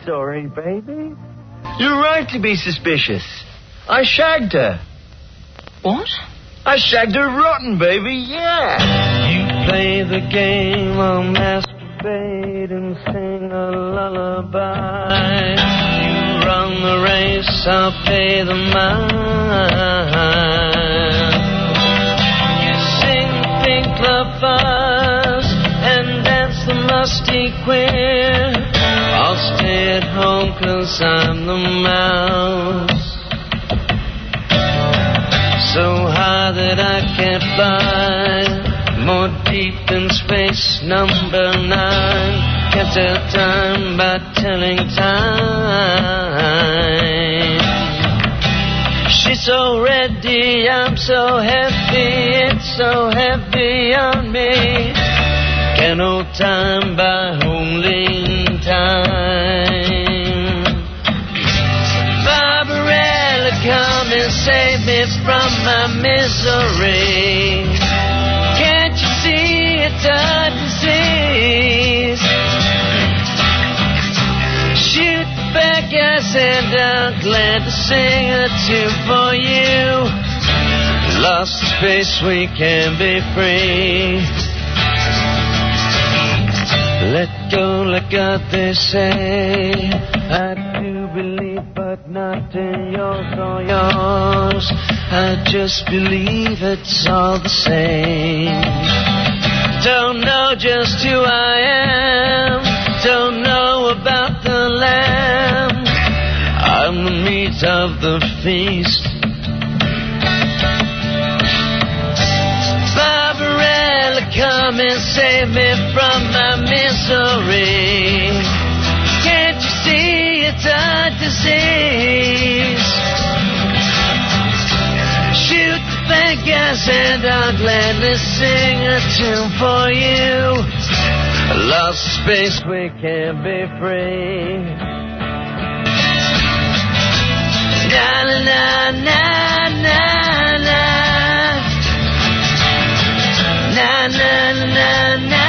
sorry, baby. You're right to be suspicious. I shagged her. What? I shagged her rotten, baby, yeah. You play the game, I'll masturbate and sing a lullaby. You run the race, I'll pay the mile. You sing the pink club fuzz and dance the musty queer. I'll stay at home 'cause I'm the mouse. So high that I can't fly, more deep than space, number 9. Can't tell time by telling time. She's so ready, I'm so heavy, it's so heavy on me. Can't hold time by holding time. Barbarella, come and save me from my misery. Can't you see it's a disease? Shoot the bad guys and I'm glad to sing a tune for you. Lost space, we can be free. Let go, let God, they say. I do believe, but not in yours or yours. I just believe it's all the same. Don't know just who I am. Don't know about the lamb. I'm the meat of the feast. Barbarella, come and save me from my misery. Can't you see it's a disease? Shoot the bad guys and I'll gladly sing a tune for you. Lost space, we can be free. Na na na na na na na na na na na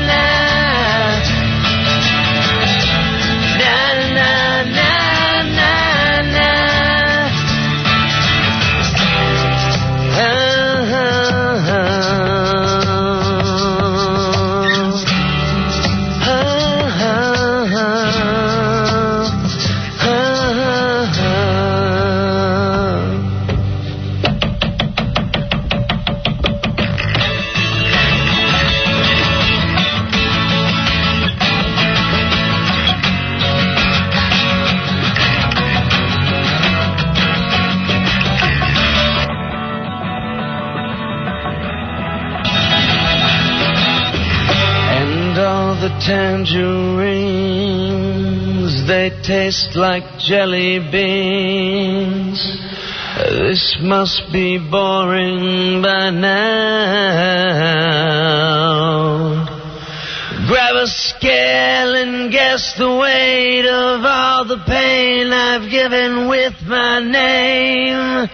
na Tangerines, they taste like jelly beans. This must be boring by now. Grab a scale and guess the weight of all the pain I've given with my name.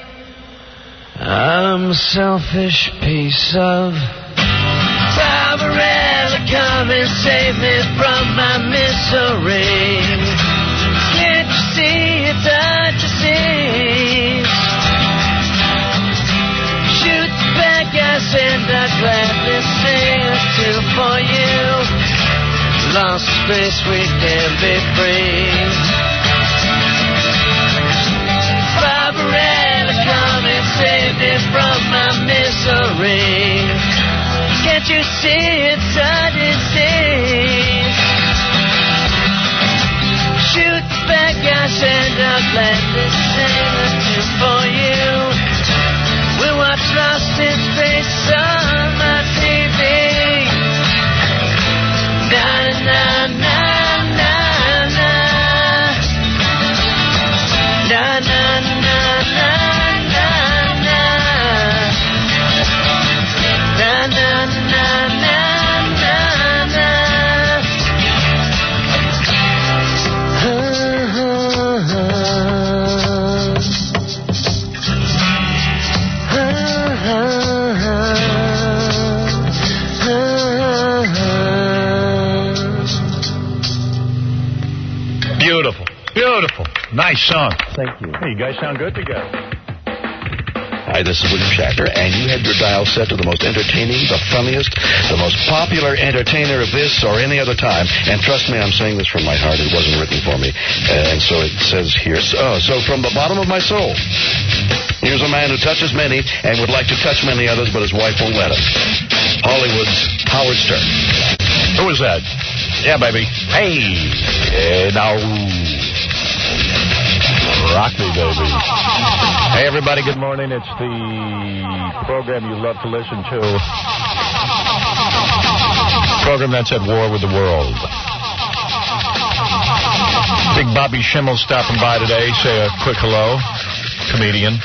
I'm a selfish piece of Barbarella, come and save me from my misery. Can't you see it's a disease? Shoot the bad guys and I'll gladly sing a tune for you. Lost space, we can be free. Barbarella, come and save me from my misery. Can't you see it's a disease? Shoot the bad guys and I'll gladly sing a tune for you. We watch Lost in Space on my TV. Na na na na na na na na na. Beautiful. Beautiful. Nice song. Thank you. Hey, you guys sound good together. Hi, this is William Shatner, and you had your dial set to the most entertaining, the funniest, the most popular entertainer of this or any other time. And trust me, I'm saying this from my heart. It wasn't written for me. And so it says here, so from the bottom of my soul, here's a man who touches many and would like to touch many others, but his wife won't let him. Hollywood's Howard Stern. Who was that? Yeah, baby. Hey, now... Rock me, baby. Hey, everybody, good morning. It's the program you love to listen to. Program that's at war with the world. Big Bobby Schimmel stopping by today. Say a quick hello. Comedian.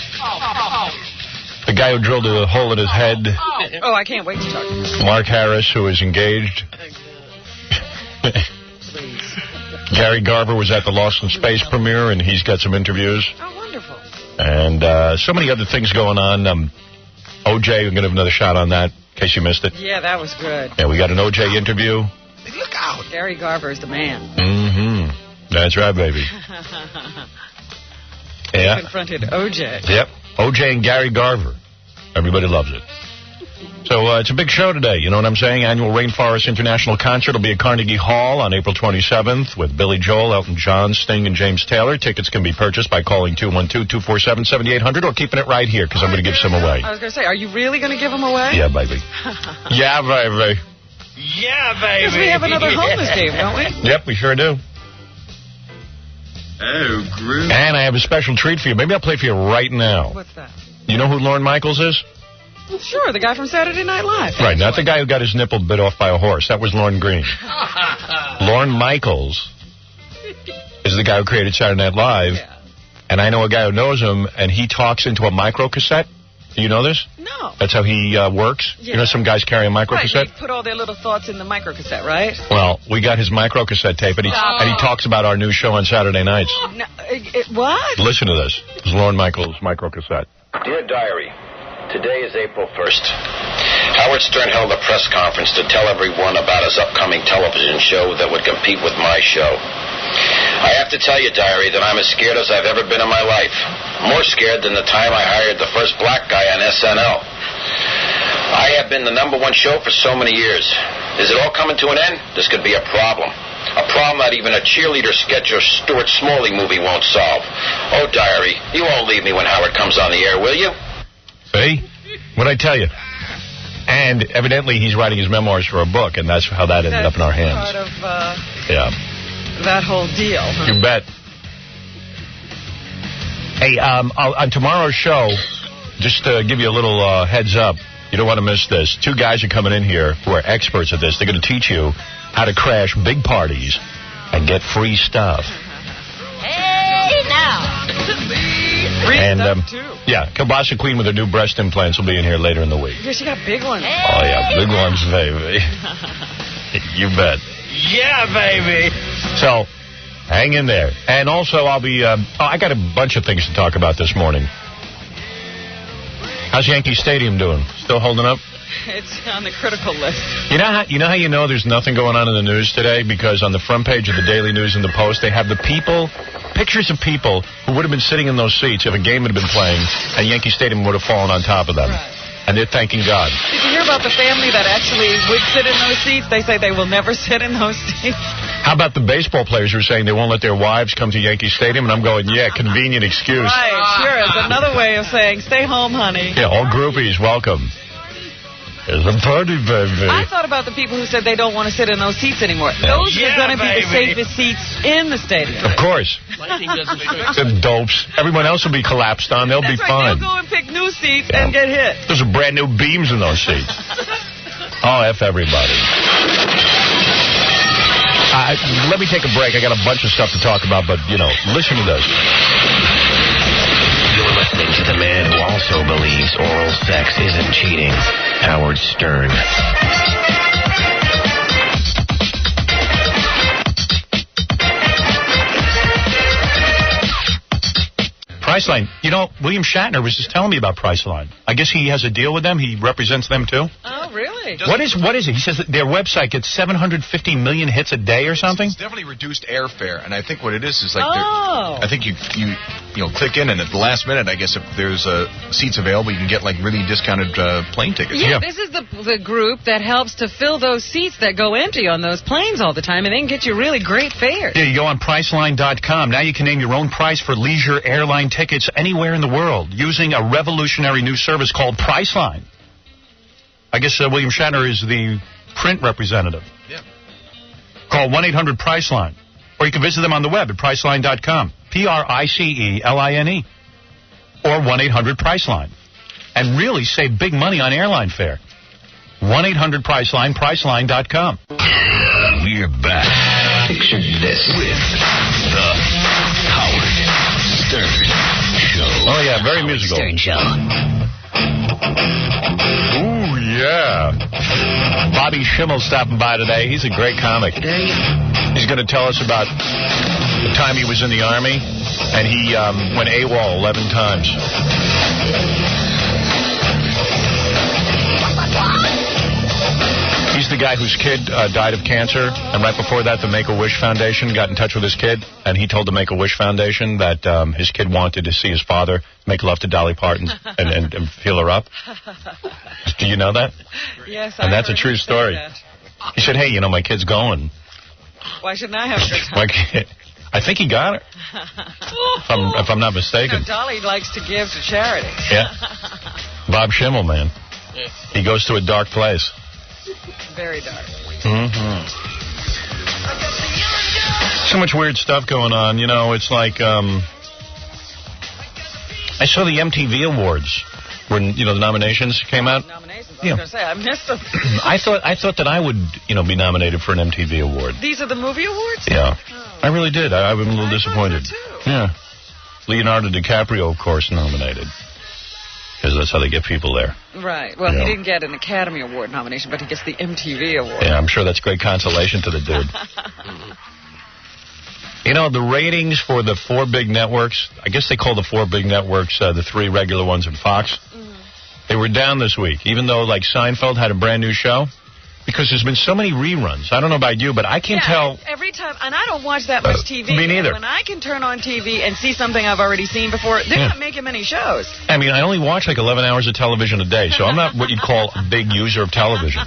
The guy who drilled a hole in his head. Oh, I can't wait to talk to you. Mark Harris, who is engaged. Gary Garver was at the Lost in Space premiere, and he's got some interviews. Oh, wonderful. And so many other things going on. OJ, we're going to have another shot on that, in case you missed it. Yeah, that was good. Yeah, we got an OJ interview. Look out. Gary Garver is the man. Mm-hmm. That's right, baby. Yeah. He confronted OJ. Yep. OJ and Gary Garver. Everybody loves it. So it's a big show today, you know what I'm saying? Annual Rainforest International Concert will be at Carnegie Hall on April 27th with Billy Joel, Elton John, Sting, and James Taylor. Tickets can be purchased by calling 212-247-7800 or keeping it right here because I'm going to give some away. I was going to say, are you really going to give them away? Yeah, baby. Yeah, baby. Yeah, baby. Because we have another homeless game, don't we? Yep, we sure do. Oh, groovy. And I have a special treat for you. Maybe I'll play for you right now. What's that? You know who Lorne Michaels is? Sure, the guy from Saturday Night Live. Right, not the guy who got his nipple bit off by a horse. That was Lorne Green. Lorne Michaels is the guy who created Saturday Night Live. Yeah. And I know a guy who knows him, and he talks into a microcassette. Do you know this? No. That's how he works? Yeah. You know some guys carry a microcassette? Right, they put all their little thoughts in the microcassette, right? Well, we got his microcassette tape, and he talks about our new show on Saturday nights. No, what? Listen to this. It's Lorne Michaels' microcassette. Dear Diary, today is April 1st. Howard Stern held a press conference to tell everyone about his upcoming television show that would compete with my show. I have to tell you, Diary, that I'm as scared as I've ever been in my life. More scared than the time I hired the first black guy on SNL. I have been the #1 show for so many years. Is it all coming to an end? This could be a problem. A problem that even a cheerleader sketch or Stuart Smalley movie won't solve. Oh, Diary, you won't leave me when Howard comes on the air, will you? See? What'd I tell you? And evidently he's writing his memoirs for a book, and that's how that ended up in our hands. Part of Yeah. that whole deal. Huh? You bet. Hey, on tomorrow's show, just to give you a little heads up, you don't want to miss this. 2 guys are coming in here who are experts at this. They're going to teach you how to crash big parties and get free stuff. Hey, now. Free And stuff, too. yeah, Kielbasa Queen with her new breast implants will be in here later in the week. Yeah, she got big ones. Oh, yeah, big ones, baby. You bet. Yeah, baby. So, hang in there. And also, I'll be... I got a bunch of things to talk about this morning. How's Yankee Stadium doing? Still holding up? It's on the critical list. You know how you know there's nothing going on in the news today? Because on the front page of the Daily News and the Post, they have the pictures of people who would have been sitting in those seats if a game had been playing and Yankee Stadium would have fallen on top of them. Right. And they're thanking God. Did you hear about the family that actually would sit in those seats? They say they will never sit in those seats. How about the baseball players who are saying they won't let their wives come to Yankee Stadium? And I'm going, yeah, convenient excuse. Right, sure. It's another way of saying, stay home, honey. Yeah, all groupies, welcome. There's a party, baby. I thought about the people who said they don't want to sit in those seats anymore. Those are going to be the safest seats in the stadium. Of course. The dopes. Everyone else will be collapsed on. They'll be fine. They'll go and pick new seats and get hit. There's brand new beams in those seats. Oh, F everybody. Let me take a break. I got a bunch of stuff to talk about, but, listen to this. You're listening to the man who also believes oral sex isn't cheating, Howard Stern. Priceline. You know, William Shatner was just telling me about Priceline. I guess he has a deal with them. He represents them, too. Oh, really? What is it? He says that their website gets 750 million hits a day or something? It's definitely reduced airfare, and I think what it is like... Oh. I think you click in, and at the last minute, I guess if there's seats available, you can get, like, really discounted plane tickets. Yeah, this is the group that helps to fill those seats that go empty on those planes all the time, and they can get you really great fares. Yeah, you go on Priceline.com. Now you can name your own price for leisure airline tickets anywhere in the world using a revolutionary new service called Priceline. I guess William Shatner is the print representative. Yeah. Call 1-800-PRICELINE. Or you can visit them on the web at Priceline.com. Priceline. Or 1-800-PRICELINE. And really save big money on airline fare. 1-800-PRICELINE, Priceline.com. We're back. Picture this with the Howard Stern Show. Oh, yeah, very musical. Stern Show. Ooh, yeah. Bobby Schimmel stopping by today. He's a great comic. He's going to tell us about the time he was in the Army, and he went AWOL 11 times. He's the guy whose kid died of cancer, and right before that, the Make-A-Wish Foundation got in touch with his kid, and he told the Make-A-Wish Foundation that his kid wanted to see his father make love to Dolly Parton and feel her up. Do you know that? Yes, and that's a true story. He said, hey, my kid's going. Why shouldn't I have a good time? I think he got her, if I'm not mistaken. Dolly likes to give to charity. Yeah. Bob Schimmel, man. He goes to a dark place. Very dark. Mm-hmm. So much weird stuff going on. It's like, I saw the MTV Awards when, the nominations came out. Nominations? I was going to say, I missed them. I thought that I would, be nominated for an MTV Award. These are the movie awards? Yeah. Oh. I really did. I've been a little disappointed. So too. Yeah. Leonardo DiCaprio, of course, nominated. Because that's how they get people there. Right. Well, he didn't get an Academy Award nomination, but he gets the MTV Award. Yeah, I'm sure that's great consolation to the dude. The ratings for the 4 big networks, I guess they call the 4 big networks the 3 regular ones and Fox. They were down this week, even though, like, Seinfeld had a brand new show. Because there's been so many reruns. I don't know about you, but I can't tell. Every time, and I don't watch that much TV. Me neither. When I can turn on TV and see something I've already seen before, they're not making many shows. I mean, I only watch like 11 hours of television a day, so I'm not what you'd call a big user of television.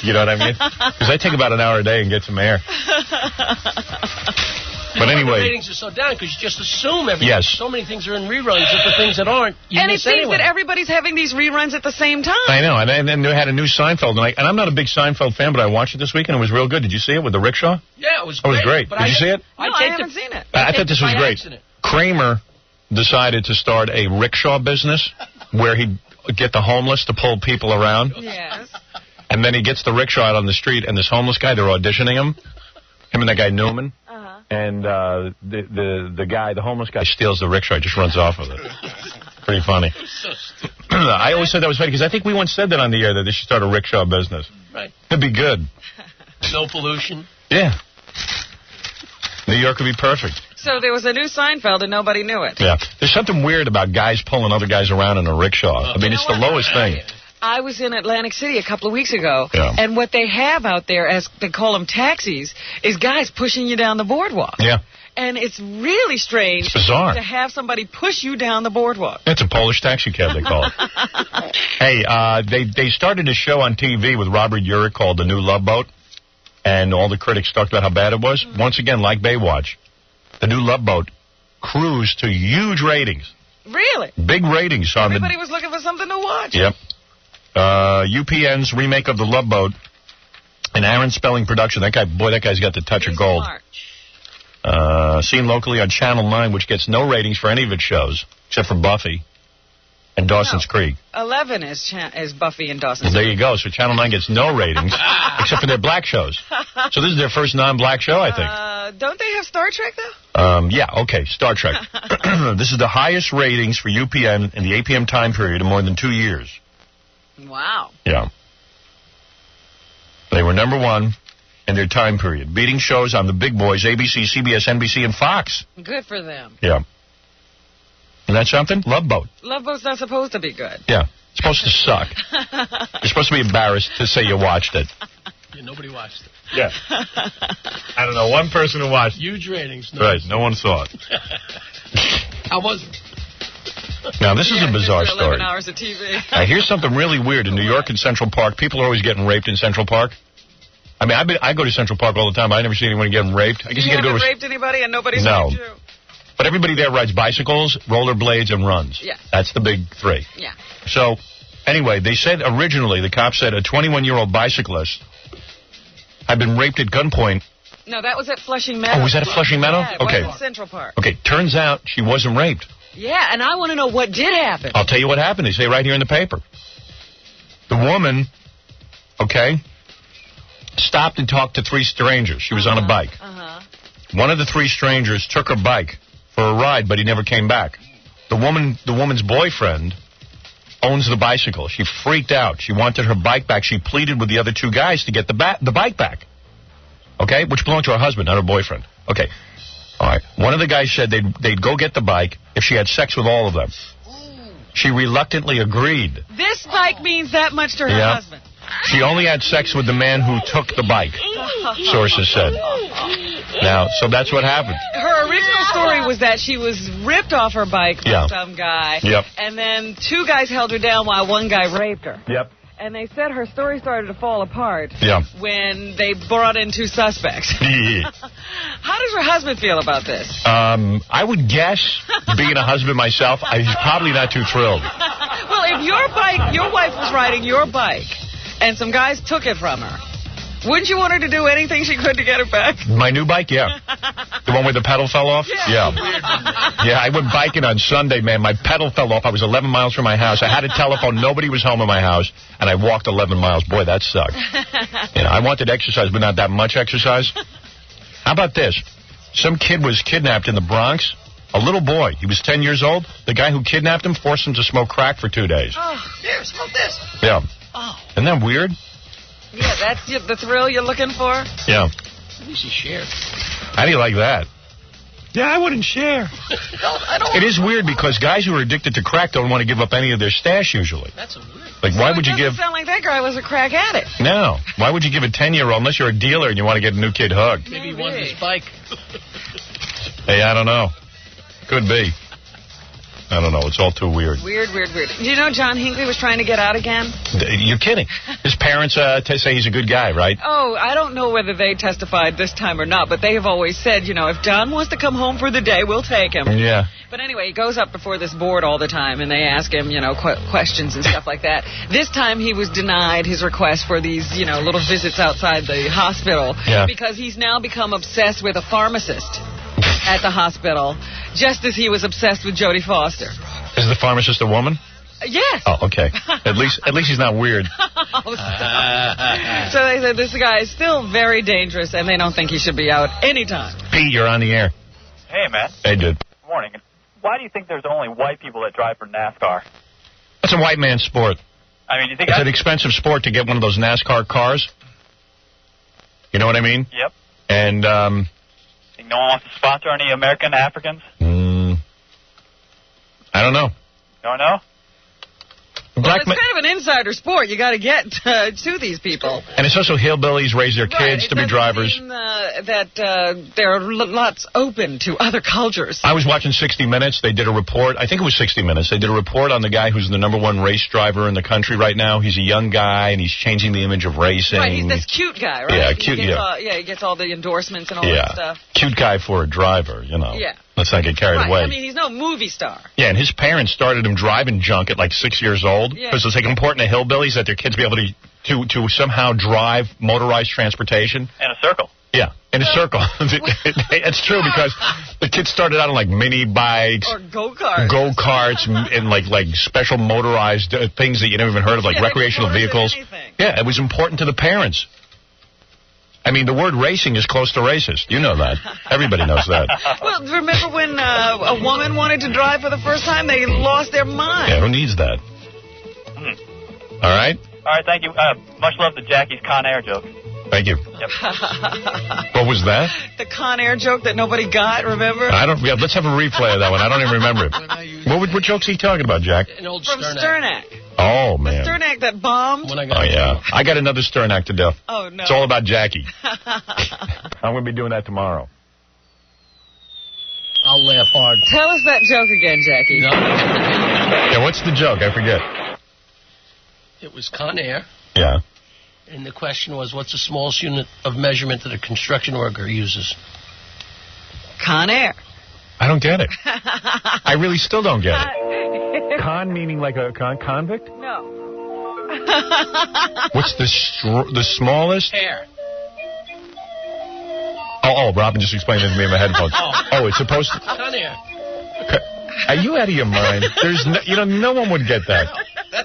You know what I mean? Because I take about an hour a day and get some air. But anyway, the ratings are so down because you just assume everything. Yes. So many things are in reruns that the things that aren't, you and miss it seems anyway. that everybody's having these reruns at the same time. I know, and then they had a new Seinfeld, and I'm not a big Seinfeld fan, but I watched it this week, and it was real good. Did you see it with the rickshaw? Yeah, it was great. great. It was great. Did you see it? No, I haven't seen it. I thought this was great. Accident. Kramer decided to start a rickshaw business where he'd get the homeless to pull people around. Yes. And then he gets the rickshaw out on the street, and this homeless guy, they're auditioning him and that guy Newman. And the guy, the homeless guy, steals the rickshaw. He just runs off with it. Pretty funny. I always said that was funny because I think we once said that on the air that they should start a rickshaw business. Right. It'd be good. No pollution. Yeah. New York would be perfect. So there was a new Seinfeld and nobody knew it. Yeah. There's something weird about guys pulling other guys around in a rickshaw. I mean, it's the lowest thing. I was in Atlantic City a couple of weeks ago, Yeah. and what they have out there, as they call them taxis, is guys pushing you down the boardwalk. Yeah. And it's really strange It's bizarre. to have somebody push you down the boardwalk. It's a Polish taxi cab, they call it. Hey, they started a show on TV with Robert Urich called The New Love Boat, and all the critics talked about how bad it was. Once again, like Baywatch, The New Love Boat cruised to huge ratings. Really? Big ratings on Everybody was looking for something to watch. Yep. UPN's remake of The Love Boat, an Aaron Spelling production. That guy's got the touch of gold. Seen locally on Channel 9, which gets no ratings for any of its shows, except for Buffy and Dawson's Creek. 11 is Buffy and Dawson's Well, Creek. there you go. So Channel 9 gets no ratings, except for their black shows. So this is their first non-black show, I think. Don't they have Star Trek, though? Yeah, okay, Star Trek. This is the highest ratings for UPN in the 8 p.m. time period in more than 2 years. Wow. Yeah. They were number one in their time period, beating shows on the big boys, ABC, CBS, NBC, and Fox. Good for them. Yeah. Isn't that something? Love Boat. Love Boat's not supposed to be good. Yeah. It's supposed to suck. You're supposed to be embarrassed to say you watched it. Yeah, nobody watched it. Yeah. I don't know. One person who watched it. Huge ratings. No. Right. No one saw it. How was it? Now, this is a bizarre story. 11 hours of TV. I hear something really weird in New York in Central Park. People are always getting raped in Central Park. I mean, I go to Central Park all the time. I never see anyone getting raped. I guess you got to go to... raped anybody and nobody's No. raped you? But everybody there rides bicycles, rollerblades, and runs. Yeah. That's the big three. Yeah. So, anyway, they said originally, the cops said a 21-year-old bicyclist had been raped at gunpoint. No, that was at Flushing Meadow. Oh, was that at Flushing Meadow? Yeah, it okay. was in Central Park. Okay, turns out she wasn't raped. Yeah, and I want to know what did happen. I'll tell you what happened. They say right here in the paper. The woman, okay, stopped and talked to three strangers. She was on a bike. One of the three strangers took her bike for a ride, but he never came back. The woman's boyfriend owns the bicycle. She freaked out. She wanted her bike back. She pleaded with the other two guys to get the bike back. Okay, which belonged to her husband, not her boyfriend. Okay. All right. One of the guys said they'd go get the bike if she had sex with all of them. She reluctantly agreed. This bike means that much to her husband. She only had sex with the man who took the bike, sources said. Now, so that's what happened. Her original story was that she was ripped off her bike by some guy. Yep. And then two guys held her down while one guy raped her. Yep. And they said her story started to fall apart Yeah. when they brought in two suspects. How does her husband feel about this? I would guess, being a husband myself, he's probably not too thrilled. Well, if your wife was riding your bike and some guys took it from her, wouldn't you want her to do anything she could to get it back? My new bike, yeah. The one where the pedal fell off? Yeah. Yeah, I went biking on Sunday, man. My pedal fell off. I was 11 miles from my house. I had a telephone. Nobody was home in my house, and I walked 11 miles. Boy, that sucked. You know, I wanted exercise, but not that much exercise. How about this? Some kid was kidnapped in the Bronx. A little boy. He was 10 years old. The guy who kidnapped him forced him to smoke crack for 2 days. Oh, here, smoke this. Yeah. Oh. Isn't that weird? Yeah, that's the thrill you're looking for? Yeah. At least he shared. How do you like that? Yeah, I wouldn't share. I don't. It is weird because guys who are addicted to crack don't want to give up any of their stash usually. That's a weird. Like, why would you give... It doesn't sound like that guy was a crack addict. No. Why would you give a 10-year-old, unless you're a dealer and you want to get a new kid hugged? Maybe he wanted his bike. Hey, I don't know. Could be. I don't know. It's all too weird. Weird. Do you know John Hinckley was trying to get out again? You're kidding. His parents say he's a good guy, right? Oh, I don't know whether they testified this time or not, but they have always said, you know, if John wants to come home for the day, we'll take him. Yeah. But anyway, he goes up before this board all the time, and they ask him, you know, questions and stuff like that. This time he was denied his request for these, you know, little visits outside the hospital because he's now become obsessed with a pharmacist at the hospital, just as he was obsessed with Jodie Foster. Is the pharmacist a woman? Yes. Oh, okay. At least he's not weird. Oh, stop. So they said this guy is still very dangerous, and they don't think he should be out anytime. Pete, you're on the air. Hey, man. Hey, dude. Good morning. Why do you think there's only white people that drive for NASCAR? That's a white man's sport. I mean, you think it's an expensive sport to get one of those NASCAR cars. You know what I mean? Yep. And think no one wants to sponsor any American Africans? I don't know. Don't know? Well, it's kind of an insider sport. You got to get to these people. And it's also hillbillies raise their kids to be drivers. Mean, that there are lots open to other cultures. I was watching 60 Minutes. They did a report. I think it was 60 Minutes. They did a report on the guy who's the #1 race driver in the country right now. He's a young guy, and he's changing the image of racing. Right, he's this cute guy, right? Yeah, cute, he gets all the endorsements and all that stuff. Cute guy for a driver, you know. Yeah. Let's not get carried away. I mean, he's no movie star. Yeah, and his parents started him driving junk at like 6 years old because it's like important to hillbillies that their kids be able to somehow drive motorized transportation. In a circle. Yeah, in a circle. It's true because the kids started out on like mini bikes. Or go-karts. Go-karts and like special motorized things that you never even heard of, like recreational vehicles. Yeah, it was important to the parents. I mean, the word racing is close to racist. You know that. Everybody knows that. Well, remember when a woman wanted to drive for the first time? They lost their mind. Yeah, who needs that? All right? All right, thank you. Much love to Jackie's Con Air joke. Thank you. Yep. What was that? The Con Air joke that nobody got, remember? I don't. Yeah, let's have a replay of that one. I don't even remember it. What joke's he talking about, Jack? An old From Sternak. Oh, man. The Sternak that bombed. Oh, yeah. I got another Sternak to do. Oh, no. It's all about Jackie. I'm going to be doing that tomorrow. I'll laugh hard. Tell us that joke again, Jackie. No. Yeah, what's the joke? I forget. It was Con Air. Yeah. And the question was, what's the smallest unit of measurement that a construction worker uses? Con Air. I don't get it. I really still don't get it. Con meaning like a convict? No. What's the smallest? Air. Oh, Robin just explained it to me in my headphones. Oh, it's supposed to... Con Air. Are you out of your mind? There's no one would get that.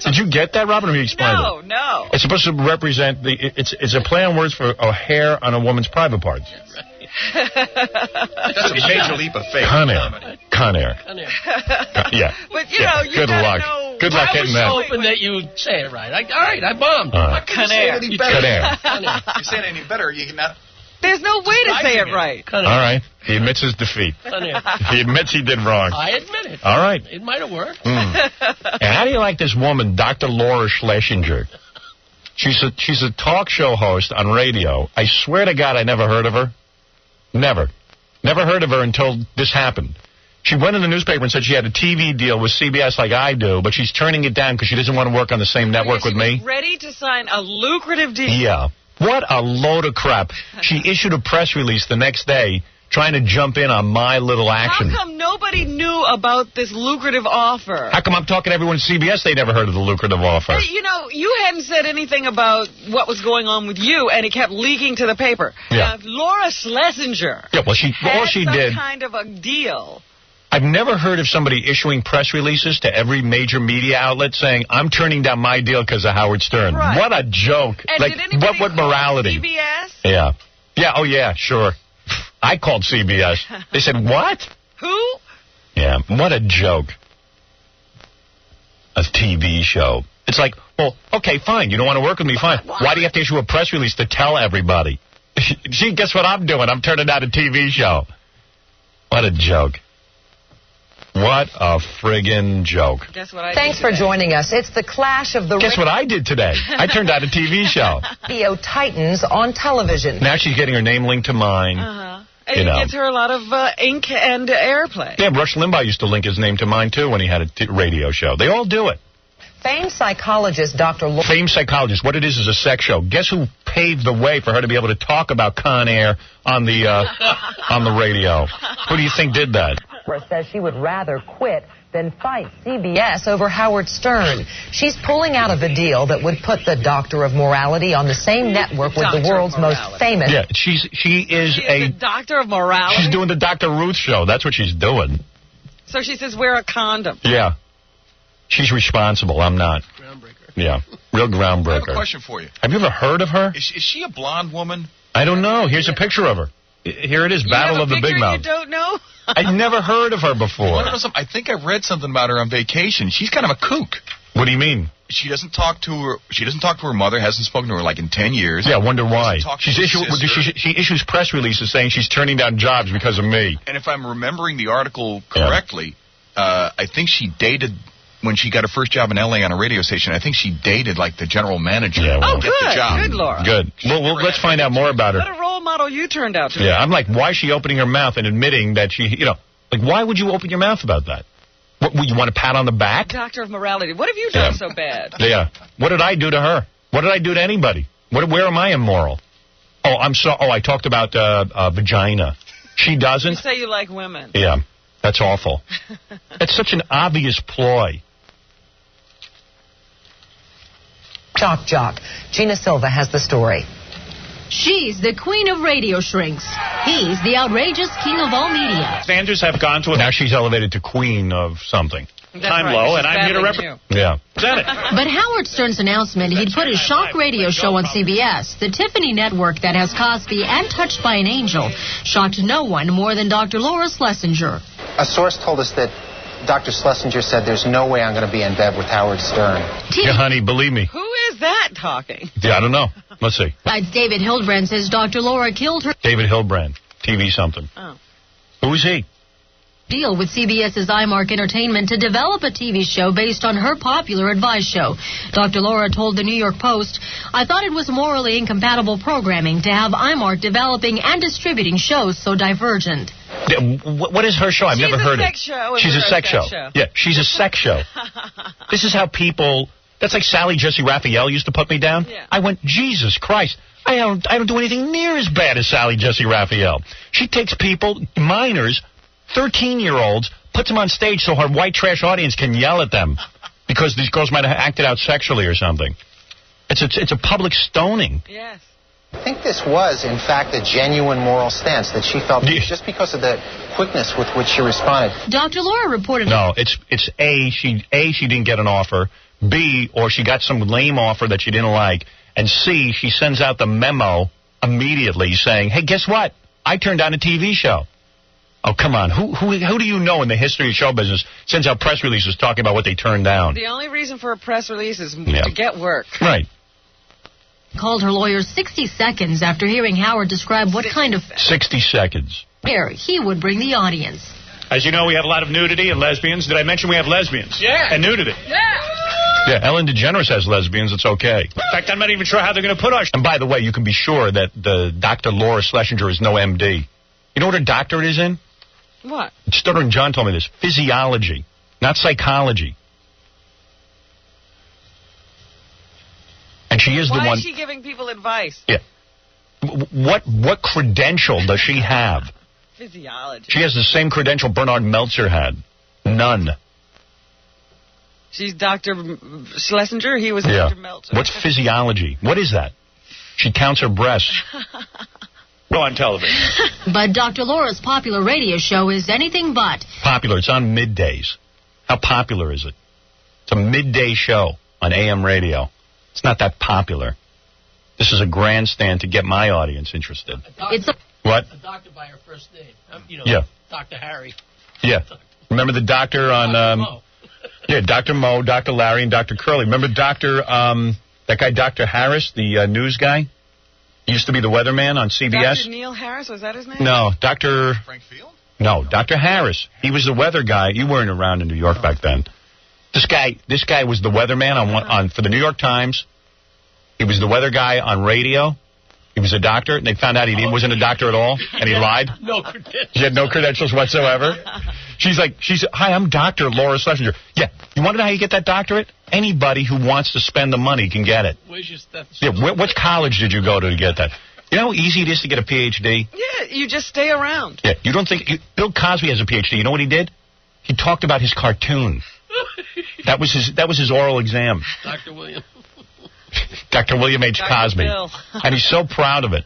Did you get that, Robin, or he explained it? No. It's supposed to represent it's a play on words for a hair on a woman's private parts. That's a major leap of faith. Con Air. Con Air. Yeah. But, you know, good luck. Good luck getting that. I was hoping that you'd say it right. All right, I bombed. Con Air. Con Air. If you say it any better, you can not... There's no way to say it right. All right. He admits his defeat. He admits he did wrong. I admit it. All right. It might have worked. And how do you like this woman, Dr. Laura Schlesinger? She's a talk show host on radio. I swear to God, I never heard of her. Never heard of her until this happened. She went in the newspaper and said she had a TV deal with CBS like I do, but she's turning it down because she doesn't want to work on the same network with me. Ready to sign a lucrative deal. Yeah. What a load of crap. She issued a press release the next day trying to jump in on my little action. How come nobody knew about this lucrative offer? How come I'm talking to everyone at CBS? They never heard of the lucrative offer. Hey, you know, you hadn't said anything about what was going on with you, and it kept leaking to the paper. Yeah. Now, Laura Schlesinger. Yeah, well, all she did. Kind of a deal. I've never heard of somebody issuing press releases to every major media outlet saying, I'm turning down my deal because of Howard Stern. Right. What a joke. And like, did anybody what morality? CBS? Yeah. Yeah, oh yeah, sure. I called CBS. They said, what? Who? Yeah, what a joke. A TV show. It's like, well, okay, fine. You don't want to work with me, fine. Why do you have to issue a press release to tell everybody? Gee, guess what I'm doing? I'm turning down a TV show. What a joke. What a friggin' joke. Guess what I Thanks did for today. joining us. It's the clash of the Guess what I did today? I turned out a TV show. radio titans on television. Now she's getting her name linked to mine. And it gets her a lot of ink and airplay. Yeah, Rush Limbaugh used to link his name to mine, too, when he had a radio show. They all do it. Famed psychologist Dr. Laura. Famed psychologist. What it is a sex show. Guess who paved the way for her to be able to talk about Con Air on the radio? Who do you think did that? says she would rather quit than fight CBS over Howard Stern. She's pulling out of a deal that would put the Doctor of Morality on the same network with the world's most famous. Yeah, she is the Doctor of Morality. She's doing the Dr. Ruth show. That's what she's doing. So she says wear a condom. Yeah. She's responsible. I'm not. Groundbreaker. Yeah. Real groundbreaker. I have a question for you. Have you ever heard of her? Is she a blonde woman? I don't know. Here's a picture of her. Here it is, Battle of the Big Mouth. You don't know? I'd never heard of her before. I think I read something about her on vacation. She's kind of a kook. What do you mean? She doesn't talk to her mother. Hasn't spoken to her like in 10 years. Yeah, I wonder why. She issues press releases saying she's turning down jobs because of me. And if I'm remembering the article correctly, I think she dated. When she got her first job in L.A. on a radio station, I think she dated, like, the general manager. Yeah, well, oh, good. The job. Good, Laura. Good. Well, let's find out more about her. What a role model you turned out to be. Yeah, I'm like, why is she opening her mouth and admitting that she, like, why would you open your mouth about that? What, you want a pat on the back? Doctor of Morality. What have you done so bad? Yeah. What did I do to her? What did I do to anybody? Where am I immoral? Oh, I talked about vagina. She doesn't? You say you like women. Yeah. That's awful. It's such an obvious ploy. Shock Jock. Gina Silva has the story. She's the queen of radio shrinks. He's the outrageous king of all media. Standards have gone to now she's elevated to queen of something. That's I'm right. Low, and I'm here to represent. Yeah. Is that it? But Howard Stern's announcement he'd put his shock radio show on CBS, the Tiffany network that has Cosby and Touched by an Angel, shocked no one more than Dr. Laura Schlesinger. A source told us that Dr. Schlesinger said there's no way I'm going to be in bed with Howard Stern. Yeah, honey, believe me. Who is is that talking? Yeah, I don't know. Let's see. Besides, David Hildebrand says Dr. Laura killed her. David Hildebrand, TV something. Oh. Who is he? Deal with CBS's iMark Entertainment to develop a TV show based on her popular advice show. Dr. Laura told the New York Post, I thought it was morally incompatible programming to have iMark developing and distributing shows so divergent. What is her show? I've never heard it. She's a sex show. Yeah, she's a sex show. This is how people... That's like Sally Jesse Raphael used to put me down. Yeah. I went, Jesus Christ. I don't do anything near as bad as Sally Jesse Raphael. She takes people, minors... 13-year-olds, puts them on stage so her white trash audience can yell at them because these girls might have acted out sexually or something. It's a public stoning. Yes. I think this was, in fact, a genuine moral stance that she felt just because of the quickness with which she responded. Dr. Laura reported... No, it's she didn't get an offer, B, or she got some lame offer that she didn't like, and C, she sends out the memo immediately saying, hey, guess what? I turned down a TV show. Oh, come on. Who do you know in the history of show business sends out press releases talking about what they turned down? The only reason for a press release is to get work. Right. Called her lawyer 60 seconds after hearing Howard describe what kind of... 60 seconds. ...air he would bring the audience. As you know, we have a lot of nudity and lesbians. Did I mention we have lesbians? Yeah. And nudity. Yeah, Ellen DeGeneres has lesbians. It's okay. In fact, I'm not even sure how they're going to put our... And by the way, you can be sure that the Dr. Laura Schlesinger is no MD. You know what her doctorate is in? What? Stuttering John told me this. Physiology, not psychology. And she is the one... Why is she giving people advice? Yeah. What credential does she have? Physiology. She has the same credential Bernard Meltzer had. None. She's Dr. Schlesinger. He was Dr. Meltzer. What's physiology? What is that? She counts her breasts. Go on television. But Dr. Laura's popular radio show is anything but. Popular. It's on middays. How popular is it? It's a midday show on AM radio. It's not that popular. This is a grandstand to get my audience interested. It's a... What? A doctor by her first name. Yeah. Dr. Harry. Yeah. Remember the doctor on... Dr. Mo. Yeah, Dr. Mo, Dr. Larry, and Dr. Curley. Remember that guy Dr. Harris, the news guy? He used to be the weatherman on CBS. Dr. Neil Harris, was that his name? No, Dr. Frank Field? No, Dr. Harris. He was the weather guy. You weren't around in New York back then. This guy was the weatherman on for the New York Times. He was the weather guy on radio. He was a doctor, and they found out he wasn't a doctor at all, and he lied. No credentials. He had no credentials whatsoever. She's hi, I'm Dr. Laura Schlesinger. Yeah, you want to know how you get that doctorate? Anybody who wants to spend the money can get it. Where's your stethoscope? Yeah, what college did you go to get that? You know how easy it is to get a PhD? Yeah, you just stay around. Yeah, you don't think... Bill Cosby has a PhD. You know what he did? He talked about his cartoon. That was his oral exam. Dr. William. Dr. William H. Cosby. Bill. And he's so proud of it.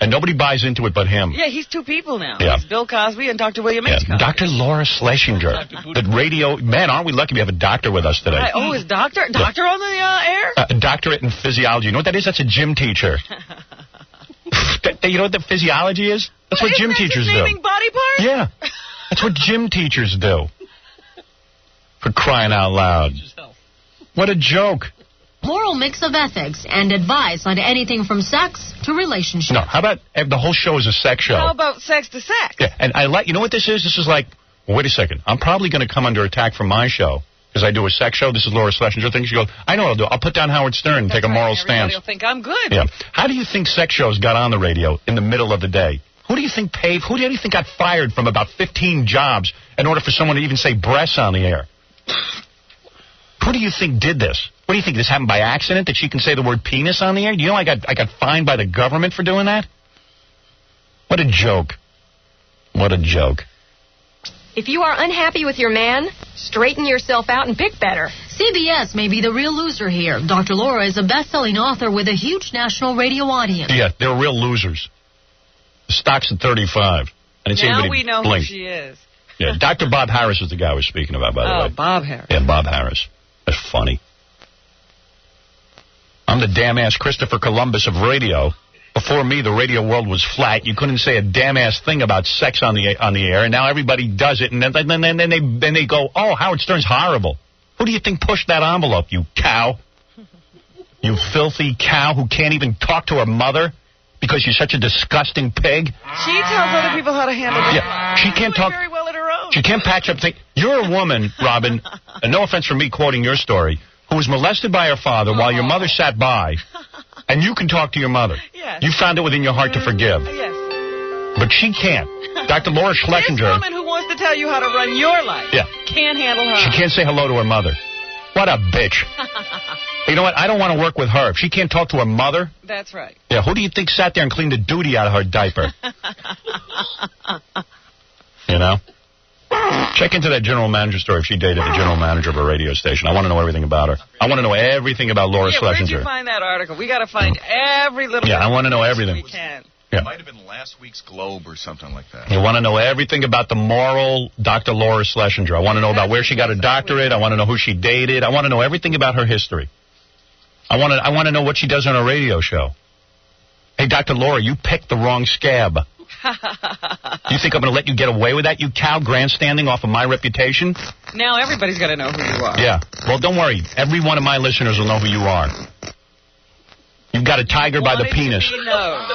And nobody buys into it but him. Yeah, he's two people now. Yeah. He's Bill Cosby and Dr. William H. Cosby. Dr. Laura Schlesinger. The radio... Man, aren't we lucky we have a doctor with us today? Oh, is doctor on the air? A doctorate in physiology. You know what that is? That's a gym teacher. You know what the physiology is? That's what gym teachers do. Naming body parts? Yeah. That's what gym teachers do. For crying out loud. What a joke. Moral mix of ethics and advice on anything from sex to relationships. No, how about the whole show is a sex show? How about sex to sex? Yeah, and you know what this is? This is like, well, wait a second. I'm probably going to come under attack from my show because I do a sex show. This is Laura Schlesinger thing. She goes, I know what I'll do. I'll put down Howard Stern and take a moral stance. Everybody will think I'm good. Yeah. How do you think sex shows got on the radio in the middle of the day? Who do you think got fired from about 15 jobs in order for someone to even say breasts on the air? Who do you think did this? What do you think, this happened by accident, that she can say the word penis on the air? Do you know I got fined by the government for doing that? What a joke. What a joke. If you are unhappy with your man, straighten yourself out and pick better. CBS may be the real loser here. Dr. Laura is a best-selling author with a huge national radio audience. Yeah, they're real losers. The stock's at 35. And it's now we know who she is. Yeah, Dr. Bob Harris is the guy I was speaking about, by the way. Oh, Bob Harris. Yeah, Bob Harris. That's funny. I'm the damn-ass Christopher Columbus of radio. Before me, the radio world was flat. You couldn't say a damn-ass thing about sex on the air, and now everybody does it, and then they go, oh, Howard Stern's horrible. Who do you think pushed that envelope, you cow? You filthy cow who can't even talk to her mother because you're such a disgusting pig. She tells other people how to handle it. Yeah, she can't talk very well at her own. She can't patch up things. You're a woman, Robin, and no offense for me quoting your story, who was molested by her father while your mother sat by, and you can talk to your mother. Yes. You found it within your heart to forgive. Yes. But she can't. Dr. Laura Schlesinger. This woman who wants to tell you how to run your life can't handle her. She can't say hello to her mother. What a bitch. You know what? I don't want to work with her. If she can't talk to her mother. That's right. Yeah, who do you think sat there and cleaned the duty out of her diaper? You know? Check into that general manager story if she dated the general manager of a radio station. I want to know everything about her. I want to know everything about Laura Schlesinger. Where'd you find that article? We got to find every little I want to know everything. We can. It might have been last week's Globe or something like that. You want to know everything about the moral Dr. Laura Schlesinger. I want to know about where she got her doctorate. I want to know who she dated. I want to know everything about her history. I want to know what she does on her radio show. Hey, Dr. Laura, you picked the wrong scab. You think I'm going to let you get away with that, you cow, grandstanding off of my reputation? Now everybody's got to know who you are. Yeah. Well, don't worry. Every one of my listeners will know who you are. You've got a tiger by the penis.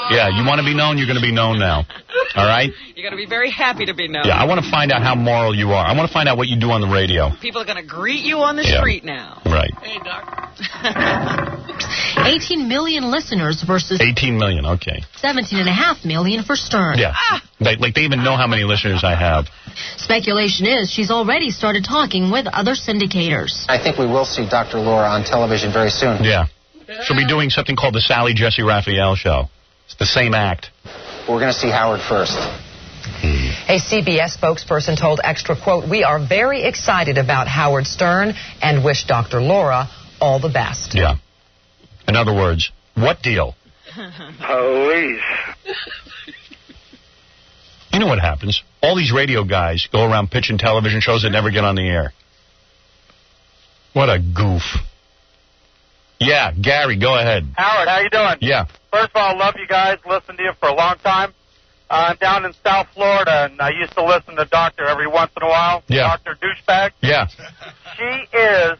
Yeah, you want to be known, you're going to be known now. All right? You're going to be very happy to be known. Yeah, I want to find out how moral you are. I want to find out what you do on the radio. People are going to greet you on the street now. Right. Hey, Doc. 18 million listeners versus 18 million, okay. 17.5 million for Stern. Yeah. They even know how many listeners I have. Speculation is she's already started talking with other syndicators. I think we will see Dr. Laura on television very soon. Yeah. She'll be doing something called the Sally Jesse Raphael Show. It's the same act. We're going to see Howard first. A CBS spokesperson told Extra, quote, "We are very excited about Howard Stern and wish Dr. Laura all the best." Yeah. In other words, what deal? Police. You know what happens? All these radio guys go around pitching television shows that never get on the air. What a goof. Yeah, Gary, go ahead. Howard, how you doing? Yeah. First of all, love you guys. Listened to you for a long time. I'm down in South Florida, and I used to listen to Doctor every once in a while. Yeah. Dr. Douchebag. Yeah. She is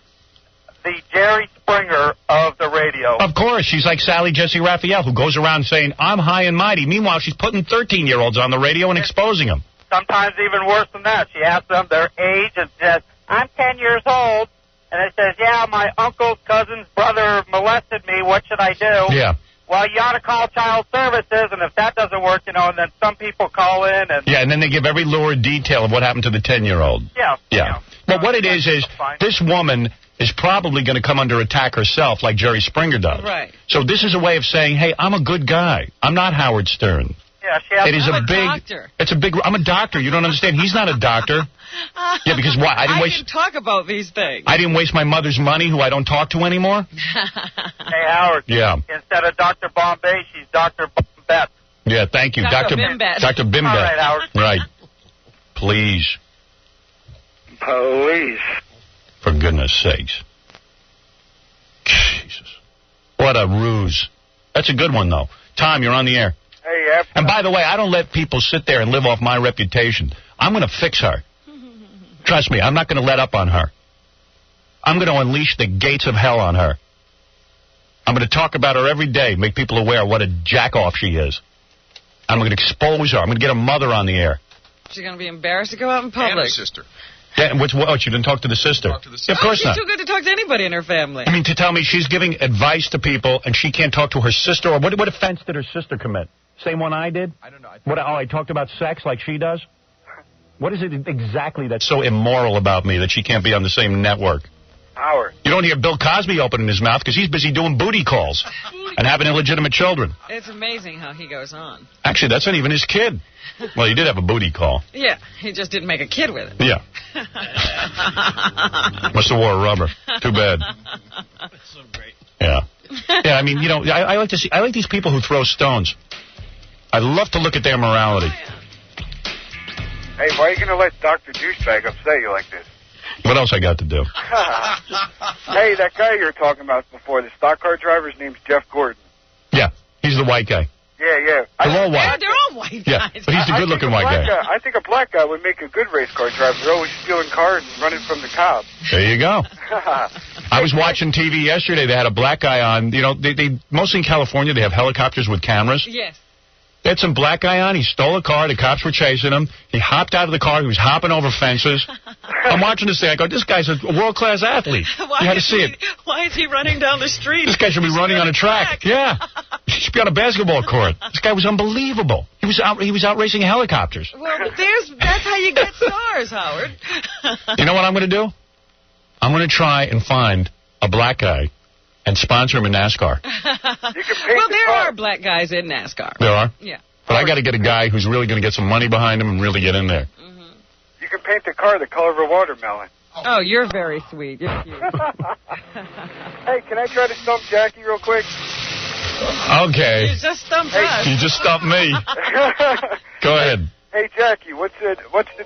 the Jerry Springer of the radio. Of course. She's like Sally Jesse Raphael, who goes around saying, I'm high and mighty. Meanwhile, she's putting 13-year-olds on the radio and exposing them. Sometimes even worse than that. She asks them their age and says, I'm 10 years old. And it says, yeah, my uncle's cousin's brother molested me. What should I do? Yeah. Well, you ought to call child services, and if that doesn't work, and then some people call in. And yeah, and then they give every lurid detail of what happened to the 10-year-old. Yeah. Yeah. Well, what it is this woman is probably going to come under attack herself like Jerry Springer does. Right. So this is a way of saying, hey, I'm a good guy. I'm not Howard Stern. Yeah, she has I'm a doctor. It's a big. I'm a doctor. You don't understand. He's not a doctor. Yeah, because what? I can talk about these things. I didn't waste my mother's money, who I don't talk to anymore. Hey, Howard. Yeah. Instead of Dr. Bombay, she's Dr. Bimbet. Yeah, thank you, Dr. Bimbet. Dr. Bimbet. All right, Howard. Right. Please. Police. For goodness sakes. Jesus. What a ruse. That's a good one, though. Tom, you're on the air. Hey, yeah. And by the way, I don't let people sit there and live off my reputation. I'm going to fix her. Trust me, I'm not going to let up on her. I'm going to unleash the gates of hell on her. I'm going to talk about her every day, make people aware of what a jack-off she is. I'm going to expose her. I'm going to get her mother on the air. She's going to be embarrassed to go out in public. And her sister. Yeah, what, you didn't talk to the sister? Talk to the sister. Yeah, of course she's not. too good to talk to anybody in her family. I mean, to tell me she's giving advice to people and she can't talk to her sister? Or what offense did her sister commit? Same one I did? I don't know. I talked about sex like she does? What is it exactly that's so immoral about me that she can't be on the same network? Howard. You don't hear Bill Cosby opening his mouth because he's busy doing booty calls and having illegitimate children. It's amazing how he goes on. Actually, that's not even his kid. Well, he did have a booty call. Yeah, he just didn't make a kid with it. Yeah. Must have wore a rubber. Too bad. That's so great. Yeah. Yeah, I mean, I like to see. I like these people who throw stones. I love to look at their morality. Hey, why are you going to let Dr. Douchebag upset you like this? What else I got to do? Hey, that guy you were talking about before, the stock car driver's name's Jeff Gordon. Yeah, he's the white guy. Yeah. They're all white. They're all white guys. Yeah, but he's the good-looking white guy. I think a black guy would make a good race car driver. They're always stealing cars and running from the cops. There you go. I was watching TV yesterday. They had a black guy on. You know, they mostly in California, they have helicopters with cameras. Yes. They had some black guy on. He stole a car. The cops were chasing him. He hopped out of the car. He was hopping over fences. I'm watching this thing. I go, this guy's a world-class athlete. You had to see it. Why is he running down the street? This guy should be running on a track. Yeah. He should be on a basketball court. This guy was unbelievable. He was out racing helicopters. Well, that's how you get stars, Howard. You know what I'm going to do? I'm going to try and find a black guy and sponsor him in NASCAR. Well, there are black guys in NASCAR. There are? Yeah. But I got to get a guy who's really going to get some money behind him and really get in there. You can paint the car the color of a watermelon. Oh, you're very sweet. You're cute. Hey, can I try to stump Jackie real quick? Okay. You just stumped us. You just stumped me. Go ahead. Hey, Jackie, what's the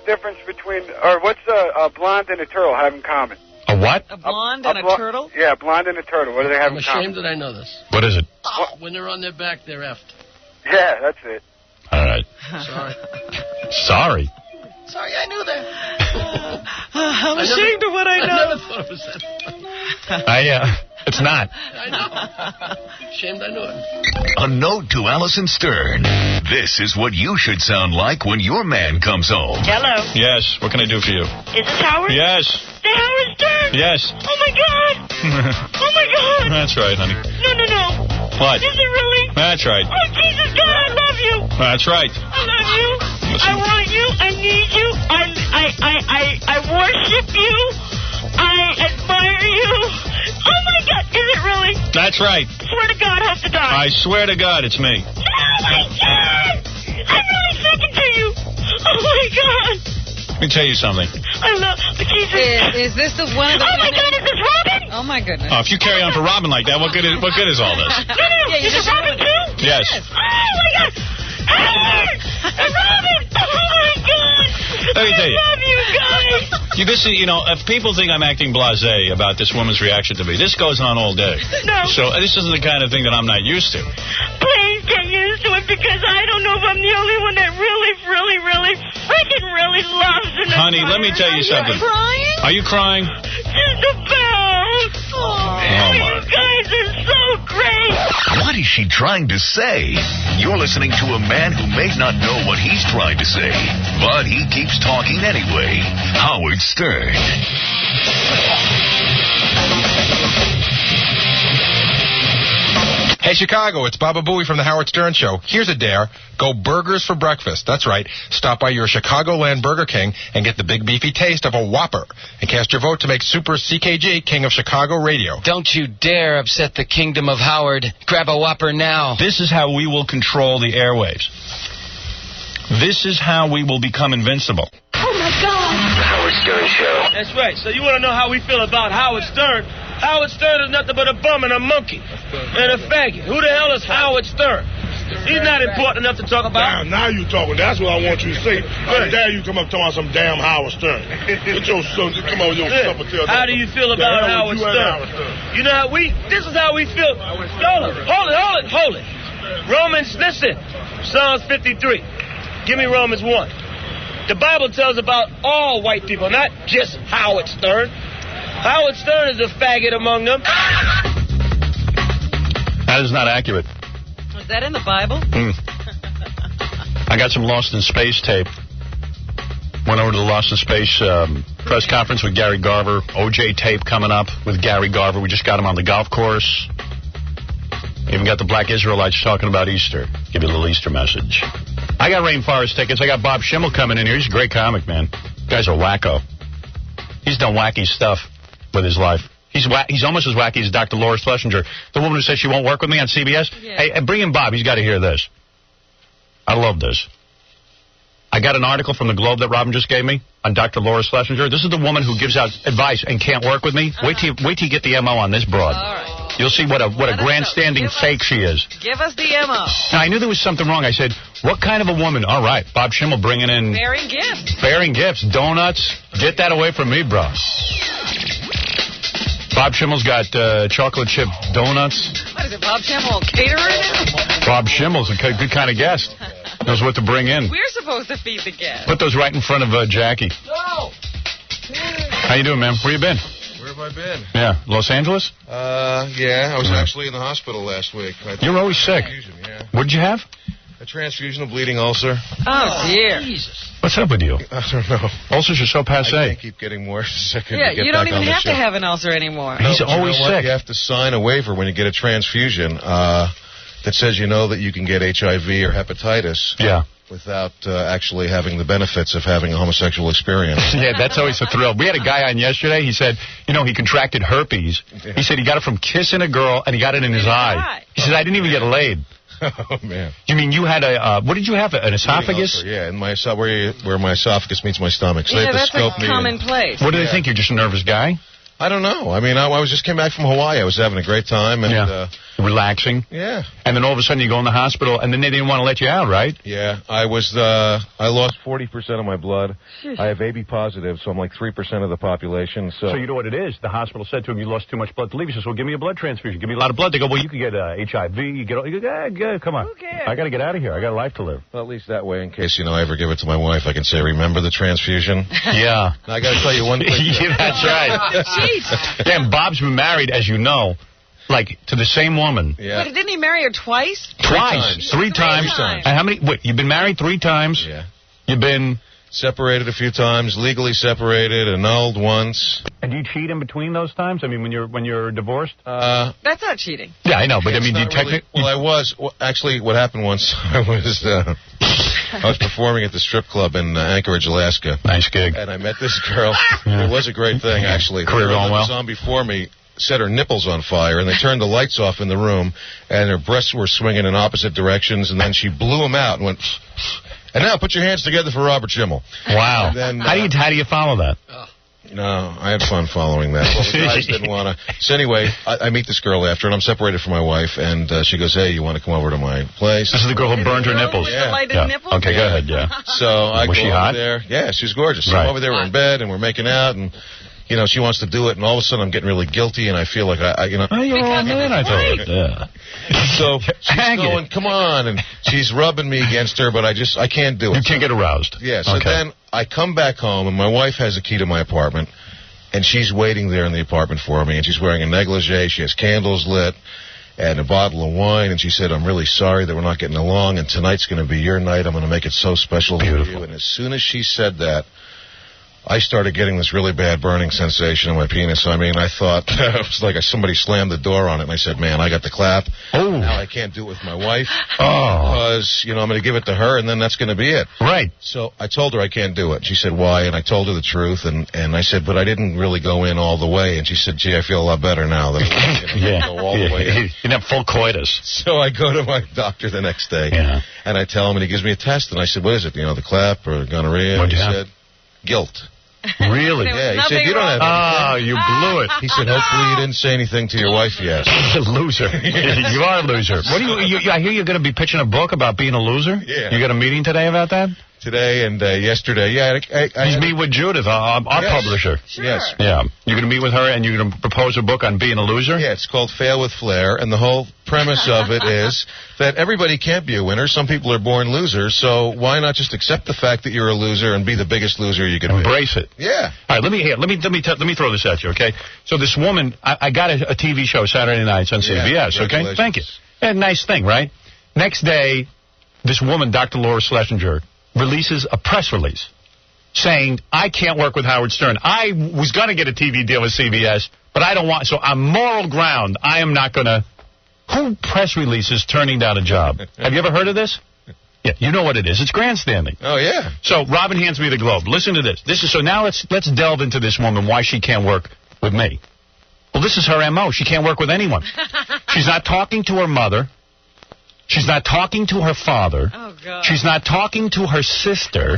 difference between, or what's a blonde and a turtle have in common? A what? A blonde and a turtle? Yeah, a blonde and a turtle. What do they have I'm in common? ashamed that I know this. What is it? When they're on their back, they're effed. Yeah, that's it. All right. Sorry. Sorry, I knew that. I'm ashamed of what I know. I never thought it was that funny. It's not. I know. Ashamed I knew it. A note to Allison Stern. This is what you should sound like when your man comes home. Hello. Yes. What can I do for you? Is this Howard? Yes. The Howard Stern? Yes. Oh, my God. Oh, my God. That's right, honey. No. What? Is it really? That's right. Oh, Jesus, God, I love you. That's right. I love you. I want you. I need you. I worship you. I admire you. Oh, my God. Is it really? That's right. Swear to God, hope to die. I swear to God, it's me. Oh, my God. I'm really thinking to you. Oh, my God. Let me tell you something. I love Jesus. Is this the one of the... Oh, my God, is this Robin? Oh, my goodness. Oh, if you carry on for Robin like that, what good is all this? No. Yeah, Is it Robin, too? Yes. Oh, my God. Howard! Robin! Oh, my God. Let me tell you. I love you guys. If people think I'm acting blasé about this woman's reaction to me, this goes on all day. No. So this isn't the kind of thing that I'm not used to. Please get used to it because I don't know if I'm the only one that really freaking loves and Honey, let me tell you something. Crying? Are you crying? Just about. Oh, you guys are so great. What is she trying to say? You're listening to a man who may not know what he's trying to say, but he keeps talking anyway. Howard Stern. Hey, Chicago, it's Baba Booey from the Howard Stern Show. Here's a dare. Go burgers for breakfast. That's right. Stop by your Chicagoland Burger King and get the big beefy taste of a Whopper. And cast your vote to make Super CKG king of Chicago radio. Don't you dare upset the kingdom of Howard. Grab a Whopper now. This is how we will control the airwaves. This is how we will become invincible. Oh, my God. The Howard Stern Show. That's right. So you want to know how we feel about Howard Stern? Howard Stern is nothing but a bum and a monkey and a faggot. Who the hell is Howard Stern? He's not important enough to talk about. Now you talking. That's what I want you to say. How dare you come up talking about some damn Howard Stern? Get your son, come on with your stuff and tell How do you feel about Howard Stern? You know how this is how we feel. Hold it. Romans, listen. Psalms 53. Give me Romans 1. The Bible tells about all white people, not just Howard Stern. Howard Stern is a faggot among them. That is not accurate. Was that in the Bible? I got some Lost in Space tape. Went over to the Lost in Space press conference with Gary Garver. OJ tape coming up with Gary Garver. We just got him on the golf course. Even got the Black Israelites talking about Easter. Give you a little Easter message. I got Rainforest tickets. I got Bob Schimmel coming in here. He's a great comic, man. Guy's a wacko. He's done wacky stuff with his life. He's almost as wacky as Dr. Laura Schlesinger, the woman who says she won't work with me on CBS. Yeah. Hey, bring in Bob. He's got to hear this. I love this. I got an article from the Globe that Robin just gave me on Dr. Laura Schlesinger. This is the woman who gives out advice and can't work with me. Wait till you get the MO on this broad. All right. You'll see what a grandstanding fake she is. Give us the MO. Now, I knew there was something wrong. I said, what kind of a woman? All right, Bob Schimmel bringing in... Bearing gifts. Bearing gifts. Donuts. Get that away from me, bro. Bob Schimmel's got chocolate chip donuts. What What is it, Bob Schimmel, caterer now? Bob Schimmel's a good kind of guest. Knows what to bring in. We're supposed to feed the guests. Put those right in front of Jackie. No. How you doing, man? Where you been? Where have I been? Yeah, Los Angeles? Yeah, I was actually in the hospital last week. You're always sick. Yeah. What did you have? A transfusion of bleeding ulcer. Oh, dear. What's up with you? I don't know. Ulcers are so passé. I can't keep getting more sick. Yeah, you don't even have to have an ulcer anymore. He's always sick. You have to sign a waiver when you get a transfusion that says you know that you can get HIV or hepatitis. Yeah. Without actually having the benefits of having a homosexual experience. Yeah, that's always a thrill. We had a guy on yesterday. He said, he contracted herpes. He said he got it from kissing a girl, and he got it in his eye. He said, I didn't even get laid. Oh, man. You mean you had what did you have, an esophagus? Ulcer, yeah, in my where my esophagus meets my stomach. So yeah, they have to that's scope a me. commonplace. What do they think? You're just a nervous guy? I don't know. I mean, I just came back from Hawaii. I was having a great time. And, relaxing. Yeah. And then all of a sudden you go in the hospital, and then they didn't want to let you out, right? Yeah. I lost 40% of my blood. I have AB positive, so I'm like 3% of the population. So you know what it is? The hospital said to him, you lost too much blood to leave. He says, well, give me a blood transfusion. Give me a lot of blood. They go, well, you could get HIV. You go, come on. Who cares? I got to get out of here. I got a life to live. Well, at least that way, in case, I ever give it to my wife, I can say, remember the transfusion? Yeah. Now, I got to tell you one thing. Yeah, that's right. Damn, Bob's been married, as you know, to the same woman. Yeah. But didn't he marry her twice? Three times. And how many? Wait, you've been married 3 times? Yeah. You've been separated a few times, legally separated, annulled once. And do you cheat in between those times? I mean, when you're divorced? That's not cheating. Yeah, I know, but I mean, do you technically? Well, I was. Actually, what happened once, I was performing at the strip club in Anchorage, Alaska. Nice gig. And I met this girl. It was a great thing, actually. Career going well. The was on before me set her nipples on fire, and they turned the lights off in the room, and her breasts were swinging in opposite directions, and then she blew them out and went, and now put your hands together for Robert Schimmel. Wow. Then, how do you follow that? No, I had fun following that. Well, the guys didn't want to. So anyway, I meet this girl after, and I'm separated from my wife, and she goes, hey, you want to come over to my place? This is the girl who burned her nipples. Yeah. Nipples? Okay, go ahead, yeah. So I was go she over hot? there. Yeah, she was gorgeous. So Right. I'm over there, we're in bed, and we're making out, and she wants to do it, and all of a sudden I'm getting really guilty, and I feel like Oh, you're all in, I thought. Yeah. So she's going, come on, and she's rubbing me against her, but I can't do it. You can't get aroused. Yeah, so then I come back home, and my wife has a key to my apartment, and she's waiting there in the apartment for me, and she's wearing a negligee, she has candles lit, and a bottle of wine, and she said, I'm really sorry that we're not getting along, and tonight's going to be your night, I'm going to make it so special for you. And as soon as she said that, I started getting this really bad burning sensation in my penis. I mean, I thought it was like somebody slammed the door on it, and I said, man, I got the clap. Oh. Now I can't do it with my wife because, I'm going to give it to her, and then that's going to be it. Right. So I told her I can't do it. She said, why? And I told her the truth, and I said, but I didn't really go in all the way. And she said, gee, I feel a lot better now that I go all the way in. You didn't have full coitus. So I go to my doctor the next day, and I tell him, and he gives me a test, and I said, what is it, the clap or gonorrhea? What'd And he you have? said, guilt. Really? Yeah, he said, you don't have anything. Oh, you blew it. He said, hopefully you didn't say anything to your wife yet. Loser. You are a loser. What do I hear you're going to be pitching a book about being a loser? Yeah. You got a meeting today about that? Today and yesterday. Yeah, He's meet with Judith, our publisher. Sure. Yes. Yeah. You're going to meet with her and you're going to propose a book on being a loser? Yeah, it's called Fail with Flair, and the whole premise of it is that everybody can't be a winner. Some people are born losers, so why not just accept the fact that you're a loser and be the biggest loser you can be? Embrace it. Yeah. All right, let me throw this at you, okay? So this woman, I got a TV show Saturday nights on CBS, okay? Thank you. Nice thing, right? Next day, this woman, Dr. Laura Schlesinger, releases a press release saying, I can't work with Howard Stern. I was going to get a TV deal with CBS, but I don't want, so on moral ground, I am not going to. Who press releases turning down a job? Have you ever heard of this? Yeah, you know what it is. It's grandstanding. Oh, yeah. So Robin hands me the Globe. Listen to this. So now let's delve into this woman, why she can't work with me. Well, this is her M.O. She can't work with anyone. She's not talking to her mother. She's not talking to her father. Oh, God. She's not talking to her sister.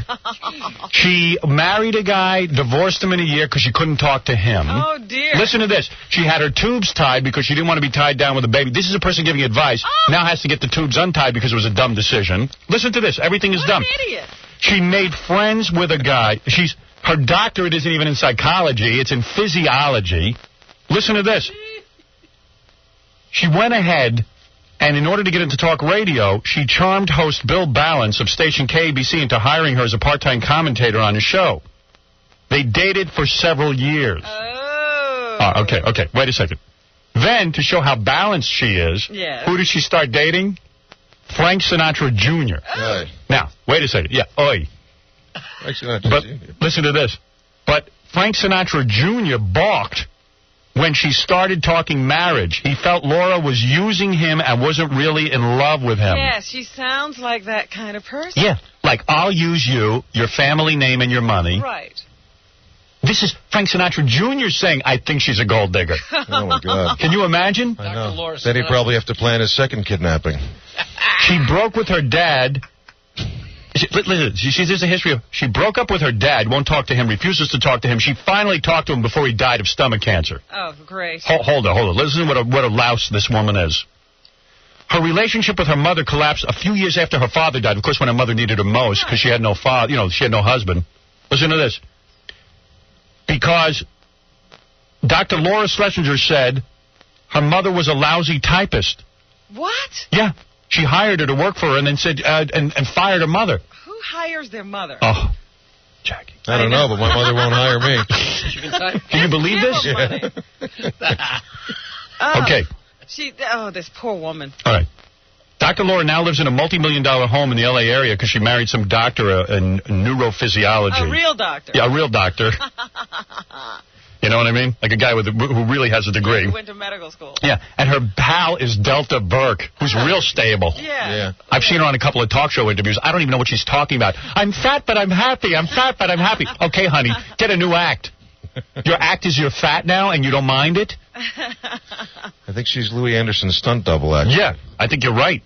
She married a guy, divorced him in a year because she couldn't talk to him. Oh, dear. Listen to this. She had her tubes tied because she didn't want to be tied down with a baby. This is a person giving advice. Now has to get the tubes untied because it was a dumb decision. Listen to this. Everything is dumb. An idiot. She made friends with a guy. Her doctorate isn't even in psychology. It's in physiology. Listen to this. She went ahead, and in order to get into talk radio, she charmed host Bill Balance of station KABC into hiring her as a part-time commentator on his show. They dated for several years. Oh. Okay, wait a second. Then, to show how balanced she is, who did she start dating? Frank Sinatra Jr. Oh. Now, wait a second. Yeah, oi. Frank Sinatra But Jr. listen to this. But Frank Sinatra Jr. balked when she started talking marriage. He felt Laura was using him and wasn't really in love with him. Yeah, she sounds like that kind of person. Yeah, like, I'll use you, your family name, and your money. Right. This is Frank Sinatra Jr. saying, I think she's a gold digger. Oh, my God. Can you imagine? I know. Then he'd probably have to plan his second kidnapping. She broke with her dad. Listen, there's a history of... She broke up with her dad, won't talk to him, refuses to talk to him. She finally talked to him before he died of stomach cancer. Oh, great. Hold on. Listen to what a louse this woman is. Her relationship with her mother collapsed a few years after her father died. Of course, when her mother needed her most, because she had no father, she had no husband. Listen to this. Because Dr. Laura Schlesinger said her mother was a lousy typist. What? Yeah. She hired her to work for her and then said, and fired her mother. Who hires their mother? Oh, Jackie. I don't know, but my mother won't hire me. Can you believe this? Okay. This poor woman. All right. Dr. Laura now lives in a multi-million-dollar home in the L.A. area because she married some doctor in neurophysiology. A real doctor. Yeah, a real doctor. You know what I mean? Like a guy who really has a degree. He went to medical school. Yeah, and her pal is Delta Burke, who's real stable. Yeah. I've seen her on a couple of talk show interviews. I don't even know what she's talking about. I'm fat, but I'm happy. I'm fat, but I'm happy. Okay, honey, get a new act. Your act is you're fat now and you don't mind it? I think she's Louis Anderson's stunt double, actually. Yeah, I think you're right.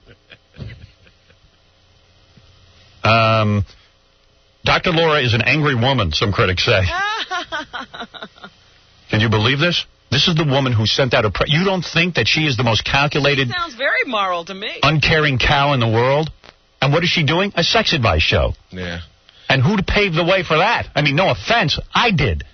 Dr. Laura is an angry woman, some critics say. Can you believe this? This is the woman who sent out you don't think that she is the most calculated... She sounds very moral to me. ...uncaring cow in the world? And what is she doing? A sex advice show. Yeah. And who paved the way for that? I mean, no offense, I did.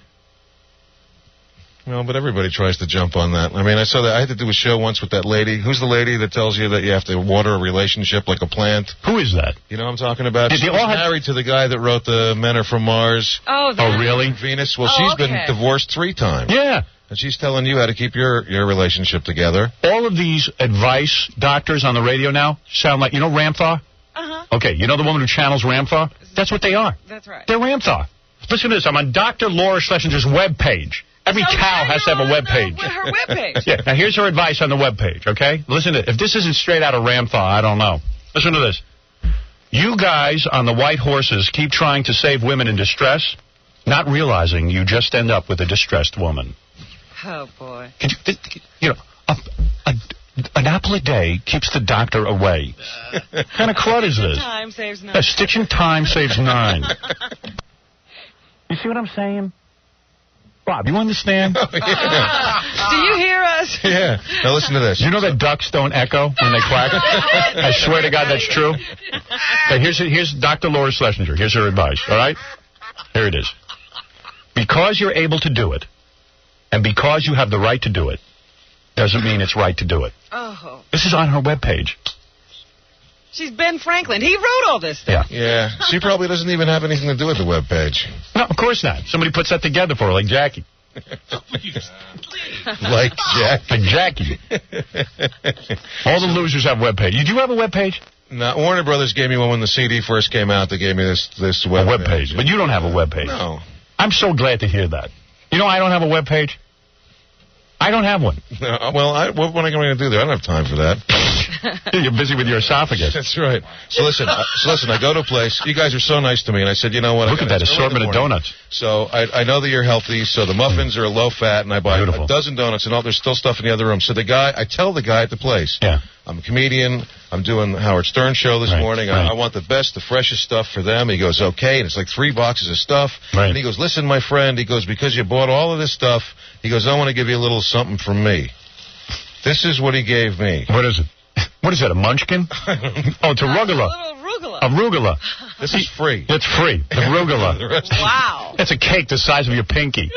Well, but everybody tries to jump on that. I mean, I saw that. I had to do a show once with that lady. Who's the lady that tells you that you have to water a relationship like a plant? Who is that? You know what I'm talking about? She was married to the guy that wrote the Men Are From Mars. Oh, really? Venus. Well, she's been divorced 3 times. Yeah. And she's telling you how to keep your relationship together. All of these advice doctors on the radio now sound like, Ramthaw? Uh-huh. Okay, you know the woman who channels Ramthaw? That's what they are. That's right. They're Ramthaw. Listen to this. I'm on Dr. Laura Schlesinger's webpage. Every cow has to have a webpage. Her webpage. Yeah. Now, here's her advice on the webpage, okay? Listen to it. If this isn't straight out of Ramthaw, I don't know. Listen to this. You guys on the white horses keep trying to save women in distress, not realizing you just end up with a distressed woman. Oh, boy. An apple a day keeps the doctor away. What kind of crud is this? Time saves 9. A stitch in time saves 9. You see what I'm saying? Bob, you understand? Oh, yeah. Do you hear us? Yeah. Now listen to this. You know that ducks don't echo when they quack? I swear to God that's true. Okay, here's Dr. Laura Schlesinger. Here's her advice, all right? Here it is. Because you're able to do it, and because you have the right to do it, doesn't mean it's right to do it. Oh. This is on her webpage. She's Ben Franklin. He wrote all this stuff. Yeah. She probably doesn't even have anything to do with the webpage. No, of course not. Somebody puts that together for her, like Jackie. Like Jackie. All the losers have webpage. Do you have a webpage? No, Warner Brothers gave me one when the CD first came out. They gave me this webpage. But you don't have a webpage. No. I'm so glad to hear that. You know I don't have a webpage? I don't have one. No, well, what am I going to do there? I don't have time for that. You're busy with your esophagus. That's right. So listen, I go to a place. You guys are so nice to me, and I said, you know what? Look at that assortment of donuts. So I know that you're healthy, so the muffins are low fat, and I buy a dozen donuts, and there's still stuff in the other room. So I tell the guy at the place, I'm a comedian. I'm doing the Howard Stern show this morning. I want the best, the freshest stuff for them. He goes, okay, and it's like 3 boxes of stuff. Right. And he goes, listen, my friend, he goes, because you bought all of this stuff, he goes, I want to give you a little something from me. This is what he gave me. What is it? What is that, a munchkin? Oh, it's a rugula. A rugula. This is free. It's free. The rugula. Wow. That's a cake the size of your pinky.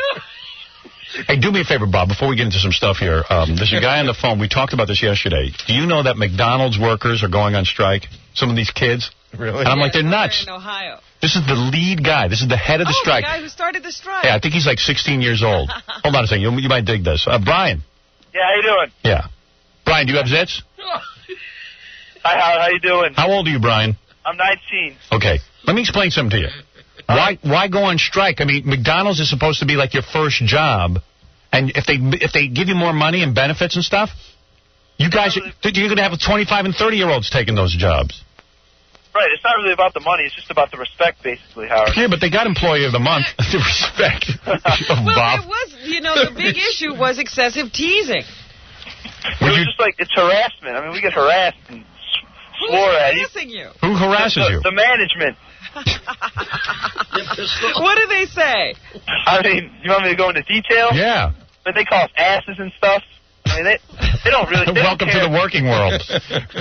Hey, do me a favor, Bob, before we get into some stuff here. There's a guy on the phone. We talked about this yesterday. Do you know that McDonald's workers are going on strike? Some of these kids? Really? And I'm like, they're nuts. In Ohio. This is the lead guy. This is the head of the strike. The guy who started the strike. Yeah, I think he's like 16 years old. Hold on a second. You might dig this. Brian. Yeah, how you doing? Yeah. Brian, do you have zits? Hi, how you doing? How old are you, Brian? I'm 19. Okay. Let me explain something to you. Why go on strike? I mean, McDonald's is supposed to be like your first job, and if they give you more money and benefits and stuff, you're going to have 25 and 30-year-olds taking those jobs. Right, it's not really about the money, it's just about the respect, basically, Howard. Yeah, but they got Employee of the Month. The respect. Well, Bob. it was, the big issue was excessive teasing. It was just like, it's harassment. I mean, we get harassed and swore at you. Who's harassing you? Who harasses you? The management. What do they say? I mean, you want me to go into detail? Yeah. But they call us asses and stuff. I mean, they don't really... Welcome to the working world.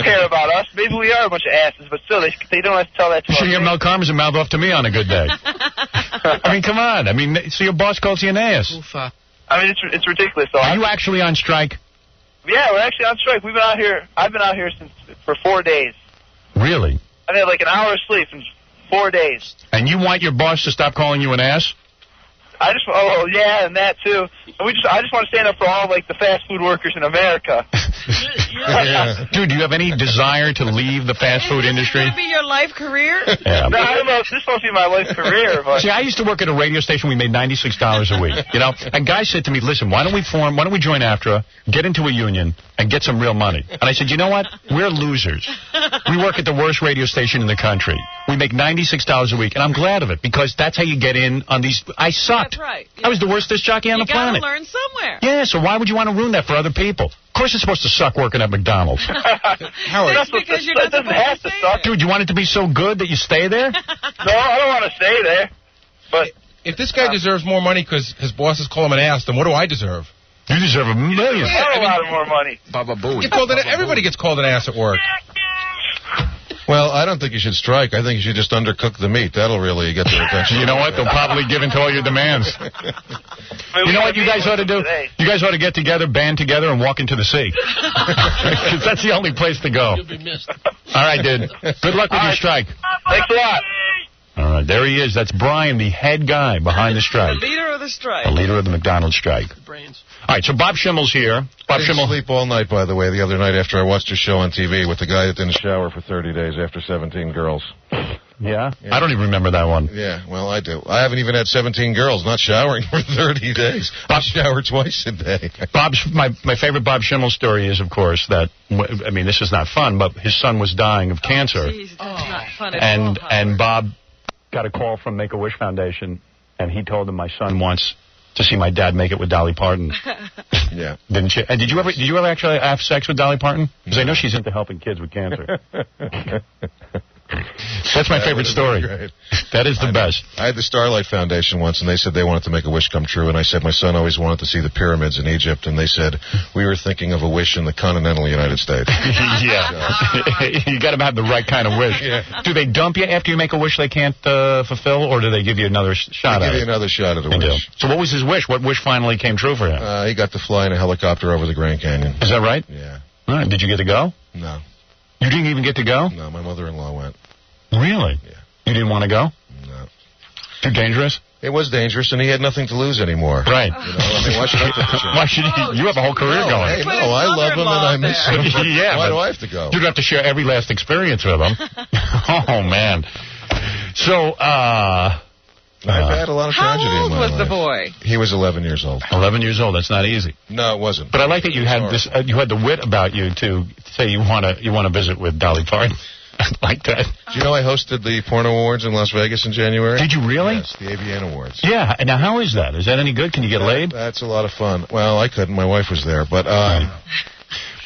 Care about us. Maybe we are a bunch of asses, but still, they don't have to tell that to us. You should get Mel Karmazin and mouth off to me on a good day. I mean, come on. I mean, so your boss calls you an ass. I mean, it's ridiculous, though. Are you actually on strike? Yeah, we're actually on strike. We've been out here... I've been out here for 4 days. Really? I've had like an hour of sleep in 4 days. And you want your boss to stop calling you an ass? Yeah, and that too. I just want to stand up for all like the fast food workers in America. Yeah. Dude, do you have any desire to leave the fast food industry? Is this going to be your life career? Yeah. No, I don't know if this won't be my life career. But. See, I used to work at a radio station. We made $96 a week. And guys said to me, "Listen, why don't we join AFTRA, get into a union, and get some real money?" And I said, "You know what? We're losers. We work at the worst radio station in the country. We make $96 a week, and I'm glad of it because that's how you get in on these. I sucked. That's right. I was the worst disc jockey on the planet. You got to learn somewhere. Yeah, so why would you want to ruin that for other people? Of course it's supposed to suck working at McDonald's. Howard, that's because you're not doesn't have to suck. Dude, you want it to be so good that you stay there? No, I don't want to stay there. But if this guy deserves more money because his bosses call him an ass, then what do I deserve? You deserve $1 million. I a lot more money. Baba Booey. Everybody gets called an ass at work. Well, I don't think you should strike. I think you should just undercook the meat. That'll really get their attention. You know what? They'll probably give in to all your demands. You know what you guys ought to do? You guys ought to get together, band together, and walk into the sea. Because that's the only place to go. You'll be missed. All right, dude. Good luck with your strike. Thanks a lot. All right, there he is. That's Brian, the head guy behind the strike. The leader of the strike. The leader of the McDonald's strike. Brains. All right, so Bob Schimmel's here. Bob I didn't Schimmel. sleep all night, by the way, the other night after I watched your show on TV with the guy that didn't shower for 30 days after 17 girls. Yeah? I don't even remember that one. Yeah, well, I do. I haven't even had 17 girls not showering for 30 days. I shower twice a day. My favorite Bob Schimmel story is, of course, that, I mean, this is not fun, but his son was dying of cancer. Geez, that's not fun at all, And Bob got a call from Make-A-Wish Foundation, and he told him my son wants to see my dad make it with Dolly Parton. Yeah. Didn't you? And did you ever actually have sex with Dolly Parton? Because I know she's into helping kids with cancer. That's my favorite story. That is the best. I had the Starlight Foundation once, and they said they wanted to make a wish come true. And I said my son always wanted to see the pyramids in Egypt. And they said we were thinking of a wish in the continental United States. Yeah. You got to have the right kind of wish. Yeah. Do they dump you after you make a wish they can't fulfill, or do they give you another shot at it? Give you another shot at a wish. So what was his wish? What wish finally came true for him? He got to fly in a helicopter over the Grand Canyon. Is that right? Yeah. All right. Did you get to go? No. You didn't even get to go? No, my mother-in-law went. Really? Yeah. You didn't want to go? No. Too dangerous? It was dangerous, and he had nothing to lose anymore. Right. You know, I mean, why should I take the chance? Why should you have a whole career going? Hey, no, I love him and I miss him. Yeah, why do I have to go? You'd have to share every last experience with him. Oh, man. So, I've had a lot of tragedy in my life. How old was the boy? He was 11 years old. 11 years old. That's not easy. No, it wasn't. But I like that you had this. You had the wit about you to say you want to visit with Dolly Parton. I like that. Do you know I hosted the Porno Awards in Las Vegas in January? Did you really? Yes, the AVN Awards. Yeah. Now, how is that? Is that any good? Can you get laid? That's a lot of fun. Well, I couldn't. My wife was there, but.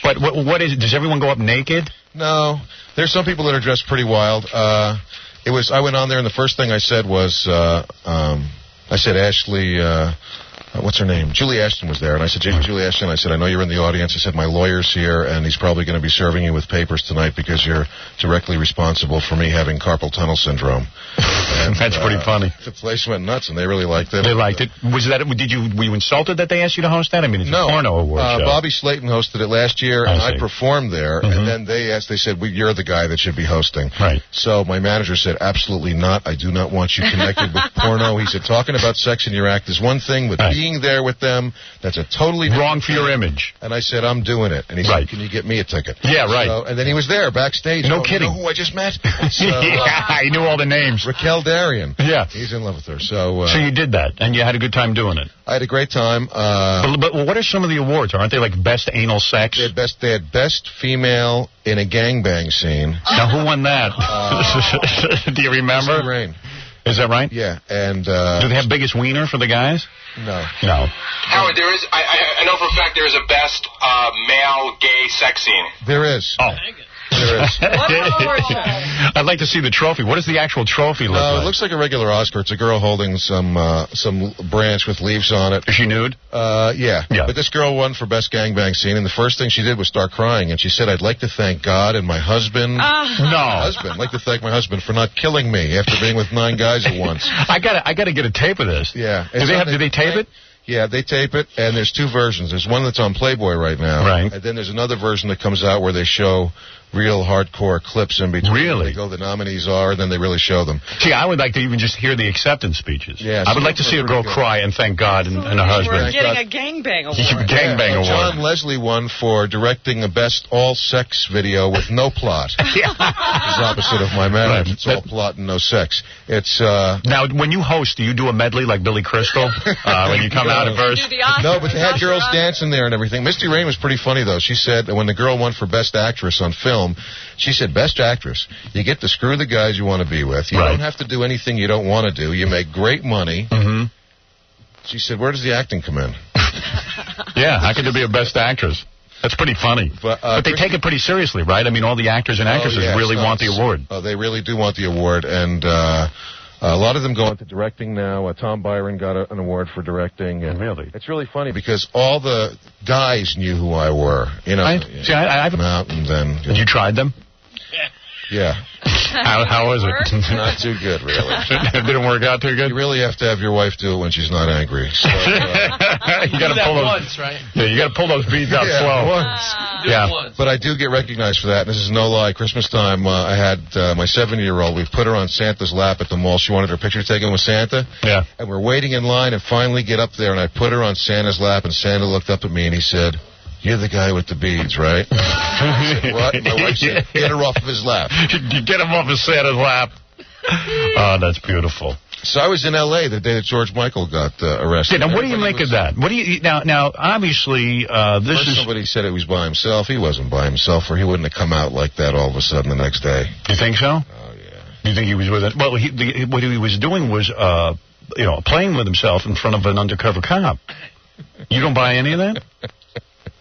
But what is it? Does everyone go up naked? No. There's some people that are dressed pretty wild. I went on there, and the first thing I said was, I said, Ashley, what's her name? Julie Ashton was there, and I said, Julie Ashton, I said, I know you're in the audience. I said, my lawyer's here, and he's probably going to be serving you with papers tonight because you're directly responsible for me having carpal tunnel syndrome. And, that's pretty funny. The place went nuts, and they really liked it. They liked it. Were you insulted that they asked you to host that? I mean, it's a porno award show. Bobby Slayton hosted it last year, and I performed there, and then they said, you're the guy that should be hosting. Right. So my manager said, absolutely not. I do not want you connected with porno. He said, talking about sex in your act is one thing, but being there with them, that's a totally wrong for your image. And I said, I'm doing it. And he said, can you get me a ticket? Yeah, right. So, and then he was there backstage. No kidding. You know who I just met? So, he knew all the names. Raquel Darien. Yeah. He's in love with her. So you did that, and you had a good time doing it. I had a great time. But what are some of the awards? Aren't they like best anal sex? They had best female in a gangbang scene. Now, who won that? Do you remember? Mr. Rain. Is that right? Yeah. And do they have biggest wiener for the guys? No. Howard, there is. I know for a fact there is a best male gay sex scene. There is. Oh. There is. I'd like to see the trophy. What does the actual trophy look like? It looks like a regular Oscar. It's a girl holding some branch with leaves on it. Is she nude? Yeah. But this girl won for best gangbang scene, and the first thing she did was start crying, and she said, I'd like to thank God and my husband. I'd like to thank my husband for not killing me after being with 9 guys at once. I gotta get a tape of this. Yeah. Do they tape it? Yeah, they tape it, and there's 2 versions. There's one that's on Playboy right now. Right. And then there's another version that comes out where they show real hardcore clips in between. Really? They go, the nominees are, and then they really show them. See, I would like to even just hear the acceptance speeches. Yeah, I would like to see a girl cry and thank God and her husband. We're getting a gangbang award. Gangbang award. John Leslie won for directing a best all-sex video with no plot. Which is opposite of my marriage. Right. It's all plot and no sex. It's Now, when you host, do you do a medley like Billy Crystal? When you come out at first? No, but they had girls dancing there and everything. Misty Rain was pretty funny, though. She said that when the girl won for best actress on film, she said, best actress, you get to screw the guys you want to be with. You don't have to do anything you don't want to do. You make great money. Mm-hmm. She said, where does the acting come in? Yeah, how could there be a best actress? That's pretty funny. But they take it pretty seriously, right? I mean, all the actors and actresses really want the award. They really do want the award, and a lot of them go into directing now. Tom Byron got an award for directing. And really? It's really funny because all the guys knew who I were. You know, I've out and then. And you tried them? Yeah. How was it? Not too good, really. It didn't work out too good? You really have to have your wife do it when she's not angry. So, you got to pull those once, right? Yeah, you got to pull those beads out slow. Once. But I do get recognized for that. And this is no lie. Christmas time, I had my 7-year-old. We put her on Santa's lap at the mall. She wanted her picture taken with Santa. Yeah. And we're waiting in line, and finally get up there, and I put her on Santa's lap, and Santa looked up at me and he said, "You're the guy with the beads, right?" I said, "What?" And my wife said, "Get her off of his lap." You get him off of Santa's lap. Oh, that's beautiful. So I was in L.A. the day that George Michael got arrested. Yeah, now, what do you make of that? What do you now? Obviously, somebody said it was by himself. He wasn't by himself, or he wouldn't have come out like that all of a sudden the next day. You think so? Oh yeah. You think he was with it? Well, what he was doing was, playing with himself in front of an undercover cop. You don't buy any of that?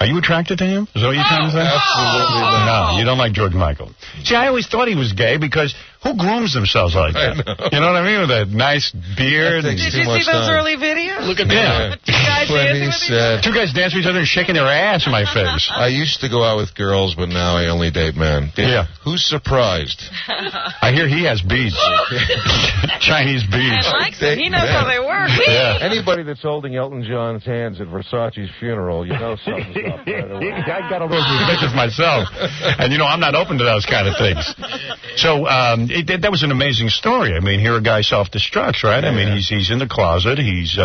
Are you attracted to him? Is that what you're trying to say? Absolutely not. No, you don't like George Michael. See, I always thought he was gay because who grooms themselves like that? You know what I mean? With that nice beard. Did you see those early videos? Look at that. Two guys dancing with each other? Two guys dancing with each other and shaking their ass in my face. I used to go out with girls, but now I only date men. Yeah. Who's surprised? I hear he has beads. Chinese beads. I like them. He knows how they work. Yeah. Anybody that's holding Elton John's hands at Versace's funeral, you know something's up. I got all those suspicions myself. And, I'm not open to those kind of things. So, that was an amazing story. I mean, here a guy self-destructs, right? Yeah. I mean, he's in the closet. He's,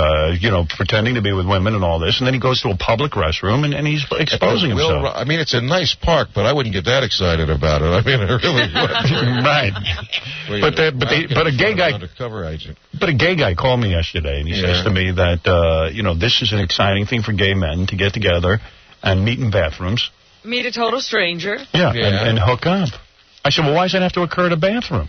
pretending to be with women and all this. And then he goes to a public restroom and he's exposing himself. I mean, it's a nice park, but I wouldn't get that excited about it. I mean, I really wouldn't. Right. But a gay guy... Undercover agent. But a gay guy called me yesterday, and he says to me that, this is an exciting thing for gay men to get together and meet in bathrooms. Meet a total stranger. Yeah. And hook up. I said, well, why does that have to occur at a bathroom?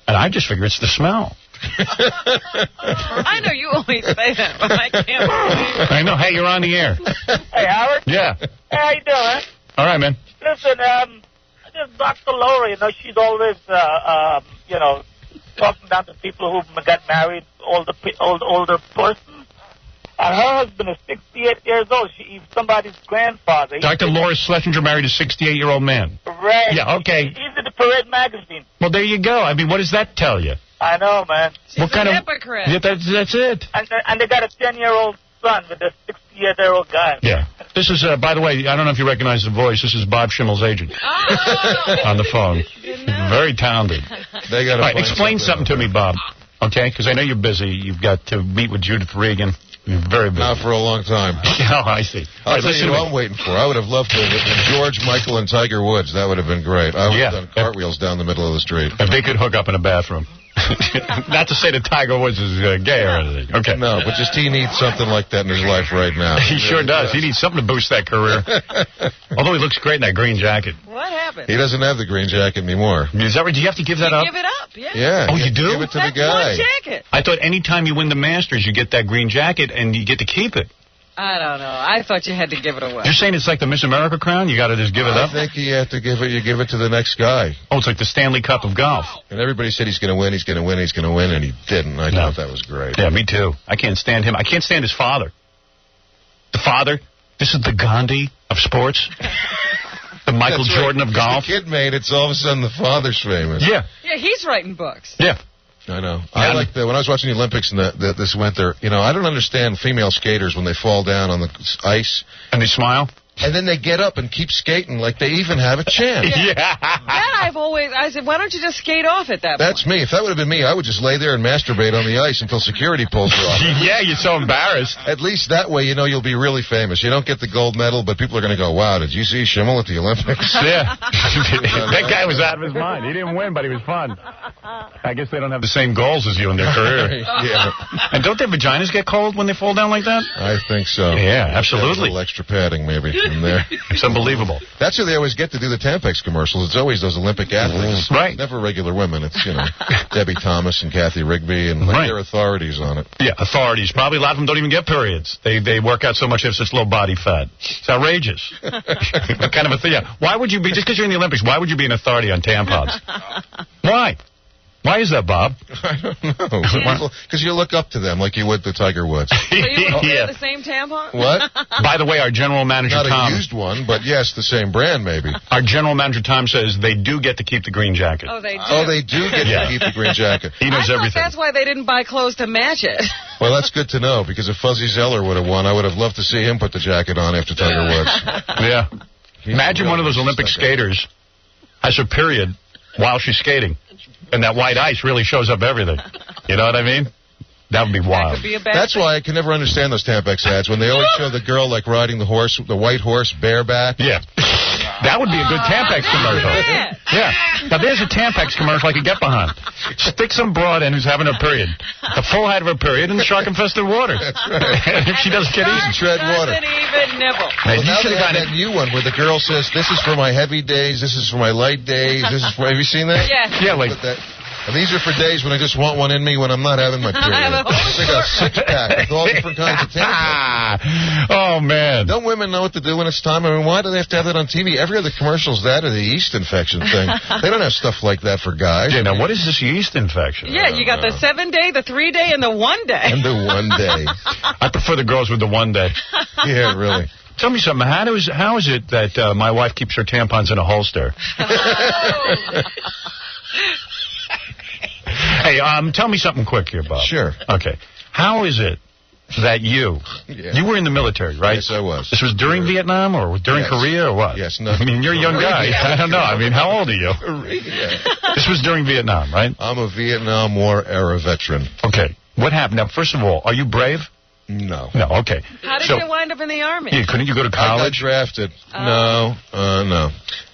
And I just figure it's the smell. I know you always say that, but I can't believe it. I know. Hey, you're on the air. Hey, Howard? Yeah. Hey, how you doing? All right, man. Listen, this Dr. Laura, she's always, talking down to people who got married, older persons. And her husband is 68 years old. He's somebody's grandfather. Dr. Laura Schlesinger married a 68-year-old man. Right. Yeah, okay. He's in the Parade magazine. Well, there you go. I mean, what does that tell you? I know, man. She's a hypocrite. Yeah, that's it. And they got a 10-year-old son with a 68-year-old guy. Yeah. This is, by the way, I don't know if you recognize the voice. This is Bob Schimmel's agent on the phone. Very talented. They got All right, explain something to me, Bob. Okay, because I know you're busy. You've got to meet with Judith Regan. You're very busy. Not for a long time. Oh, I see. I'll tell you what I'm waiting for. I would have loved to have been George, Michael, and Tiger Woods. That would have been great. I would have done cartwheels down the middle of the street. If they could hook up in a bathroom. Not to say that Tiger Woods is gay or anything. Okay. No, but just he needs something like that in his life right now. He sure does. He needs something to boost that career. Although he looks great in that green jacket. What happened? He doesn't have the green jacket anymore. Is that right? Do you have to give that up? Give it up, yeah. Yeah. Oh, you do? Give it to the guy. One jacket. I thought any time you win the Masters, you get that green jacket and you get to keep it. I don't know. I thought you had to give it away. You're saying it's like the Miss America crown? You got to just give it up? I think you have to give it. You give it to the next guy. Oh, it's like the Stanley Cup of golf. And everybody said he's going to win, he's going to win, he's going to win, and he didn't. I thought that was great. Yeah, me too. I can't stand him. I can't stand his father. The father? This is the Gandhi of sports? The Michael Jordan of golf? The kid made it, so all of a sudden the father's famous. Yeah. Yeah, he's writing books. Yeah. I know. I like when I was watching the Olympics this winter, I don't understand female skaters when they fall down on the ice. And they smile? And then they get up and keep skating like they even have a chance. Yeah. That I said, why don't you just skate off at that point? That's me. If that would have been me, I would just lay there and masturbate on the ice until security pulls her off. Yeah, you're so embarrassed. At least that way, you'll be really famous. You don't get the gold medal, but people are going to go, wow, did you see Schimmel at the Olympics? Yeah. That guy was out of his mind. He didn't win, but he was fun. I guess they don't have the same goals as you in their career. Yeah. And don't their vaginas get cold when they fall down like that? I think so. Yeah, absolutely. A little extra padding, maybe, in there. It's unbelievable. That's who they always get to do the Tampax commercials. It's always those Olympic athletes. Right. Never regular women. It's, Debbie Thomas and Kathy Rigby, and they're authorities on it. Yeah, authorities. Probably a lot of them don't even get periods. They work out so much they have such low body fat. It's outrageous. What kind of a thing? Yeah. Why would you be, just because you're in the Olympics, why would you be an authority on tampons? Why? Why is that, Bob? I don't know. Because you look up to them like you would the Tiger Woods. So you would wear the same tampon? What? By the way, our general manager, Not Tom... Not a used one, but yes, the same brand, maybe. Our general manager, Tom, says they do get to keep the green jacket. Oh, they do? Oh, they do get to keep the green jacket. He knows everything. That's why they didn't buy clothes to match it. Well, that's good to know, because if Fuzzy Zeller would have won, I would have loved to see him put the jacket on after Tiger Woods. Yeah. Imagine one of those Olympic skaters has her period while she's skating. And that white ice really shows up everything. You know what I mean? That would be wild. That's why I can never understand those Tampax ads when they always show the girl like riding the horse, the white horse, bareback. Yeah. That would be a good Tampax commercial. Yeah. Now there's a Tampax commercial I could get behind. Stick some broad in who's having her period. The full height of her period in the shark-infested water. That's right. If she doesn't get eaten, tread water. Doesn't even nibble. Well, now they have that new one where the girl says, "This is for my heavy days. This is for my light days. This is for." Have you seen that? Yeah. Yeah, like. And these are for days when I just want one in me when I'm not having my period. It's like a six-pack with all different kinds of Tampax. Oh, man. Don't women know what to do when it's time? I mean, why do they have to have that on TV? Every other commercial's that or the yeast infection thing. They don't have stuff like that for guys. Yeah, now, what is this yeast infection? Yeah, you got the 7-day, the 3-day, and the 1-day. And the 1 day. I prefer the girls with the 1 day. Yeah, really. Tell me something. How is it that my wife keeps her tampons in a holster? Hey, tell me something quick here, Bob. Sure. Okay. How is it that you were in the military, right? Yes, I was. This was during Vietnam or during Korea or what? Yes, no. I mean, you're a young guy. I don't know. I mean, how old are you? Korea. This was during Vietnam, right? I'm a Vietnam War era veteran. Okay. What happened? Now, first of all, are you brave? No. No, okay. How did you wind up in the Army? Yeah, couldn't you go to college? I got drafted. No.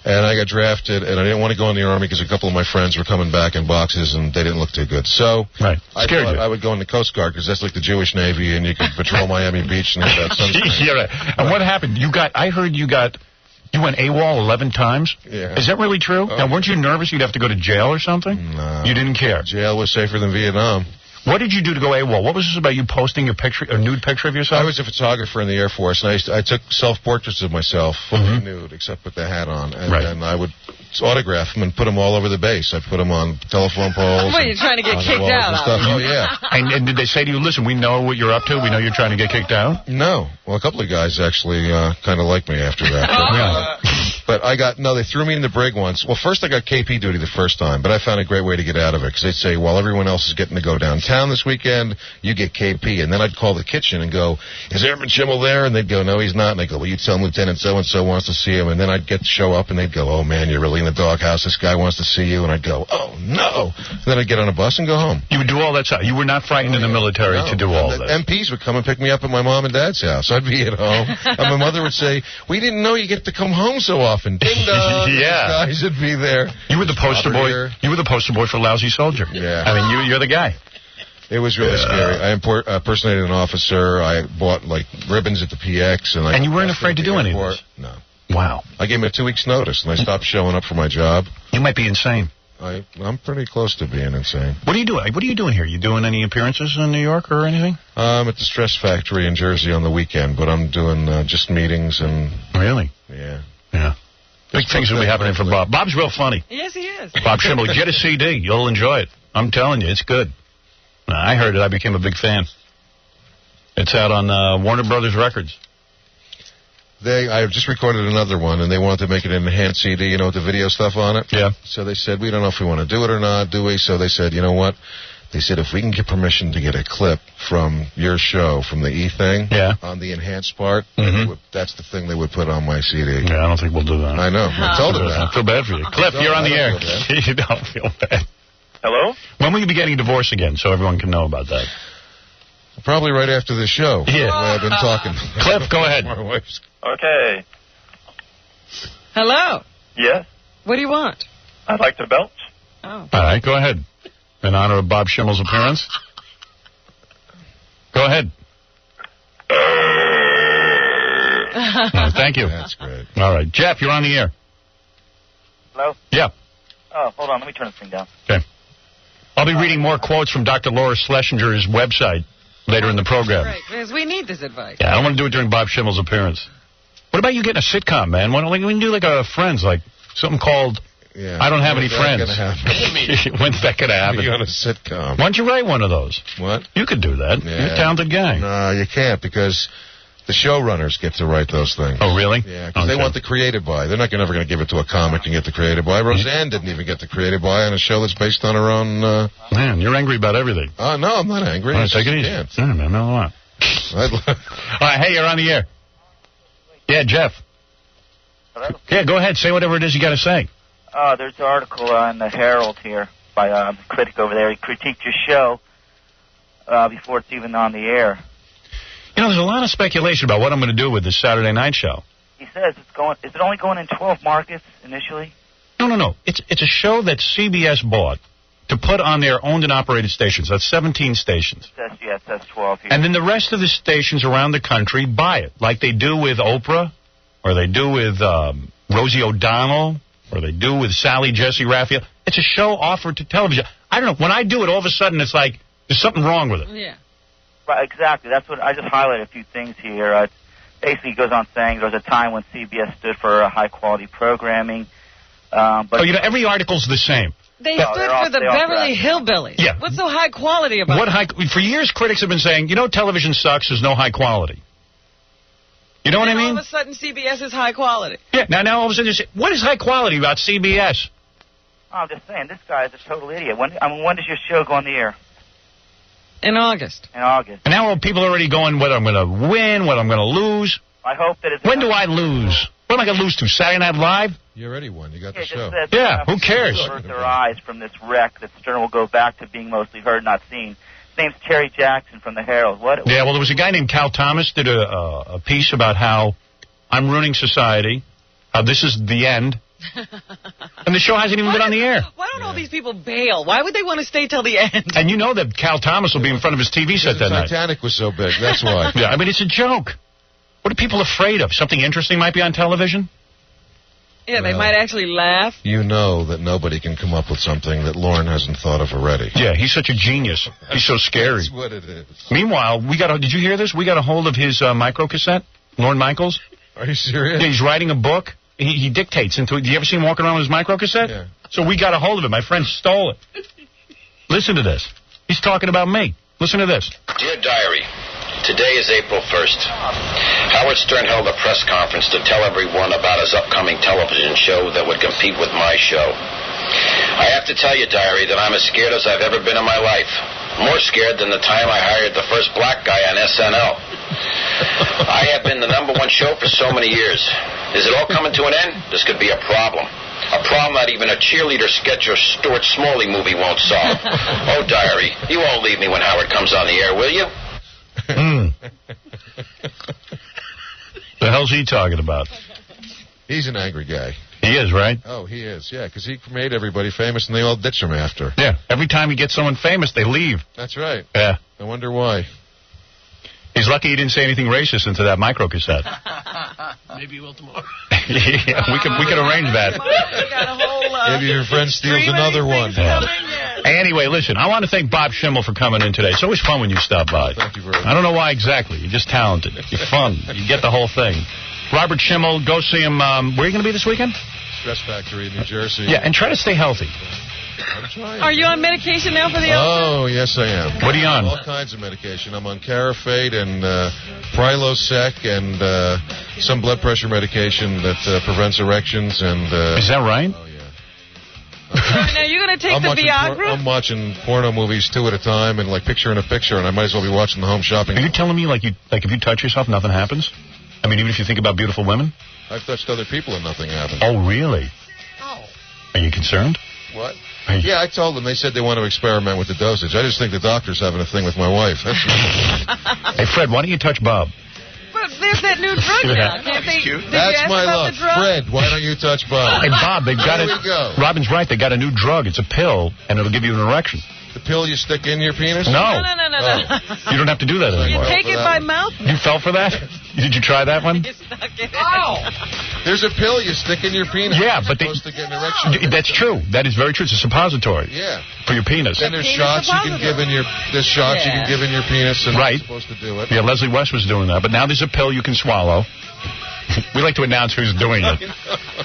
And I got drafted, and I didn't want to go in the Army because a couple of my friends were coming back in boxes, and they didn't look too good. So I thought I would go in the Coast Guard because that's like the Jewish Navy, and you could patrol Miami Beach and all that. Yeah, right. And what happened? I heard you went AWOL 11 times? Yeah. Is that really true? Now, weren't you nervous you'd have to go to jail or something? No. You didn't care? Jail was safer than Vietnam. What did you do to go AWOL? What was this about you posting your picture, a nude picture of yourself? I was a photographer in the Air Force, and I took self-portraits of myself, fully nude, except with the hat on. And then I would autograph them and put them all over the base. I'd put them on telephone poles. Well, you're trying to get kicked out. Oh, yeah. And did they say to you, listen, we know what you're up to. We know you're trying to get kicked out? No. Well, a couple of guys actually kind of liked me after that. But they threw me in the brig once. Well, first I got KP duty the first time, but I found a great way to get out of it, because they'd say, while everyone else is getting to go downtown this weekend, you get KP. And then I'd call the kitchen and go, is Airman Schimmel there? And they'd go, no, he's not. And I'd go, well, you tell him Lieutenant so-and-so wants to see him. And then I'd show up, and they'd go, oh, man, you're really in the doghouse. This guy wants to see you. And I'd go, oh, no. And then I'd get on a bus and go home. You would do all that stuff? You were not frightened in the military to do all that? MPs would come and pick me up at my mom and dad's house. I'd be at home. And my mother would say, we didn't know you get to come home so often. Ding dong. Yeah. Guys would be there. You were the poster boy. You were the poster boy for Lousy Soldier. Yeah. I mean, you're the guy. It was really scary. I impersonated an officer. I bought, ribbons at the PX. And you weren't afraid to do any of this? No. Wow. I gave him a 2 weeks notice, and I stopped showing up for my job. You might be insane. I'm pretty close to being insane. What are you doing? What are you doing here? You doing any appearances in New York or anything? I'm at the Stress Factory in Jersey on the weekend, but I'm doing just meetings and... Really? Yeah. Yeah. Big things will be happening for Bob. Bob's real funny. Yes, he is. Bob Schimmel, get a CD. You'll enjoy it. I'm telling you, it's good. I heard it. I became a big fan. It's out on Warner Brothers Records. I just recorded another one, and they wanted to make it an enhanced CD, with the video stuff on it. Yeah. So they said, we don't know if we want to do it or not, do we? So they said, you know what? They said, if we can get permission to get a clip from your show, from the E thing, on the enhanced part, that's the thing they would put on my CD. Yeah, I don't think we'll do that. I know. I told them that. I feel bad for you. Cliff, you're on the air. You don't feel bad. Hello? When will you be getting a divorce again, so everyone can know about that? Probably right after the show. Yeah. The way I've been talking. Cliff, go ahead. Okay. Hello? Yes? What do you want? I'd like to belch. Oh. All right, go ahead. In honor of Bob Schimmel's appearance. Go ahead. Thank you. That's great. All right. Jeff, you're on the air. Hello? Yeah. Oh, hold on. Let me turn this thing down. Okay. I'll be reading more quotes from Dr. Laura Schlesinger's website later in the program. Right, because we need this advice. Yeah, I don't want to do it during Bob Schimmel's appearance. What about you getting a sitcom, man? Why don't we do like a Friends, like something called I Don't Have Any Friends? When's that going to happen? Be on a sitcom. Why don't you write one of those? What? You could do that. Yeah. You're a talented guy. No, you can't, because the showrunners get to write those things. Oh, really? Yeah, because they want the creative buy. They're not never going to give it to a comic and get the creative buy. Roseanne didn't even get the creative buy on a show that's based on her own... Man, you're angry about everything. No, I'm not angry. All right, take it easy. Yeah, man, no, what? All right, hey, you're on the air. Yeah, Jeff. Hello? Yeah, go ahead. Say whatever it is you got to say. There's an article in the Herald here by a critic over there. He critiqued your show before it's even on the air. There's a lot of speculation about what I'm going to do with this Saturday night show. He says is it only going in 12 markets initially? No. It's a show that CBS bought to put on their owned and operated stations. That's 17 stations. It says 12 here. And then the rest of the stations around the country buy it, like they do with Oprah, or they do with Rosie O'Donnell, or they do with Sally Jesse Raphael. It's a show offered to television. I don't know. When I do it, all of a sudden it's like there's something wrong with it. Yeah. Right, exactly. That's what I just highlighted a few things here. It basically goes on saying there was a time when CBS stood for high-quality programming. But every article's the same. They stood for the Beverly Hillbillies. Yeah. What's so high quality about it? For years, critics have been saying, television sucks, there's no high quality. You know what I mean? All of a sudden, CBS is high quality. Yeah, now all of a sudden, what is high quality about CBS? I'm just saying, this guy is a total idiot. When does your show go on the air? In August. And now people are already going, whether I'm going to win, whether I'm going to lose. I hope that it's... When do I lose? What am I going to lose to? Saturday Night Live? You already won. You got the show. Yeah, who cares? Avert their eyes from this wreck that Stern will go back to being mostly heard, not seen. His name's Terry Jackson from the Herald. Yeah, well, there was a guy named Cal Thomas did a piece about how I'm ruining society, how this is the end. And the show hasn't even been on the air. Why don't all these people bail? Why would they want to stay till the end? And you know that Cal Thomas will be in front of his TV set that night. Titanic was so big, that's why. Yeah, I mean, it's a joke. What are people afraid of? Something interesting might be on television? Yeah, they might actually laugh. You know that nobody can come up with something that Lorne hasn't thought of already. Yeah, he's such a genius. He's so scary. That's what it is. Meanwhile, did you hear this? We got a hold of his microcassette, Lorne Michaels. Are you serious? Yeah, he's writing a book. He dictates into it. Do you ever see him walking around with his microcassette? Yeah. So we got a hold of him. My friend stole it. Listen to this. He's talking about me. Listen to this. Dear Diary, today is April 1st. Howard Stern held a press conference to tell everyone about his upcoming television show that would compete with my show. I have to tell you, Diary, that I'm as scared as I've ever been in my life. More scared than the time I hired the first black guy on SNL. I have been the #1 show for so many years. Is it all coming to an end? This could be a problem. A problem that even a cheerleader sketch or Stuart Smalley movie won't solve. Oh, Diary, you won't leave me when Howard comes on the air, will you? The hell's he talking about? He's an angry guy. He is, right? Oh, he is, yeah, because he made everybody famous and they all ditch him after. Yeah, every time he gets someone famous, they leave. That's right. Yeah. I wonder why. He's lucky he didn't say anything racist into that microcassette. Maybe he will tomorrow. Yeah, we could arrange that. Maybe your friend steals another one. Yeah. Anyway, listen, I want to thank Bob Schimmel for coming in today. It's always fun when you stop by. Thank you very much. I don't know why exactly. You're just talented. You're fun. You get the whole thing. Robert Schimmel, go see him. Where are you going to be this weekend? Stress Factory in New Jersey. Yeah, and try to stay healthy. I'm trying. Are you on medication now for the Oh, yes, I am. What are you on? All kinds of medication. I'm on Carafate and Prilosec and some blood pressure medication that prevents erections. And is that right? Oh, yeah. Now you're going to take the Viagra? I'm watching porno movies 2 at a time and like picture in a picture, and I might as well be watching the Home Shopping. Are you telling me like if you touch yourself, nothing happens? I mean, even if you think about beautiful women? I've touched other people and nothing happened. Oh, really? Oh. Are you concerned? What? Yeah, I told them. They said they want to experiment with the dosage. I just think the doctor's having a thing with my wife. Hey, Fred, why don't you touch Bob? But there's that new drug now. Can't they? That's my luck. Fred, why don't you touch Bob? Hey, Bob, they've got Here we go. Robin's right. They got a new drug. It's a pill, and it'll give you an erection. The pill you stick in your penis? No. No. You don't have to do that anymore. You take it by mouth. You fell for that? Did you try that one? There's a pill you stick in your penis. Yeah, but supposed to get an erection. That's true. That is very true. It's a suppository. Yeah. For your penis. Then there's shots you can give in your penis, and right. you're supposed to do it. Yeah, Leslie West was doing that, but now there's a pill you can swallow. We like to announce who's doing it.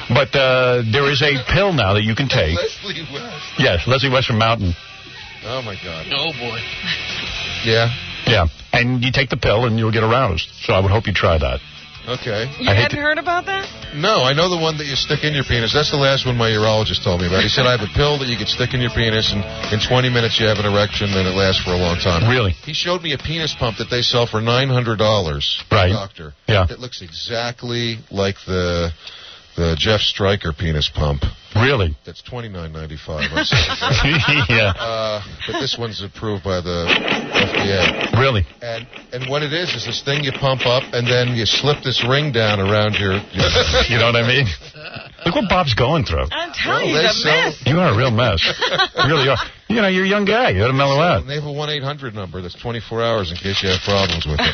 But there is a pill now that you can take. Leslie West. Yes, Leslie West from Mountain. Oh, my God. Oh, boy. Yeah? Yeah. And you take the pill and you'll get aroused. So I would hope you try that. Okay. You hadn't heard about that? No, I know the one that you stick in your penis. That's the last one my urologist told me about. He said, I have a pill that you can stick in your penis, and in 20 minutes you have an erection, and it lasts for a long time. Really? He showed me a penis pump that they sell for $900. Right. Doctor. Yeah. That looks exactly like the Jeff Stryker penis pump. Really? That's $29.95. Yeah. But this one's approved by the FDA. Really? And what it is this thing you pump up, and then you slip this ring down around your you know what I mean? Look what Bob's going through. I'm telling you, it's a mess. You are a real mess. You really are. You know, you're a young guy. You got to mellow out. And they have a 1-800 number that's 24 hours in case you have problems with it.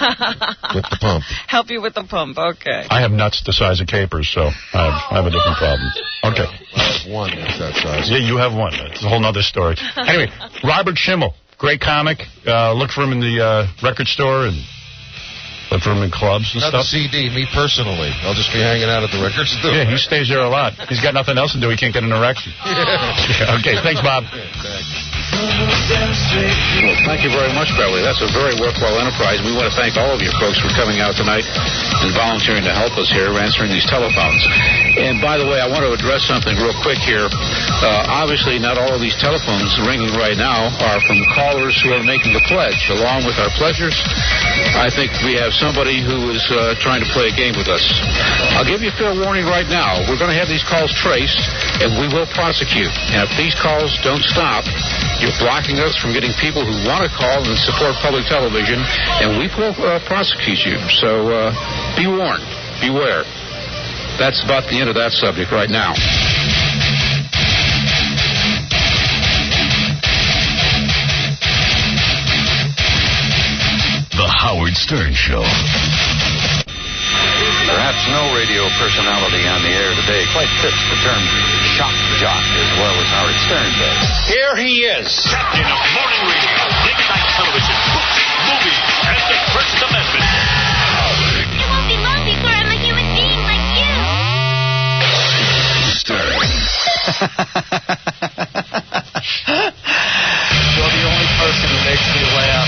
With the pump. Help you with the pump, okay. I have nuts the size of capers, so I have a different problem. Okay. I have one that's that size. Yeah, you have one. It's a whole other story. Anyway, Robert Schimmel, great comic. Look for him in the record store and look for him in clubs and Not stuff. the CD, me personally. I'll just be hanging out at the record store. Yeah, he stays there a lot. He's got nothing else to do. He can't get an erection. Yeah, okay, thanks, Bob. Well, thank you very much, Beverly. That's a very worthwhile enterprise. We want to thank all of you folks for coming out tonight and volunteering to help us here answering these telephones. And by the way, I want to address something real quick here. Obviously, not all of these telephones ringing right now are from callers who are making the pledge. Along with our pledgers, I think we have somebody who is trying to play a game with us. I'll give you a fair warning right now. We're going to have these calls traced, and we will prosecute. And if these calls don't stop, you're blocking us from getting people who want to call and support public television, and we will prosecute you. So be warned. Beware. That's about the end of that subject right now. The Howard Stern Show. Perhaps no radio personality on the air today quite fits the term shock jock as well as Howard Stern does. Here he is, captain of morning radio, late night television, books, movies, and the First Amendment. It won't be long before I'm a human being like you. Stern. You're the only person who makes me laugh.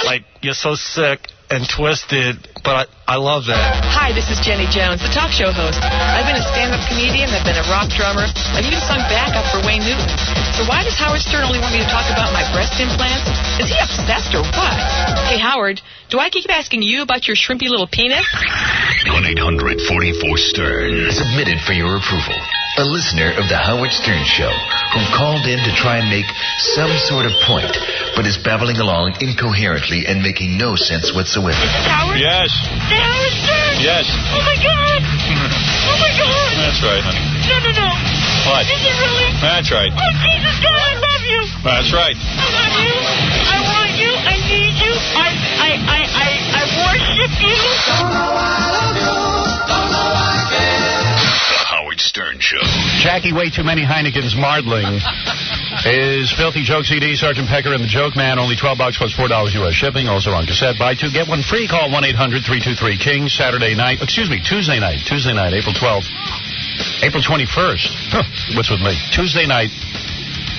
Like, you're so sick and twisted, but I love that. Hi, this is Jenny Jones, the talk show host. I've been a stand-up comedian, I've been a rock drummer, I've even sung backup for Wayne Newton. So why does Howard Stern only want me to talk about my breast implants? Is he obsessed or what? Hey, Howard, do I keep asking you about your shrimpy little penis? 1-800-44-STERN. Submitted for your approval. A listener of the Howard Stern Show who called in to try and make some sort of point, but is babbling along incoherently and making no sense whatsoever. Is this Howard? Yes. Hey, Howard Stern! Yes. Oh, my God! Oh, my God! That's right, honey. No. What? Is it really? That's right. Oh, Jesus, God, I love you! That's right. I love you. I want you. I need you. I worship you. Don't know I love you. Don't know I care. The Howard Stern Show. Jackie, way too many Heineken's Mardling. Is Filthy Joke CD, Sergeant Pecker and the Joke Man, only $12 plus $4 U.S. shipping, also on cassette. Buy two, get one free. Call 1-800-323-KING. Tuesday night, April 12th. April 21st. What's with me? Tuesday night,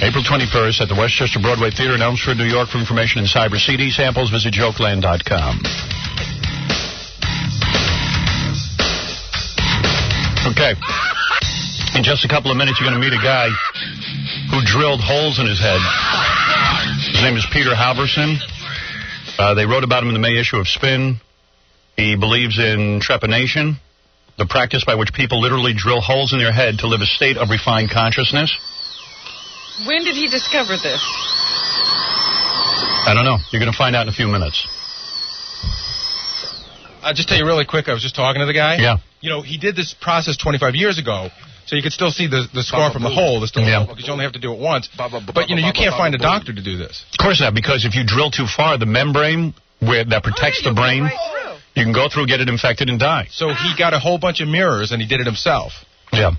April 21st at the Westchester Broadway Theater in Elmsford, New York. For information and cyber CD samples, visit jokeland.com. Okay. In just a couple of minutes, you're going to meet a guy who drilled holes in his head. His name is Peter Halverson. They wrote about him in the May issue of Spin. He believes in trepanation, the practice by which people literally drill holes in their head to live a state of refined consciousness. When did he discover this? I don't know. You're going to find out in a few minutes. I'll just tell you really quick, I was just talking to the guy. Yeah. You know, he did this process 25 years ago, so you could still see the scar from the hole. Because you only have to do it once. But, you know, you can't find a doctor to do this. Of course not, because if you drill too far, the membrane that protects the brain, you can go through, get it infected, and die. So he got a whole bunch of mirrors, and he did it himself. Yeah.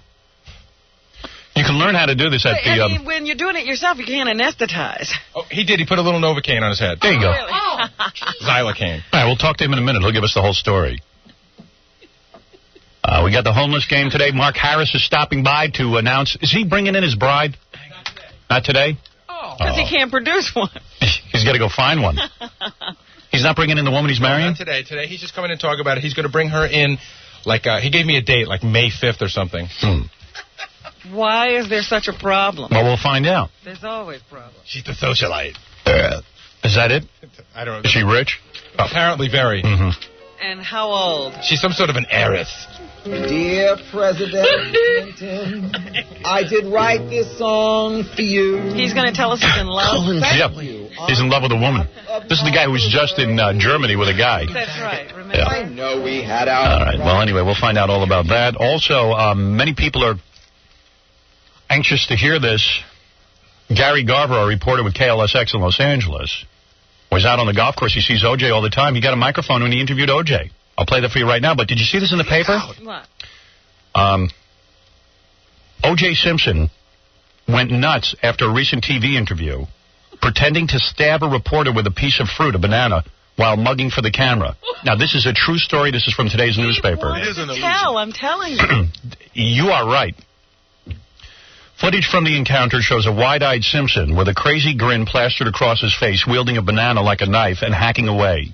You can learn how to do this at the... I mean, when you're doing it yourself, you can't anesthetize. Oh, he did. He put a little Novocaine on his head. There you go. Really? Xylocaine. All right, we'll talk to him in a minute. He'll give us the whole story. We got the homeless game today. Mark Harris is stopping by to announce... Is he bringing in his bride? Not today? Because he can't produce one. He's got to go find one. He's not bringing in the woman he's marrying? Not today. Today he's just coming in to talk about it. He's going to bring her in, like, he gave me a date, like May 5th or something. Why is there such a problem? Well, we'll find out. There's always problems. She's the socialite. Is that it? I don't know. Is she rich? Apparently very. Mm-hmm. And how old? She's some sort of an heiress. Dear President Clinton, I did write this song for you. He's going to tell us he's in love? Yep. He's in love with a woman. This is the guy who was just in Germany with a guy. That's right. Remember? Yeah. I know we had our... All right. Well, anyway, we'll find out all about that. Also, many people are anxious to hear this. Gary Garver, a reporter with KLSX in Los Angeles, was out on the golf course. He sees O.J. all the time. He got a microphone when he interviewed O.J. I'll play that for you right now, but did you see this in the paper? What? O.J. Simpson went nuts after a recent TV interview, pretending to stab a reporter with a piece of fruit, a banana, while mugging for the camera. Now, this is a true story. This is from today's newspaper. It is an illusion. I'm telling you. You are right. Footage from the encounter shows a wide-eyed Simpson with a crazy grin plastered across his face, wielding a banana like a knife and hacking away.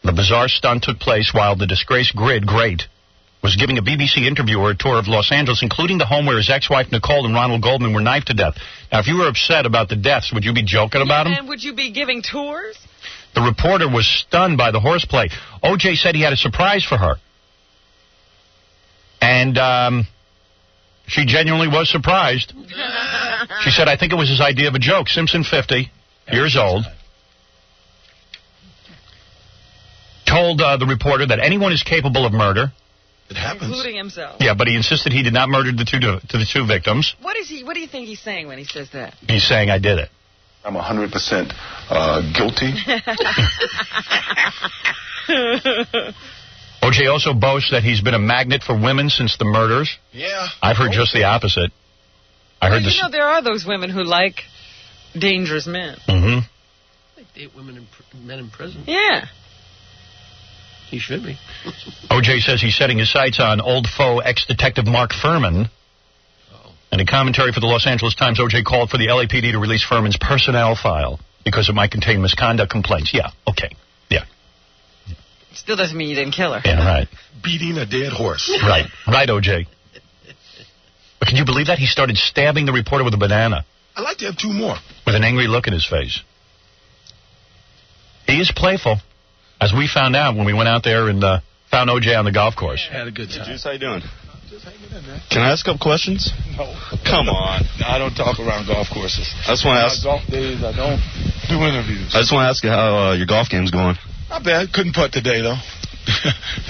The bizarre stunt took place while the disgraced Great was giving a BBC interviewer a tour of Los Angeles, including the home where his ex-wife Nicole and Ronald Goldman were knifed to death. Now, if you were upset about the deaths, would you be joking about them? And would you be giving tours? The reporter was stunned by the horseplay. O.J. said he had a surprise for her. And she genuinely was surprised. She said, I think it was his idea of a joke. Simpson, 50 years old, told the reporter that anyone is capable of murder. It happens. Including himself. Yeah, but he insisted he did not murder the two victims. What do you think he's saying when he says that? He's saying, I did it. I'm 100% guilty. O.J. also boasts that he's been a magnet for women since the murders. Yeah. I've heard just the opposite. I heard You know, there are those women who like dangerous men. Mm-hmm. They date men in prison. Yeah. He should be. O.J. says he's setting his sights on old foe ex-detective Mark Furman. In a commentary for the Los Angeles Times, O.J. called for the LAPD to release Furman's personnel file because it might contain misconduct complaints. Yeah, okay. Yeah. Still doesn't mean you didn't kill her. Yeah, right. Beating a dead horse. Right. Right, O.J. But can you believe that? He started stabbing the reporter with a banana. I'd like to have 2 more. With an angry look in his face. He is playful, as we found out when we went out there and found O.J. on the golf course. Had a good time. Hey, Juice, how you doing? Can I ask a couple questions? No. Come on. No, I don't talk around golf courses. I just want to ask. Golf days, I don't do interviews. I just want to ask you how your golf game's going. Not bad. Couldn't putt today, though.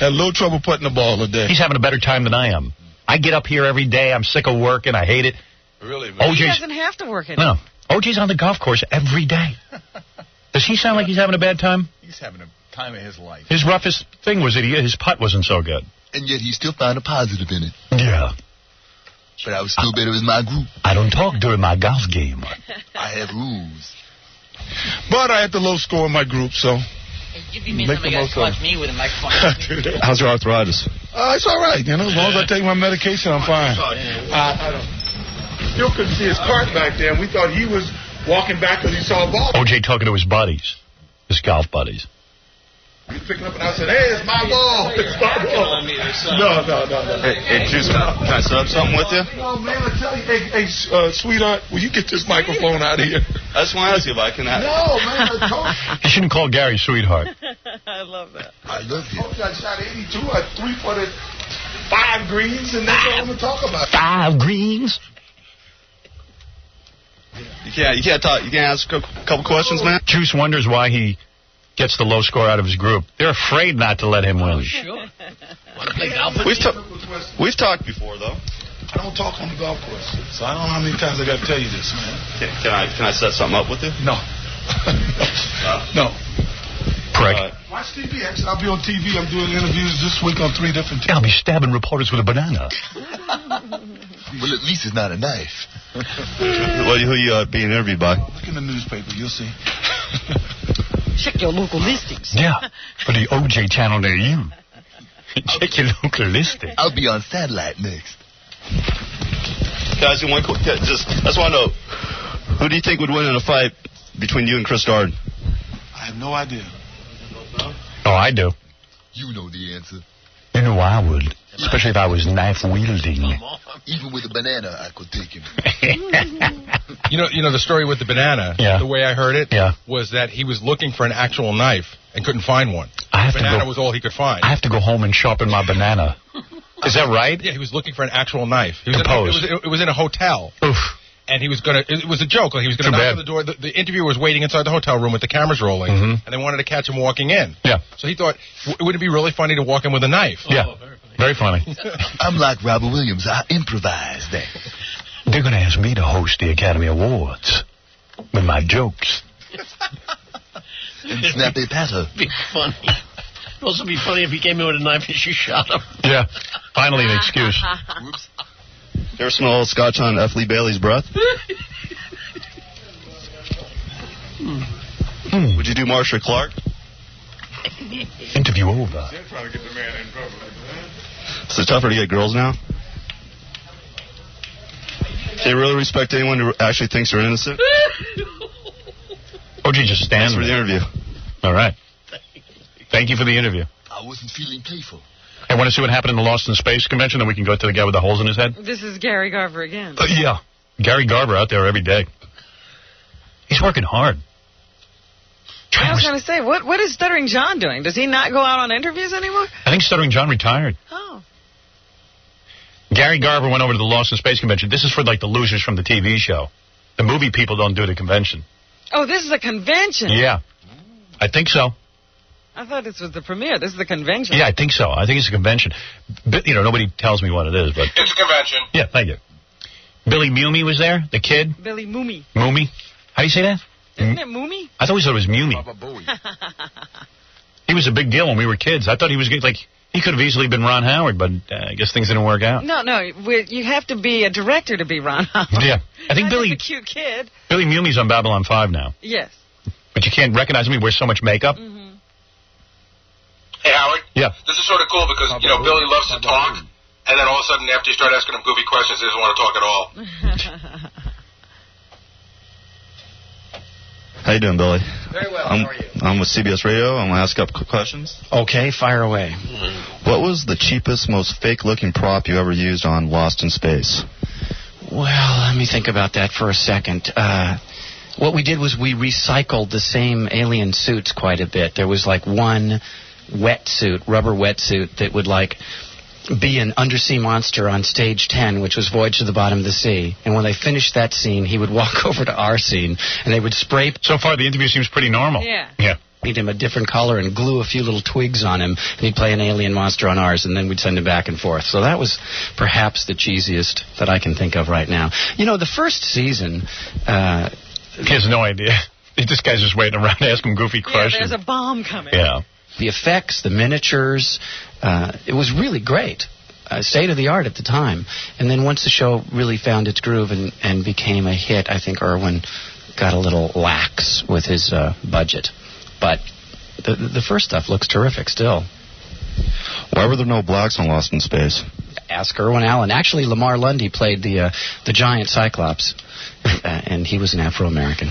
Had a little trouble putting the ball today. He's having a better time than I am. I get up here every day. I'm sick of work, and I hate it. Really, man? He doesn't have to work anymore. No. O.J.'s on the golf course every day. Does he sound like he's having a bad time? He's having a time of his life. His roughest thing was that his putt wasn't so good. And yet he still found a positive in it. Yeah. But I was still better with my group. I don't talk during my golf game. I have rules. But I had the low score in my group, so... You'd be mean somebody got to watch me with a microphone. How's your arthritis? It's all right, you know. As long as I take my medication, I'm fine. Still couldn't see his cart back there, and we thought he was walking back because he saw a ball. O.J. talking to his buddies, his golf buddies. He was picking up, and I said, hey, it's my ball. It's my ball. No. Hey, Juice, can I set up something with you? No, man, I tell you. Hey, sweetheart, will you get this microphone out of here? I just want to ask you if I can have it. No, man, I told you. You shouldn't call Gary sweetheart. I love that. I love you. I shot 82. I 3-footed 5 greens, and that's all I'm going to talk about. 5 greens? You can't talk. You can't ask a couple questions, man. Juice wonders why he gets the low score out of his group. They're afraid not to let him win. Sure. Want to play golf with We've talked before, though. I don't talk on the golf course, so I don't know how many times I got to tell you this, man. Can I set something up with you? No. No. Prick. Watch TVX. I'll be on TV. I'm doing interviews this week on 3 different I'll be stabbing reporters with a banana. Well, at least it's not a knife. Who you being interviewed by? Look in the newspaper. You'll see. Check your local listings. Yeah, for the O.J. channel near you. Check your local listing. I'll be on satellite next. Can I ask you one quick? I just want to know, who do you think would win in a fight between you and Chris Darden? I have no idea. Oh, I do. You know the answer. You know I would. Especially if I was knife wielding. Even with a banana, I could take him. You know the story with the banana. Yeah. The way I heard it was that he was looking for an actual knife and couldn't find one. Banana was all he could find. I have to go home and sharpen my banana. Is that right? Yeah, he was looking for an actual knife. He was Compose. it was in a hotel. Oof. And he was going to, it was a joke. Like he was going to knock on the door. The interviewer was waiting inside the hotel room with the cameras rolling, and they wanted to catch him walking in. Yeah. So he thought, wouldn't it be really funny to walk in with a knife? Yeah. Very funny. I'm like Robert Williams. I improvise that. They're going to ask me to host the Academy Awards with my jokes. And snappy patter. Be funny. It'd also be funny if he came in with a knife and you shot him. Yeah. Finally an excuse. Whoops. You ever smell scotch on F. Lee Bailey's breath? Would you do Marsha Clark? Interview over. Is it tougher to get girls now? Do you really respect anyone who actually thinks they're innocent? O.J. just stands for the interview. All right. Thank you for the interview. I wasn't feeling playful. I want to see what happened in the Lost in Space convention, then we can go to the guy with the holes in his head. This is Gary Garver again. Yeah. Gary Garver out there every day. He's working hard. I was going to say, what is Stuttering John doing? Does he not go out on interviews anymore? I think Stuttering John retired. Oh. Gary Garver went over to the Lost in Space convention. This is for, like, the losers from the TV show. The movie people don't do the convention. Oh, this is a convention. Yeah. I think so. I thought this was the premiere. This is the convention. Yeah, I think so. I think it's a convention. But, nobody tells me what it is, but... It's a convention. Yeah, thank you. Billy Mumey was there, the kid. Billy Mumey. Mumey? How do you say that? Isn't it Mumey? I thought we said it was Mumey. He was a big deal when we were kids. I thought he was, like, He could have easily been Ron Howard, but I guess things didn't work out. No, you have to be a director to be Ron Howard. Yeah. I think Not just a cute kid. Billy Mumi's on Babylon 5 now. Yes. But you can't recognize him. He wears so much makeup. Mm-hmm. Hey, Howard. Yeah. This is sort of cool because, you know, Billy loves to talk, and then all of a sudden after you start asking him goofy questions, he doesn't want to talk at all. How you doing, Billy? Very well. How are you? I'm with CBS Radio. I'm going to ask a couple questions. Okay, fire away. What was the cheapest, most fake-looking prop you ever used on Lost in Space? Well, let me think about that for a second. What we did was we recycled the same alien suits quite a bit. There was like one wetsuit, rubber wetsuit, that would like be an undersea monster on stage 10, which was Voyage to the Bottom of the Sea. And when they finished that scene, he would walk over to our scene, and they would spray... So far, the interview seems pretty normal. Yeah. Paint him a different color and glue a few little twigs on him, and he'd play an alien monster on ours, and then we'd send him back and forth. So that was perhaps the cheesiest that I can think of right now. You know, the first season... He has no idea. This guy's just waiting around to ask him goofy questions. Yeah, there's a bomb coming. Yeah. The effects, the miniatures, it was really great. State of the art at the time. And then once the show really found its groove and became a hit, I think Irwin got a little lax with his budget. But the first stuff looks terrific still. Why were there no blacks on Lost in Space? Ask Irwin Allen. Actually, Lamar Lundy played the giant Cyclops, and he was an Afro-American.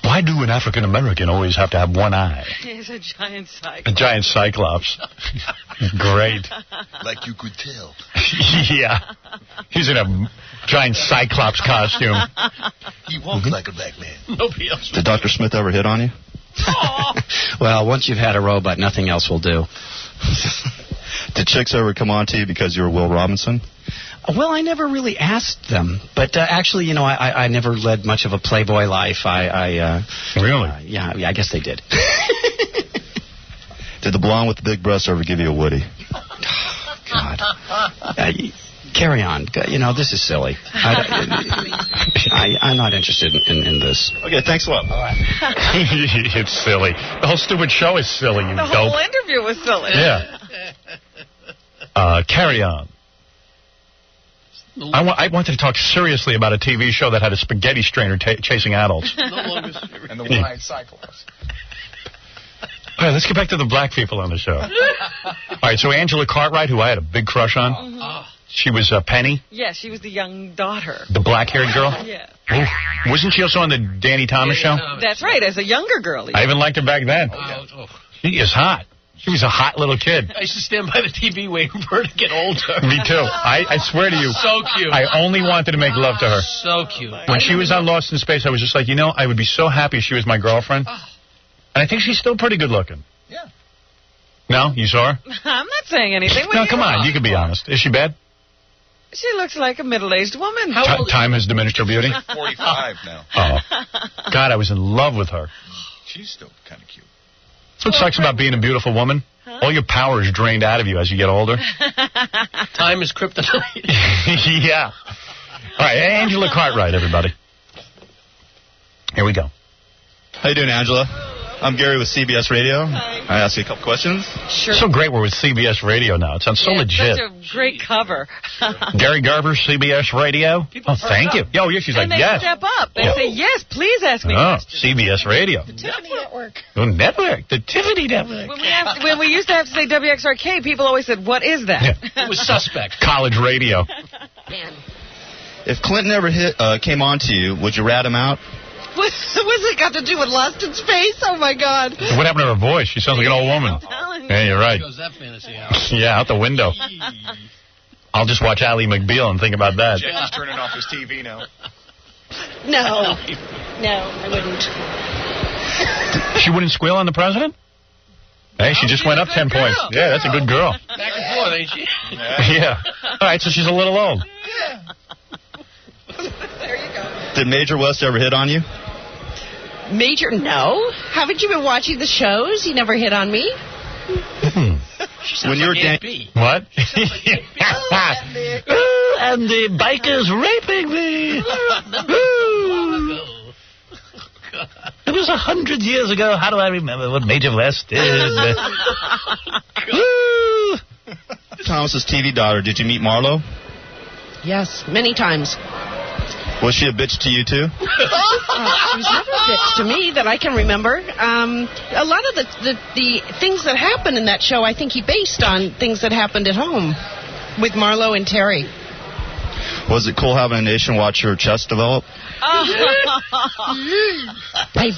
Why do an African-American always have to have one eye? He's a giant Cyclops. A giant Cyclops. Great. Like you could tell. Yeah. He's in a giant Cyclops costume. He walks like a black man. Nobody else. Did Dr. Smith ever hit on you? Well, once you've had a robot, nothing else will do. Did chicks ever come on to you because you were Will Robinson? Well, I never really asked them. But actually, you know, I never led much of a playboy life. Really? Yeah, I guess they did. Did the blonde with the big breasts ever give you a Woody? God. Carry on. You know, this is silly. I'm not interested in this. Okay, thanks a lot. All right. It's silly. The whole stupid show is silly, you dope. The whole interview was silly. Yeah. Carry on. I wanted to talk seriously about a TV show that had a spaghetti strainer chasing adults. And the one-eyed Cyclops. All right, let's get back to the black people on the show. All right, so Angela Cartwright, who I had a big crush on, she was Penny. Yeah, she was the young daughter. The black-haired girl? Yeah. Ooh. Wasn't she also on the Danny Thomas show? That's right, as a younger girl. I even liked her back then. She is hot. She was a hot little kid. I used to stand by the TV waiting for her to get older. Me too. I swear to you. So cute. I only wanted to make love to her. So cute. When she was on Lost in Space, I was just like, you know, I would be so happy if she was my girlfriend. And I think she's still pretty good looking. Yeah. No? You saw her? I'm not saying anything. No, come on. You can be honest. Is she bad? She looks like a middle-aged woman. Time has diminished her beauty? 45 now. Oh. God, I was in love with her. She's still kind of cute. That's what sucks about being a beautiful woman. Huh? All your power is drained out of you as you get older. Time is kryptonite. Yeah. All right, Angela Cartwright, everybody. Here we go. How you doing, Angela? I'm Gary with CBS Radio. Hi. I ask you a couple questions. Sure. So great we're with CBS Radio now. It sounds so legit. Such a great cover. Gary Garver, CBS Radio. Thank you. Oh, yeah, she's like, they yes. step up. They say, yes, please ask me questions. CBS Radio. The Tiffany Network. The network. The Tiffany Network. When we used to have to say WXRK, people always said, what is that? Yeah. It was suspect. College radio. If Clinton ever came on to you, would you rat him out? What's it got to do with Lost in Space? Oh, my God. What happened to her voice? She sounds like an old woman. Yeah, you're right. Goes that fantasy house. Yeah, out the window. I'll just watch Ally McBeal and think about that. Jackie's turning off his TV now. No, I wouldn't. She wouldn't squeal on the president? Hey, she just went up 10 points. Yeah, that's a good girl. Back and forth, ain't she? Yeah. All right, so she's a little old. There you go. Did Major West ever hit on you? Major, no. Haven't you been watching the shows? He never hit on me. When you were What? And the biker's raping me. It was 100 years ago. How do I remember what Major West did? Thomas's TV daughter, did you meet Marlo? Yes, many times. Was she a bitch to you, too? She was never a bitch to me that I can remember. A lot of the things that happened in that show, I think he based on things that happened at home with Marlo and Terry. Was it cool having a nation watch your chest develop? I've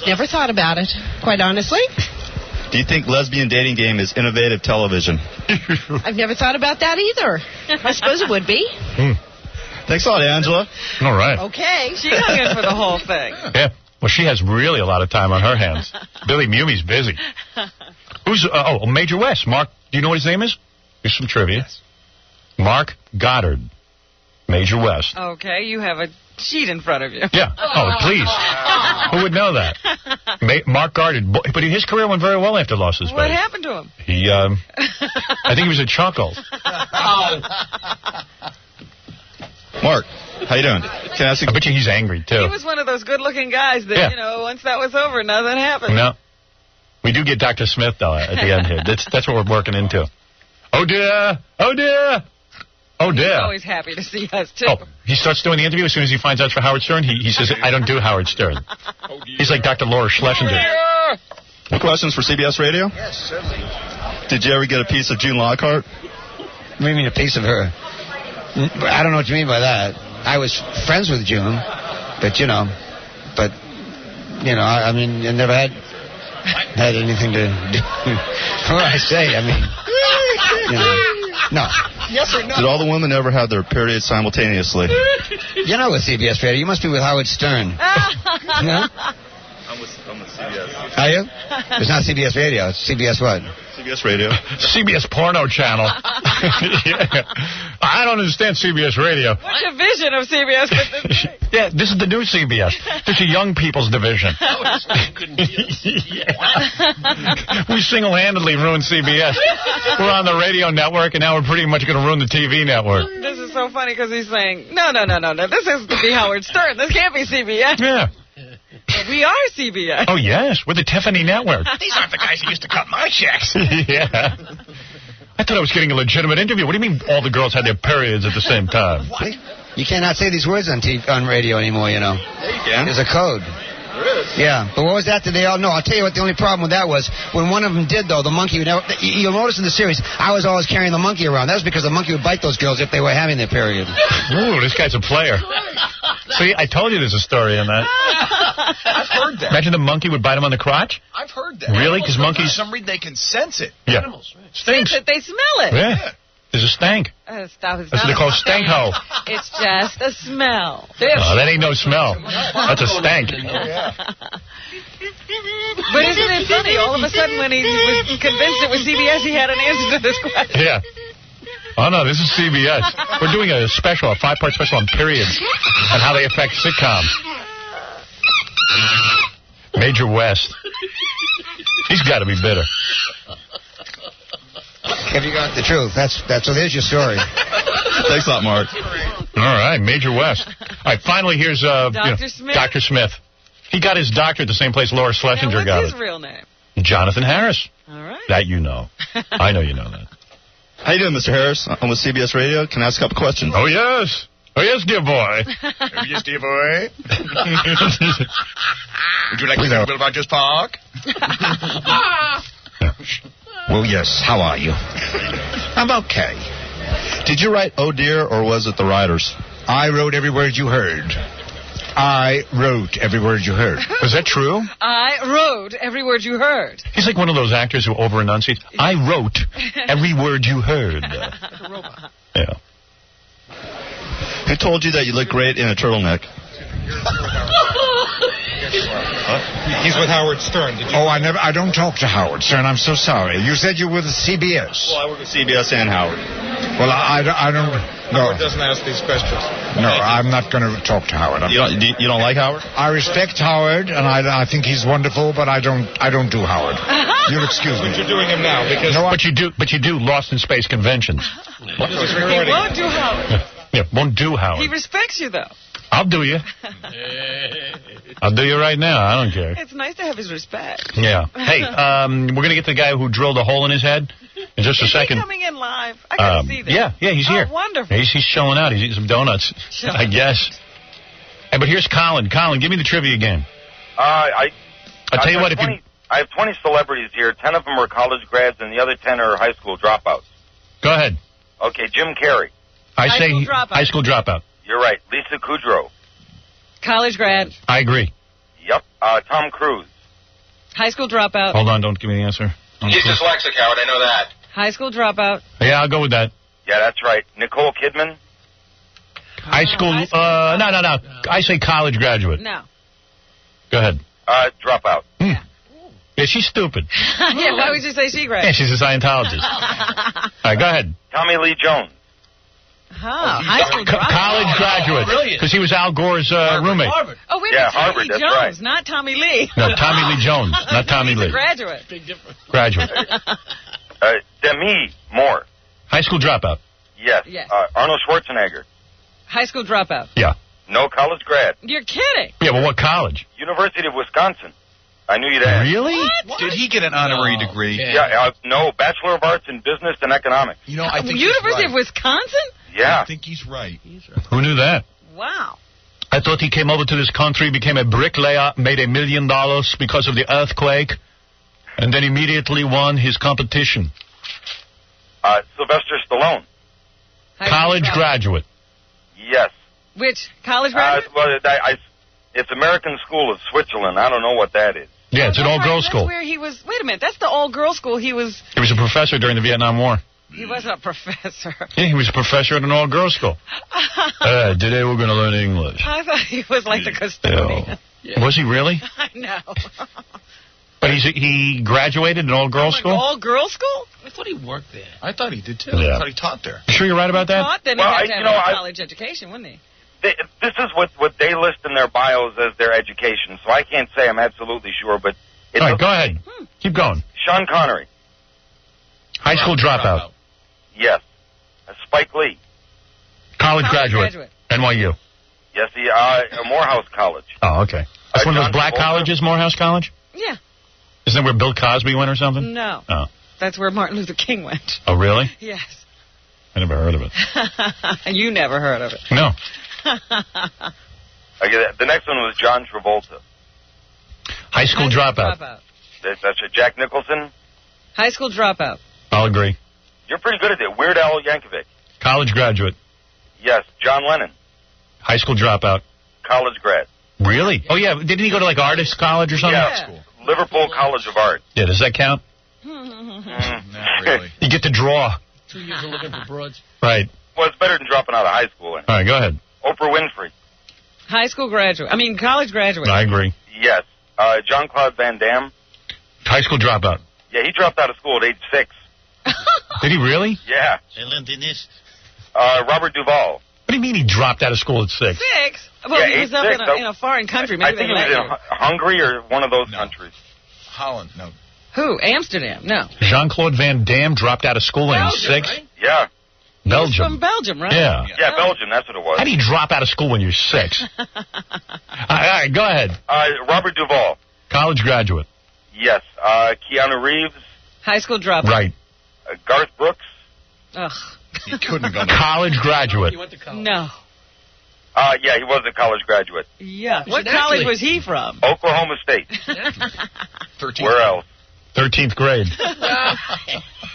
never thought about it, quite honestly. Do you think lesbian dating game is innovative television? I've never thought about that either. I suppose it would be. Thanks a lot, Angela. All right. Okay. She hung in for the whole thing. Yeah. Well, she has really a lot of time on her hands. Billy Mumi's busy. Who's, Major West. Mark, do you know what his name is? Here's some trivia. Yes. Mark Goddard. Major West. Okay, you have a sheet in front of you. Yeah. Oh, please. Who would know that? Mark Goddard. But his career went very well after Lost His Space. What happened to him? He, I think he was at Chuckles. Mark, how you doing? Can I ask you? I bet you he's angry, too. He was one of those good-looking guys that, once that was over, nothing happened. No. We do get Dr. Smith, though, at the end here. That's what we're working into. Oh, dear. Oh, dear. Oh, dear. He's always happy to see us, too. Oh, he starts doing the interview as soon as he finds out it's for Howard Stern. He says, I don't do Howard Stern. He's like Dr. Laura Schlesinger. Questions for CBS Radio? Yes, certainly. Did you ever get a piece of June Lockhart? What do you mean a piece of her? I don't know what you mean by that. I was friends with June, but I mean, I never had anything to do. What I say, I mean, no. Yes or no? Did all the women ever have their periods simultaneously? You're not with CBS Radio. You must be with Howard Stern. No? I'm with CBS. Are you? It's not CBS Radio. It's CBS what? CBS Radio. CBS Porno Channel. Yeah. I don't understand CBS Radio. What division of CBS would this be? Yeah, this is the new CBS. This is young people's division. We single-handedly ruined CBS. We're on the radio network, and now we're pretty much going to ruin the TV network. This is so funny because he's saying, no. This has to be Howard Stern. This can't be CBS. Yeah. But we are CBS. Oh, yes. We're the Tiffany Network. These aren't the guys who used to cut my checks. Yeah. I thought I was getting a legitimate interview. What do you mean all the girls had their periods at the same time? What? You cannot say these words on radio anymore, you know. Yeah, you can. There's a code. There is. Yeah, but what was that? Did they all know? I'll tell you what the only problem with that was. When one of them did, though, the monkey would never... You'll notice in the series, I was always carrying the monkey around. That was because the monkey would bite those girls if they were having their period. Ooh, this guy's a player. See, I told you there's a story in that. I've heard that. Imagine the monkey would bite him on the crotch? I've heard that. Really? Because monkeys... For some reason, they can sense it. Yeah. Animals, right? Stinks. They smell it. Yeah. There's a stank. Stop. That's what they call stank hoe. It's just a smell. Oh, that ain't no smell. That's a stank. But isn't it funny? All of a sudden, when he was convinced it was CBS, he had an answer to this question. Yeah. Oh, no, this is CBS. We're doing a special, a 5-part special on periods and how they affect sitcoms. Major West. He's got to be bitter. Have you got the truth? So there's your story. Thanks a lot, Mark. All right, Major West. All right, finally, here's Smith. Dr. Smith. He got his doctor at the same place Laura Schlesinger got it. What's his real name? Jonathan Harris. All right. That you know. I know you know that. How you doing, Mr. Harris? I'm with CBS Radio. Can I ask a couple questions? Oh, yes. Oh, yes, dear boy. Oh, yes, dear boy. Would you like to know Bill Rogers Park? Well, yes. How are you? I'm okay. Did you write Oh Dear, or was it the writers? I wrote every word you heard. I wrote every word you heard. Was that true? I wrote every word you heard. He's like one of those actors who over-enunciates. I wrote every word you heard. Yeah. Who told you that you look great in a turtleneck? He's with Howard Stern. I don't talk to Howard Stern. I'm so sorry. You said you were with CBS. Well, I work with CBS and Howard. Well, I don't... No. Howard doesn't ask these questions. No, I'm not going to talk to Howard. You don't like Howard? I respect Howard, and I think he's wonderful, but I don't do Howard. You'll excuse me. But you're doing him now because... No, but you do Lost in Space conventions. He won't do Howard. Yeah, won't do Howard. He respects you, though. I'll do you. I'll do you right now. I don't care. It's nice to have his respect. Yeah. Hey, we're going to get the guy who drilled a hole in his head In just a second. Is he coming in live? I gotta see this. Yeah, he's here. Oh, wonderful. He's chilling out. He's eating some donuts, I guess. Hey, but here's Colin. Colin, give me the trivia game. I'll tell you what, if I have 20 celebrities here. 10 of them are college grads, and the other 10 are high school dropouts. Go ahead. Okay, Jim Carrey. High school dropout. You're right. Lisa Kudrow. College grad. I agree. Yep. Tom Cruise. High school dropout. Hold on, don't give me the answer. He's dyslexic, Howard. I know that. High school dropout. Yeah, I'll go with that. Yeah, that's right. Nicole Kidman. High school, no. I say college graduate. No. Go ahead. Dropout. Yeah, she's stupid. Yeah, why would you say she graduated? Yeah, she's a Scientologist. All right, go ahead. Tommy Lee Jones. High school dropout. College graduate. Because he was Al Gore's roommate. Harvard. Oh, wait a minute. Harvard, Tommy that's Jones, right. not Tommy Lee. No, Tommy Lee Jones, not Tommy He's Lee. a graduate. Big difference. Graduate. Demi Moore. High school dropout. Yes. Arnold Schwarzenegger. High school dropout. Yeah. No college grad. You're kidding. Yeah, but what college? University of Wisconsin. I knew you'd ask. Really? What? Did he get an honorary degree? Yeah, no, Bachelor of Arts in Business and Economics. You know, I think University he's of right. Wisconsin? Yeah. I think he's right. Who knew that? Wow. I thought he came over to this country, became a bricklayer, made $1 million because of the earthquake, and then immediately won his competition. Sylvester Stallone. College graduate. Yes. Which college graduate? It's American School of Switzerland. I don't know what that is. Yeah, it's an all-girls school. That's where he was. Wait a minute. That's the all-girls school. He was a professor during the Vietnam War. He wasn't a professor. Yeah, he was a professor at an all-girls school. Today we're going to learn English. I thought he was like the custodian. Yeah. Was he really? I know. But he graduated an all-girls school? All-girls school? I thought he worked there. I thought he did, too. Yeah. I thought he taught there. You sure you're right about that? Taught? Then he had to have a college education, wouldn't he? This is what they list in their bios as their education, so I can't say I'm absolutely sure, but... All right, go ahead. Keep going. Sean Connery. High school dropout. Yes. Spike Lee. College graduate. NYU. Yes, Morehouse College. Oh, okay. That's one of those black colleges, Morehouse College? Yeah. Isn't that where Bill Cosby went or something? No. Oh. That's where Martin Luther King went. Oh, really? Yes. I never heard of it. You never heard of it. No. The next one was John Travolta. High school dropout. That's Jack Nicholson. High school dropout. I'll agree. You're pretty good at it. Weird Al Yankovic. College graduate. Yes. John Lennon. High school dropout. College grad. Really? Oh, yeah. Didn't he go to, like, artist college or something? Yeah. Liverpool College of Art. Yeah, does that count? Not really. You get to draw. 2 years of looking for broads. Right. Well, it's better than dropping out of high school. Anyway. All right, go ahead. Oprah Winfrey. High school graduate. College graduate. I agree. Yes. Jean-Claude Van Damme. High school dropout. Yeah, he dropped out of school at age 6. Did he really? Yeah. Robert Duvall. What do you mean he dropped out of school at 6? 6? Well, he was up in a foreign country. Maybe I think he was in Hungary or one of those countries. Holland, no. Who? Amsterdam? No. Jean-Claude Van Damme dropped out of school in 6? Right? Yeah. Belgium. He's from Belgium, right? Yeah. Yeah, Belgium, that's what it was. How do you drop out of school when you're 6? All right, go ahead. Robert Duvall. College graduate. Yes. Keanu Reeves. High school dropout. Right. Garth Brooks. Ugh. He couldn't have gone to college graduate. He went to college. No. Yeah, he was a college graduate. Yeah. What college was he from? Oklahoma State. 13th. Where else? 13th grade.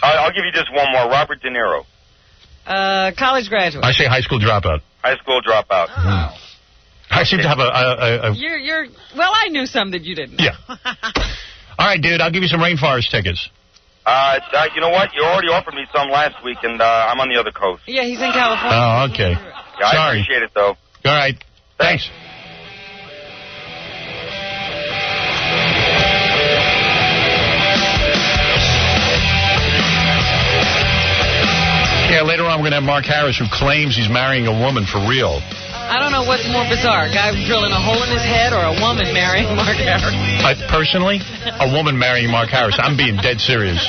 I'll give you just one more. Robert De Niro. College graduate. I say high school dropout. High school dropout. Oh. I seem to have a You're. Well, I knew some that you didn't. Yeah. All right, dude. I'll give you some Rainforest tickets. You know what? You already offered me some last week, and I'm on the other coast. Yeah, he's in California. Oh, okay. Yeah, Sorry. I appreciate it, though. All right. Thanks. Yeah, later on we're going to have Mark Harris, who claims he's marrying a woman for real. I don't know what's more bizarre, a guy drilling a hole in his head or a woman marrying Mark Harris. Personally, a woman marrying Mark Harris. I'm being dead serious.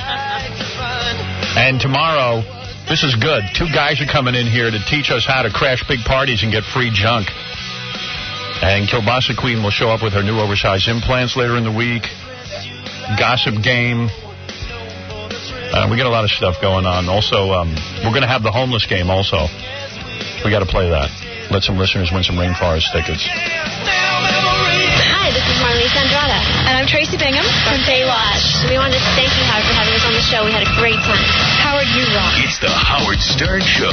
And tomorrow, this is good. 2 guys are coming in here to teach us how to crash big parties and get free junk. And Kielbasa Queen will show up with her new oversized implants later in the week. Gossip game. We got a lot of stuff going on. Also, we're going to have the homeless game also. We got to play that. Let some listeners win some Rainforest tickets. Hi, this is Marlene Sandrada. And I'm Tracy Bingham from Baywatch. We wanted to thank you, Howard, for having us on the show. We had a great time. Howard, you rock. It's the Howard Stern Show.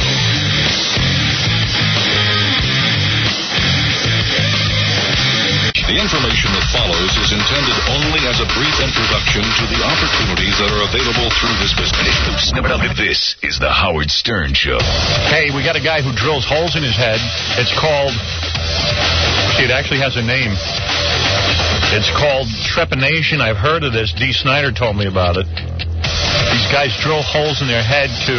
The information that follows is intended only as a brief introduction to the opportunities that are available through this business. This is the Howard Stern Show. Hey, we got a guy who drills holes in his head. It's called... It actually has a name. It's called trepanation. I've heard of this. Dee Snider told me about it. These guys drill holes in their head to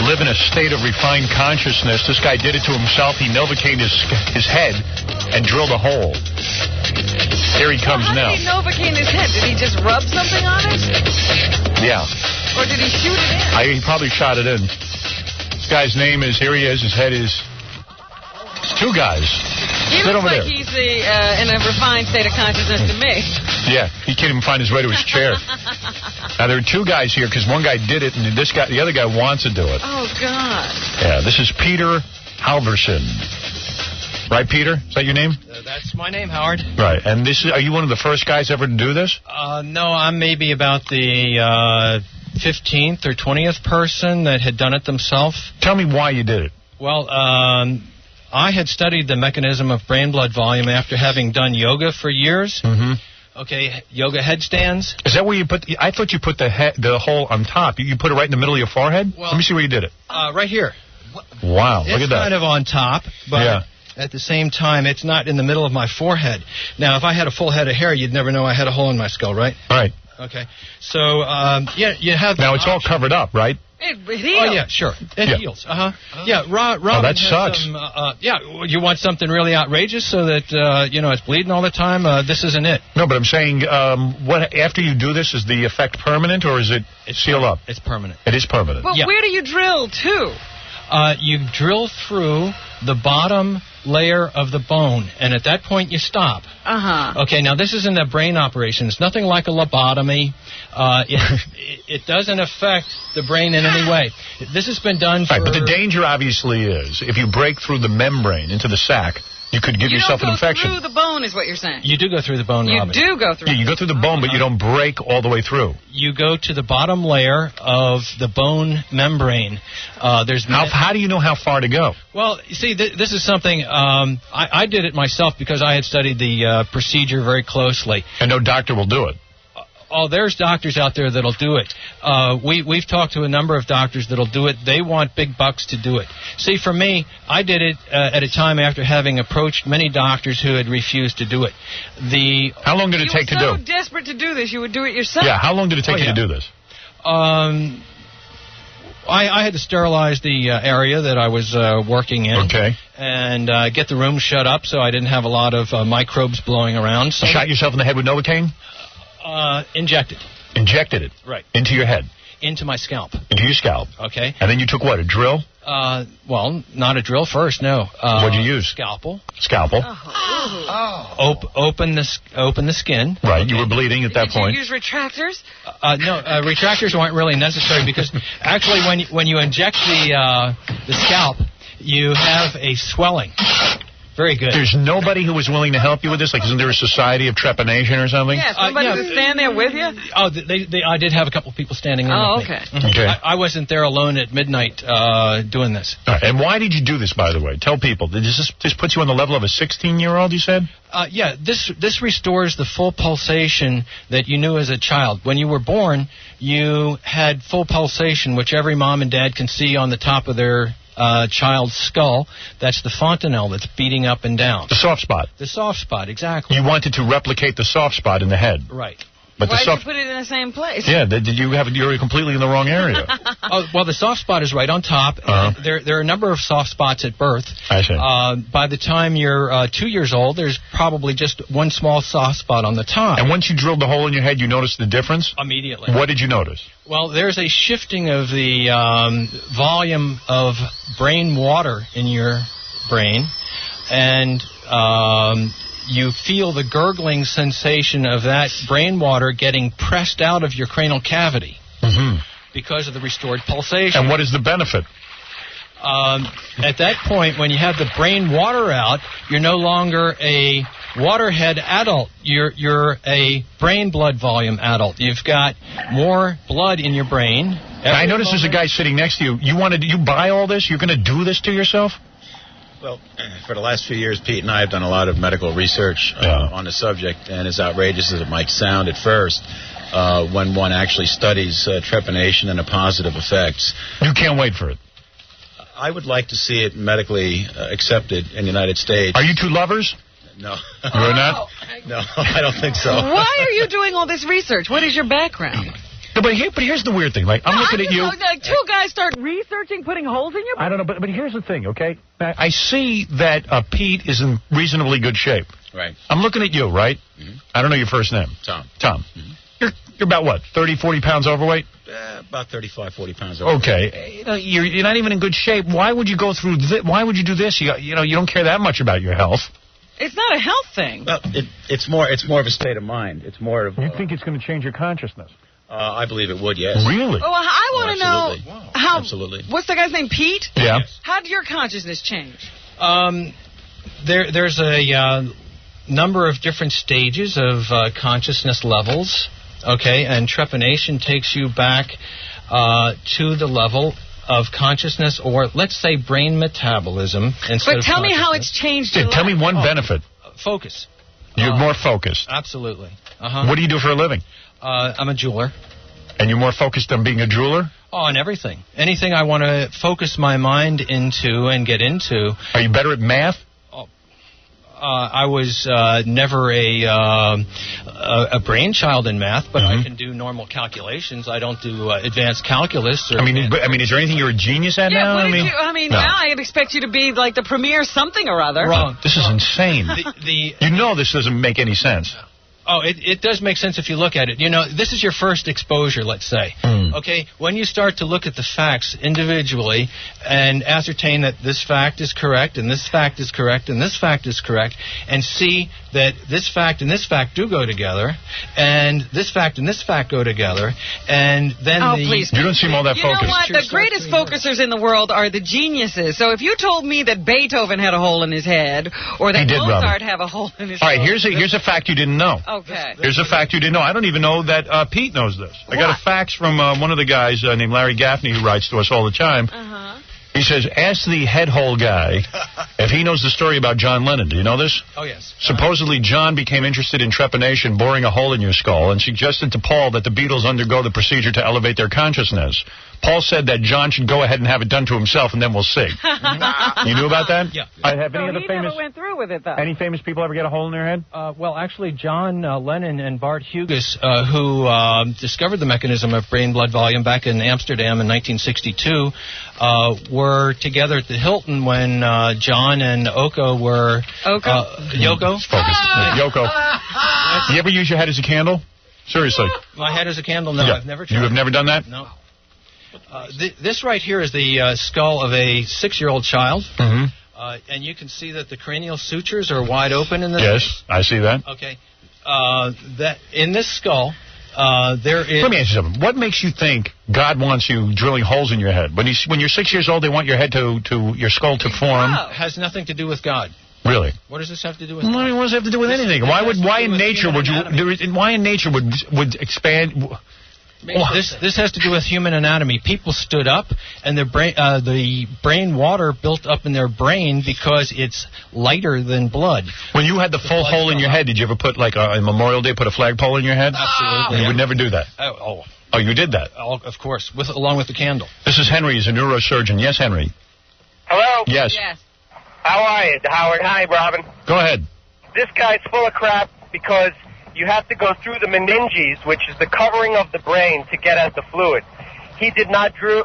live in a state of refined consciousness. This guy did it to himself. He Novocaine his head and drilled a hole. Here he comes now. How did he Novocaine his head? Did he just rub something on it? Yeah. Or did he shoot it in? He probably shot it in. This guy's name is, here he is, his head is... Two guys. He Sit looks over like there. he's in a refined state of consciousness to me. Yeah, he can't even find his way to his chair. Now, there are two guys here because one guy did it and the other guy wants to do it. Oh, God. Yeah, this is Peter Halverson. Right, Peter? Is that your name? That's my name, Howard. Right, and are you one of the first guys ever to do this? No, I'm maybe about the 15th or 20th person that had done it themselves. Tell me why you did it. Well, I had studied the mechanism of brain-blood volume after having done yoga for years. Mm-hmm. Okay, yoga headstands. Is that where you put... I thought you put the hole on top. You put it right in the middle of your forehead? Well, let me see where you did it. Right here. Wow, look at that. It's kind of on top, but at the same time, it's not in the middle of my forehead. Now, if I had a full head of hair, you'd never know I had a hole in my skull, right? Right. Okay. So, you have... Now, it's all covered up, right? It heals. Oh, yeah, sure. It heals. Yeah, Robin that sucks. You want something really outrageous so that, it's bleeding all the time? This isn't it. No, but I'm saying, after you do this, is the effect permanent or is it seal up? It's permanent. It is permanent. Well, where do you drill to? You drill through the bottom layer of the bone, and at that point you stop. Uh-huh. Okay, now this isn't a brain operation. It's nothing like a lobotomy. It doesn't affect the brain in any way. This has been done for... Right, but the danger obviously is if you break through the membrane into the sac, you could give yourself an infection. You don't go through the bone is what you're saying. You do go through the bone, Robin. You do go through. Yeah, you go through the bone, but you don't break all the way through. You go to the bottom layer of the bone membrane. How do you know how far to go? Well, you see, this is something, I did it myself because I had studied the procedure very closely. And no doctor will do it. Oh, there's doctors out there that'll do it. We've talked to a number of doctors that'll do it. They want big bucks to do it. See, for me, I did it at a time after having approached many doctors who had refused to do it. How long did it take to do? You were so desperate to do this, you would do it yourself. Yeah, how long did it take you to do this? I had to sterilize the area that I was working in. Okay. And get the room shut up so I didn't have a lot of microbes blowing around. So you shot yourself in the head with Novocaine? Injected. Injected it? Right. Into your head? Into my scalp. Into your scalp? Okay. And then you took what, a drill? Well, not a drill first, no. What'd you use? Scalpel. Scalpel. Open the skin. Right, you were bleeding at that point. Did you use retractors? No, retractors weren't really necessary because actually when you inject the scalp, you have a swelling. Very good. There's nobody who was willing to help you with this? Like, isn't there a society of trepanation or something? Yeah, somebody to stand there with you? Oh, I did have a couple of people standing there with me. Okay. I wasn't there alone at midnight doing this. All right. And why did you do this, by the way? Tell people. This puts you on the level of a 16-year-old, you said? This restores the full pulsation that you knew as a child. When you were born, you had full pulsation, which every mom and dad can see on the top of their child's skull. That's the fontanelle that's beating up and down. The soft spot. The soft spot, exactly. You wanted to replicate the soft spot in the head. Right. But why did you put it in the same place? Yeah, you're completely in the wrong area. Well, the soft spot is right on top. There are a number of soft spots at birth. I see. By the time you're 2 years old, there's probably just one small soft spot on the top. And once you drilled the hole in your head, you noticed the difference? Immediately. What did you notice? Well, there's a shifting of the volume of brain water in your brain, and you feel the gurgling sensation of that brain water getting pressed out of your cranial cavity. Mm-hmm. because of the restored pulsation. And what is the benefit? At that point, when you have the brain water out, you're no longer a waterhead adult. You're a brain blood volume adult. You've got more blood in your brain. I notice there's a guy sitting next to you. You buy all this? You're going to do this to yourself? Well, for the last few years, Pete and I have done a lot of medical research on the subject, and as outrageous as it might sound at first, when one actually studies trepanation and the positive effects. You can't wait for it. I would like to see it medically accepted in the United States. Are you two lovers? No. You're not? No, I don't think so. Why are you doing all this research? What is your background? No, but here's the weird thing. Like, I'm looking at you. Like two guys start researching, putting holes in your brain? I don't know, but here's the thing, okay? I see that Pete is in reasonably good shape. Right. I'm looking at you, right? Mm-hmm. I don't know your first name. Tom. Mm-hmm. You're about what, 30, 40 pounds overweight? About 35, 40 pounds overweight. Okay. You're not even in good shape. Why would you go through this? Why would you do this? You don't care that much about your health. It's not a health thing. Well, it's more of a state of mind. It's more of... You think it's going to change your consciousness? I believe it would, yes. Really? Well, I want to know how... Absolutely. What's the guy's name, Pete? Yeah. How did your consciousness change? There's a number of different stages of consciousness levels, okay? And trepanation takes you back to the level of consciousness, or let's say brain metabolism. But tell me how it's changed your life. Tell me one benefit. Focus. You're more focused. Absolutely. What do you do for a living? I'm a jeweler. And you're more focused on being a jeweler? Oh, on everything. Anything I want to focus my mind into and get into. Are you better at math? I was never a brainchild in math, but I can do normal calculations. I don't do advanced calculus. Or is there anything you're a genius at now? No. Now I'd expect you to be like the premier something or other. Wrong. This is insane. You know this doesn't make any sense. Oh, it does make sense if you look at it. This is your first exposure, let's say. Okay? When you start to look at the facts individually and ascertain that this fact is correct, and this fact is correct, and this fact is correct, and see that this fact and this fact do go together, and this fact and this fact go together, and then please. You don't seem all that focused. You know what? The greatest focusers in the world are the geniuses. So if you told me that Beethoven had a hole in his head, or that Mozart had a hole in his head... All right, here's a fact you didn't know. Okay. Here's a fact you didn't know. I don't even know that Pete knows this. I got a fax from one of the guys named Larry Gaffney, who writes to us all the time. He says, ask the head hole guy if he knows the story about John Lennon. Do you know this? Oh, yes. Supposedly, John became interested in trepanation, boring a hole in your skull, and suggested to Paul that the Beatles undergo the procedure to elevate their consciousness. Paul said that John should go ahead and have it done to himself, and then we'll see. You knew about that? Yeah. Have any other famous... never went through with it, though. Any famous people ever get a hole in their head? Well, actually, John Lennon and Bart Hughes, who discovered the mechanism of brain-blood volume back in Amsterdam in 1962, were together at the Hilton when John and Yoko were... Yoko? Yoko. You ever use your head as a candle? Seriously. My head as a candle? No, I've never tried. You have never done that? No. This right here is the skull of a 6-year-old child. And you can see that the cranial sutures are wide open in the... Yes, I see that. Okay. That in this skull, there is... Let me ask you something. What makes you think God wants you drilling holes in your head? When you're 6 years old, they want your head to your skull to form. It has nothing to do with God. Really? What does this have to do with? What does it have to do with anything? Why in nature would expand? This has to do with human anatomy. People stood up, and the brain water built up in their brain because it's lighter than blood. When you had the full hole in your head, did you ever put, like, on Memorial Day, put a flagpole in your head? Absolutely. You would never do that. Oh, you did that? Of course, along with the candle. This is Henry. He's a neurosurgeon. Yes, Henry. Hello? Yes. How are you, Howard? Hi, Robin. Go ahead. This guy's full of crap because you have to go through the meninges, which is the covering of the brain, to get at the fluid. He did not drill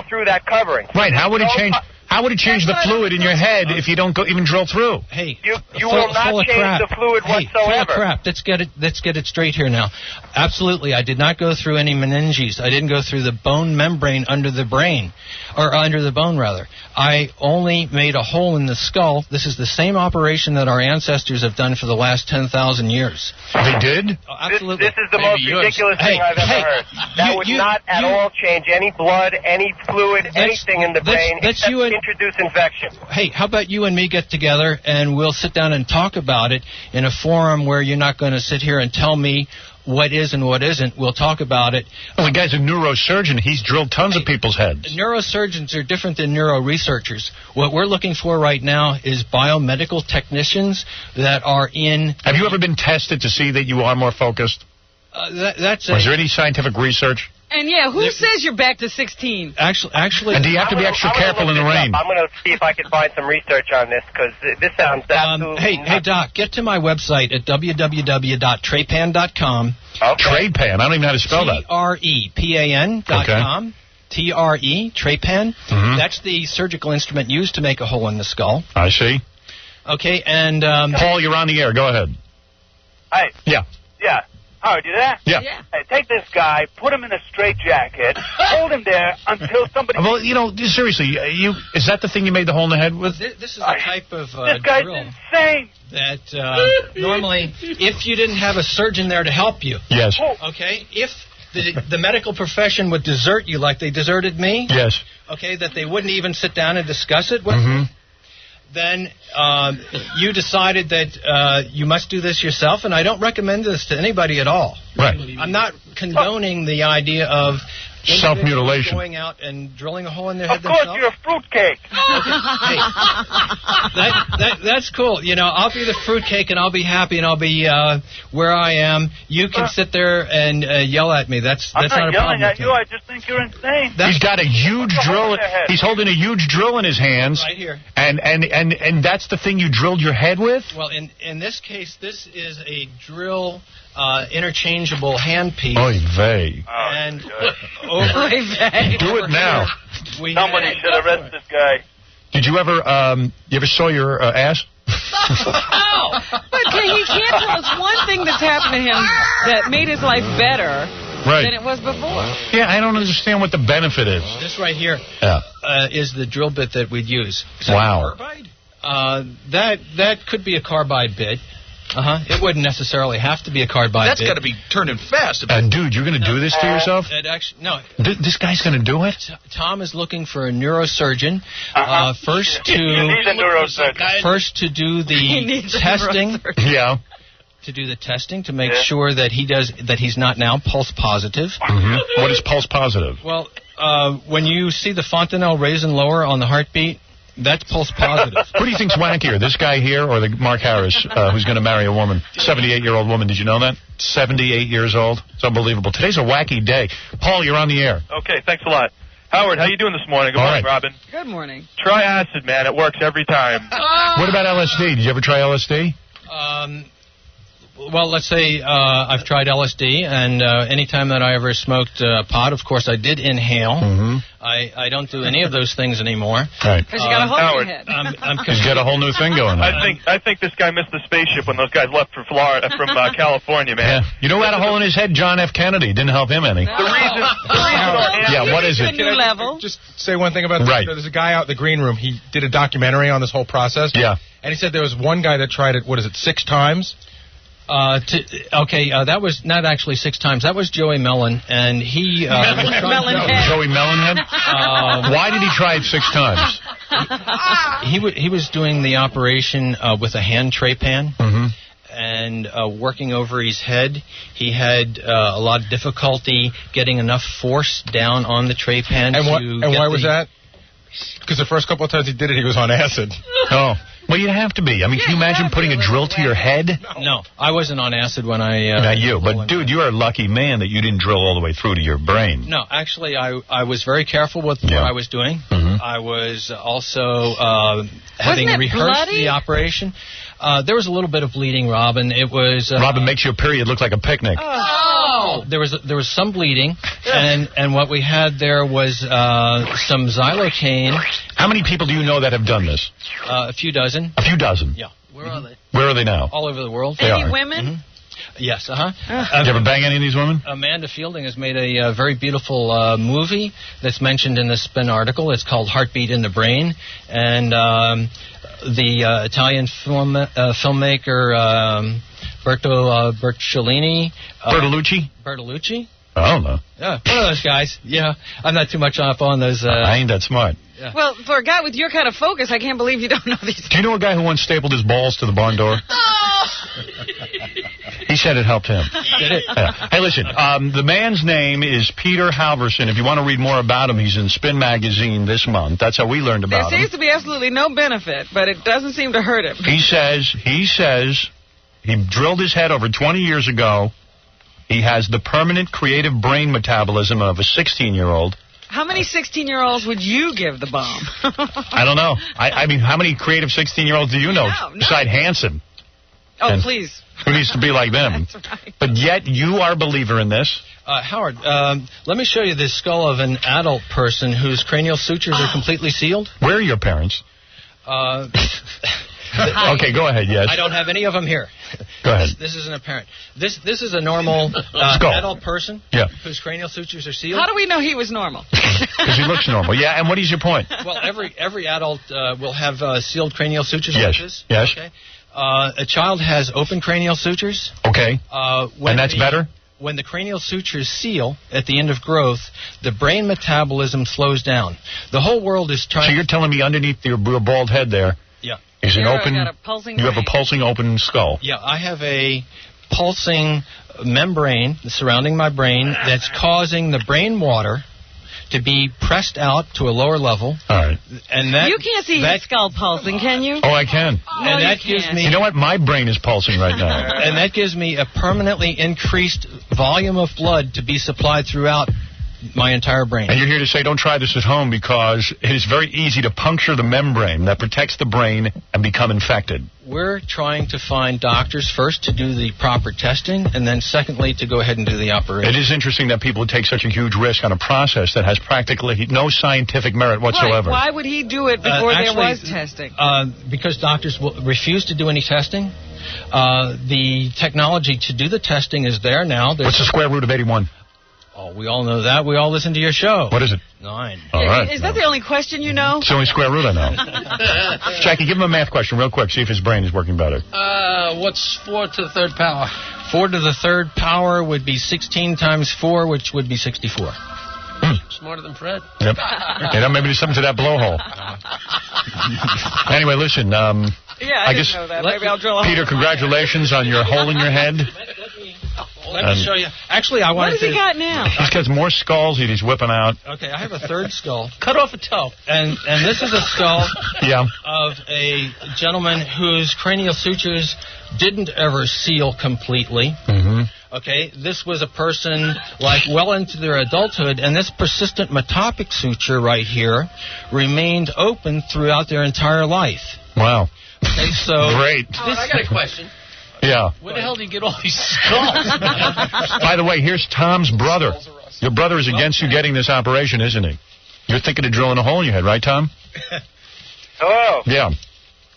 through that covering. Right. How would it How would it change the fluid in your head if you don't even drill through? Hey, you will not change the fluid whatsoever. Full of crap. Let's get it straight here now. Absolutely, I did not go through any meninges. I didn't go through the bone membrane under the brain, or under the bone rather. I only made a hole in the skull. This is the same operation that our ancestors have done for the last 10,000 years. They did? Absolutely. This is the most ridiculous thing I've ever heard. That would not at all change any blood, any fluid, anything in the brain, except introduce infection. Hey, how about you and me get together and we'll sit down and talk about it in a forum where you're not going to sit here and tell me what is and what isn't. We'll talk about it. Well, the guy's a neurosurgeon. He's drilled tons of people's heads. Neurosurgeons are different than neuro-researchers. What we're looking for right now is biomedical technicians that are in... Have you ever been tested to see that you are more focused? Was there any scientific research? And who says you're back to 16? Actually, and do you have to be extra careful in the rain? I'm going to see if I can find some research on this, because this sounds absolutely Hey, Doc, get to my website at www.trepan.com. Okay. Trepan? I don't even know how to spell that. trepan.com. Trepan. That's the surgical instrument used to make a hole in the skull. I see. Okay, and... Paul, you're on the air. Go ahead. Hey. Yeah. Yeah. Howard, you there? Yeah. Hey, take this guy, put him in a straitjacket, hold him there until somebody... Well, seriously, is that the thing you made the hole in the head with? This is the type of this guy's drill insane. That normally, if you didn't have a surgeon there to help you... Yes. Okay, if the medical profession would desert you like they deserted me... Yes. Okay, that they wouldn't even sit down and discuss it with me... Then you decided that you must do this yourself, and I don't recommend this to anybody at all. Right. I'm not condoning the idea of self-mutilation, going out and drilling a hole in their head Of course, themselves. you're a fruitcake. Hey, that's cool. I'll be the fruitcake, and I'll be happy, and I'll be where I am. You can sit there and yell at me. That's not a problem. I'm not yelling at you. I just think you're insane. He's got a huge drill. He's holding a huge drill in his hands. Right here. And that's the thing you drilled your head with? Well, in this case, this is a drill interchangeable handpiece. Oy vey. And Do it now. Somebody should arrest this guy. Did you ever saw your ass? But he can't tell us one thing that's happened to him that made his life better than it was before. Yeah, I don't understand what the benefit is. This right here is the drill bit that we'd use. Wow. Carbide? That could be a carbide bit. It wouldn't necessarily have to be a carbide That's bit. got to be turning fast. Dude, you're going to do this to yourself? No. This guy's going to do it? Tom is looking for a neurosurgeon. First to You need a neurosurgeon. First to do the testing. Yeah. To do the testing to make sure that he's not now pulse positive. What is pulse positive? Well, when you see the fontanelle raise and lower on the heartbeat, that's pulse positive. Who do you think's wackier, this guy here or the Mark Harris, who's going to marry a woman? 78-year-old woman. Did you know that? 78 years old. It's unbelievable. Today's a wacky day. Paul, you're on the air. Okay, thanks a lot. Howard, how you doing this morning? Good morning, Robin. Good morning. Try acid, man. It works every time. What about LSD? Did you ever try LSD? Well, let's say I've tried LSD, and anytime that I ever smoked pot, of course, I did inhale. I don't do any of those things anymore. Right. Because you got a hole in your head. He's got a whole new thing going on. I think this guy missed the spaceship when those guys left for Florida from California, man. Yeah. You know who had a hole in his head? John F. Kennedy. Didn't help him any. The reason yeah, what is it? New level. Just say one thing about this. Right. There's a guy out in the green room. He did a documentary on this whole process. Yeah. And he said there was one guy that tried it, 6 times? That was not actually 6 times. That was Joey Mellon, and he... Joey Mellonhead? Why did he try it 6 times? He was doing the operation with a hand trepan. And working over his head, he had a lot of difficulty getting enough force down on the trepan. And why was that? Because the first couple of times he did it, he was on acid. Oh. Well, you'd have to be. I mean, can you imagine putting a drill to your head? No, I wasn't on acid when I... Not you, but dude, you're a lucky man that you didn't drill all the way through to your brain. No, actually, I was very careful with what I was doing. I was also having rehearsed the operation. There was a little bit of bleeding, Robin. It was... Robin makes your period look like a picnic. Oh! there was some bleeding, and what we had there was some xylocaine. How many people do you know that have done this? A few dozen. A few dozen? Yeah. Where are they? Where are they now? All over the world. Any women? Mm-hmm. Yes, Did you ever bang any of these women? Amanda Fielding has made a very beautiful movie that's mentioned in the Spin article. It's called Heartbeat in the Brain. And the Italian filmmaker Bertolini. Bertolucci? I don't know. Yeah, one of those guys. Yeah, I'm not too much off on those. I ain't that smart. Yeah. Well, for a guy with your kind of focus, I can't believe you don't know these. Do you know a guy who once stapled his balls to the barn door? He said it helped him. Did it? Yeah. Hey, listen, the man's name is Peter Halverson. If you want to read more about him, he's in Spin Magazine this month. That's how we learned about him. There seems to be absolutely no benefit, but it doesn't seem to hurt him. He says he drilled his head over 20 years ago. He has the permanent creative brain metabolism of a 16-year-old. How many 16-year-olds would you give the bomb? I don't know. I mean, how many creative 16-year-olds do you know besides Hanson? Oh, and please. Who needs to be like them? That's right. But yet you are a believer in this. Howard, let me show you the skull of an adult person whose cranial sutures are completely sealed. Where are your parents? Okay, go ahead, yes. I don't have any of them here. Go ahead. This isn't apparent. This is a normal adult person whose cranial sutures are sealed. How do we know he was normal? Because he looks normal. Yeah, and what is your point? Well, every adult will have sealed cranial sutures like this. Yes. Okay. A child has open cranial sutures. Okay. And that's better? When the cranial sutures seal at the end of growth, the brain metabolism slows down. The whole world is trying... So you're telling me underneath your bald head there... Yeah. Is an open... Got a pulsing you have brain. a pulsing open skull. Yeah, I have a pulsing membrane surrounding my brain that's causing the brain water to be pressed out to a lower level. All right. And that, you can't see his skull pulsing, can you? Oh, I can. No, and that you gives can't. me... You know what? My brain is pulsing right now. And that gives me a permanently increased volume of blood to be supplied throughout my entire brain. And you're here to say don't try this at home because it is very easy to puncture the membrane that protects the brain and become infected. We're trying to find doctors first to do the proper testing and then secondly to go ahead and do the operation. It is interesting that people would take such a huge risk on a process that has practically no scientific merit whatsoever. Right. Why would he do it before there was testing? Because doctors will refuse to do any testing. The technology to do the testing is there now. What's the square root of 81? Oh, we all know that. We all listen to your show. What is it? 9. All right. Is that the only question you know? It's the only square root I know. Jackie, give him a math question real quick. See if his brain is working better. What's 4 to the third power? 4 to the third power would be 16 times 4, which would be 64. Smarter than Fred. Yep. Maybe there's something to that blowhole. Anyway, listen. I didn't know that. Maybe I'll drill a hole. Peter, congratulations on your hole in your head. Let me show you. Actually, I wanted to... What has he got now? He's got more skulls he's whipping out. Okay, I have a third skull. Cut off a toe. And this is a skull of a gentleman whose cranial sutures didn't ever seal completely. Mm-hmm. Okay, this was a person well into their adulthood, and this persistent metopic suture right here remained open throughout their entire life. Wow. Okay, so... Great. I got a question. Yeah. Where the hell did you get all these skulls? By the way, here's Tom's brother. Your brother is against you getting this operation, isn't he? You're thinking of drilling a hole in your head, right, Tom? Hello. Yeah.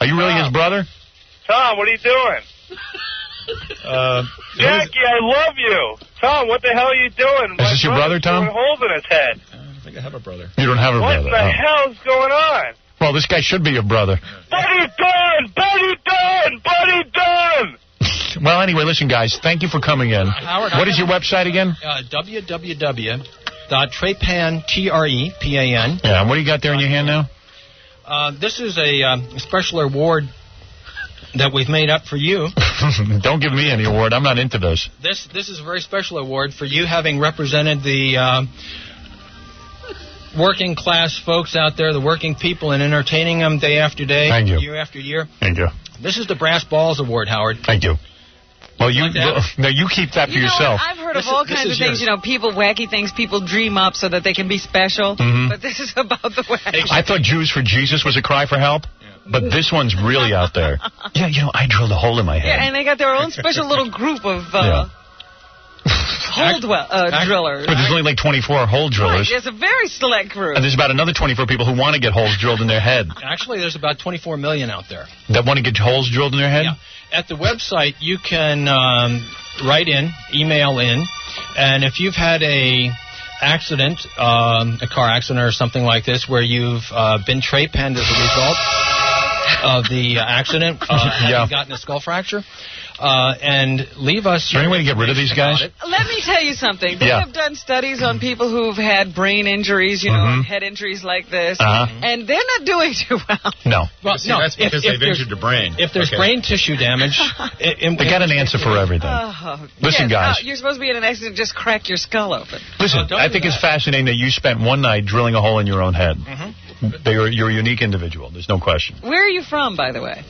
Are you really his brother? Tom, what are you doing? Jackie, I love you. Tom, what the hell are you doing? Is this your brother, Tom? Holes in his head. I think I have a brother. You don't have a brother. What the hell's going on? Well, this guy should be your brother. Buddy done! Buddy done! Buddy done! Well, anyway, listen, guys, thank you for coming in. Howard, what is your website again? www.trepan, Trepan. Yeah, and what do you got there in your hand now? This is a special award that we've made up for you. Don't give me any award. I'm not into this. This is a very special award for you having represented the working class folks out there, the working people, and entertaining them day after day, year after year. Thank you. This is the Brass Balls Award, Howard. Thank you. Well, you keep that for yourself. I've heard of all kinds of things. People, wacky things people dream up so that they can be special. Mm-hmm. But this is about the wacky. I thought Jews for Jesus was a cry for help. But this one's really out there. Yeah, I drilled a hole in my head. Yeah, and they got their own special little group of hole drillers. But there's only like 24 hole drillers. Right, there's a very select group. And there's about another 24 people who want to get holes drilled in their head. Actually, there's about 24 million out there. That want to get holes drilled in their head? Yeah. At the website, you can write in, email in, and if you've had a accident, a car accident or something like this, where you've been trepanned as a result of the accident, having gotten a skull fracture, and leave us... Is there any way to get rid of these guys? Let me tell you something. They have done studies on people who've had brain injuries, head injuries like this, and they're not doing too well. No. Well, no, that's because they've injured the brain. If there's brain tissue damage... they got an answer for everything. Listen, guys. You're supposed to be in an accident, just crack your skull open. Listen, I think it's fascinating that you spent one night drilling a hole in your own head. You're a unique individual. There's no question. Where are you from, by the way?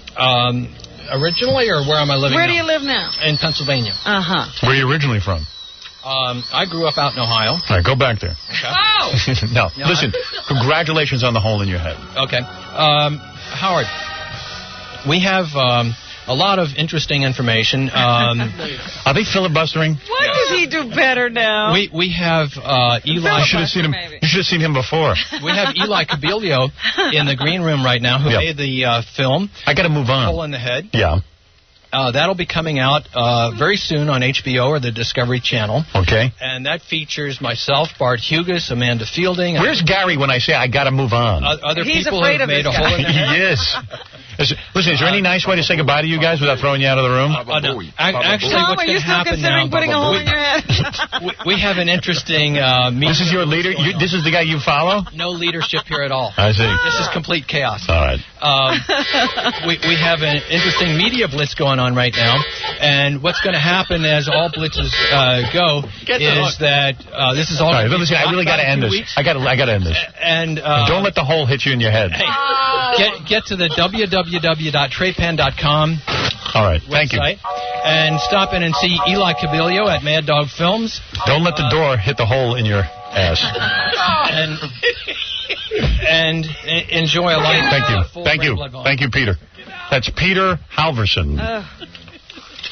Originally, or where am I living now? Where do you live now? In Pennsylvania. Where are you originally from? I grew up out in Ohio. All right, go back there. Okay. No, listen, congratulations on the hole in your head. Okay. Howard, we have a lot of interesting information. Are they filibustering? Why does he do better now? We have Eli. You should have seen him. You should have seen him before. We have Eli Cabello in the green room right now, who made the film. I got to move on. Hole in the Head. Yeah. That'll be coming out very soon on HBO or the Discovery Channel. Okay. And that features myself, Bart Hugus, Amanda Fielding. Where's Gary when I say I got to move on? Other people who have made a hole in the head. He is. Listen, is there any nice way to say goodbye to you guys without throwing you out of the room? No. Actually, Tom, what's are you going to still happen considering now? putting a hole in your head? We have an interesting meeting. This is your leader? This is the guy you follow? No leadership here at all. I see. This is complete chaos. All right. We have an interesting media blitz going on right now. And what's going to happen as all blitzes go is that this is all... All right, listen, I really got to end this. I got to end this. And don't let the hole hit you in your head. Hey, get to the www.trepan.com. All right, thank you. And stop in and see Eli Cabello at Mad Dog Films. Don't let the door hit the hole in your ass. And enjoy a life. Thank you, Peter. That's Peter Halverson.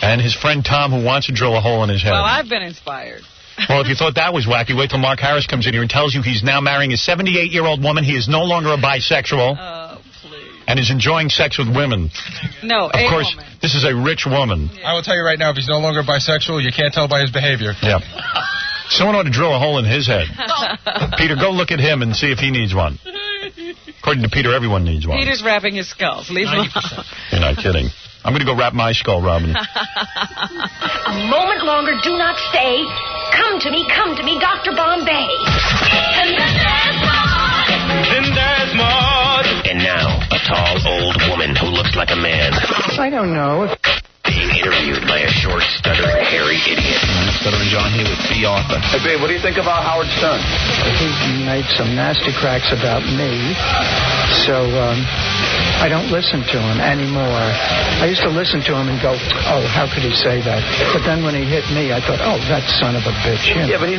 And his friend Tom, who wants to drill a hole in his head. Well, I've been inspired. Well, if you thought that was wacky, wait till Mark Harris comes in here and tells you he's now marrying a 78-year-old woman. He is no longer a bisexual. Oh, please. And is enjoying sex with women. No, of course, woman. This is a rich woman. I will tell you right now, if he's no longer bisexual, you can't tell by his behavior. Yeah. Someone ought to drill a hole in his head. Peter, go look at him and see if he needs one. According to Peter, everyone needs one. Peter's wrapping his skulls. Leave him alone. You're not kidding. I'm going to go wrap my skull, Robin. A moment longer, do not stay. Come to me, Dr. Bombay. And then there's more. And now, a tall, old woman who looks like a man. I don't know. Being interviewed by a short, stuttering, hairy idiot. Stuttering John Hewitt, the author. Hey, babe, what do you think about Howard Stern? He made some nasty cracks about me, so I don't listen to him anymore. I used to listen to him and go, oh, how could he say that? But then when he hit me, I thought, oh, that son of a bitch. You know? Yeah, but he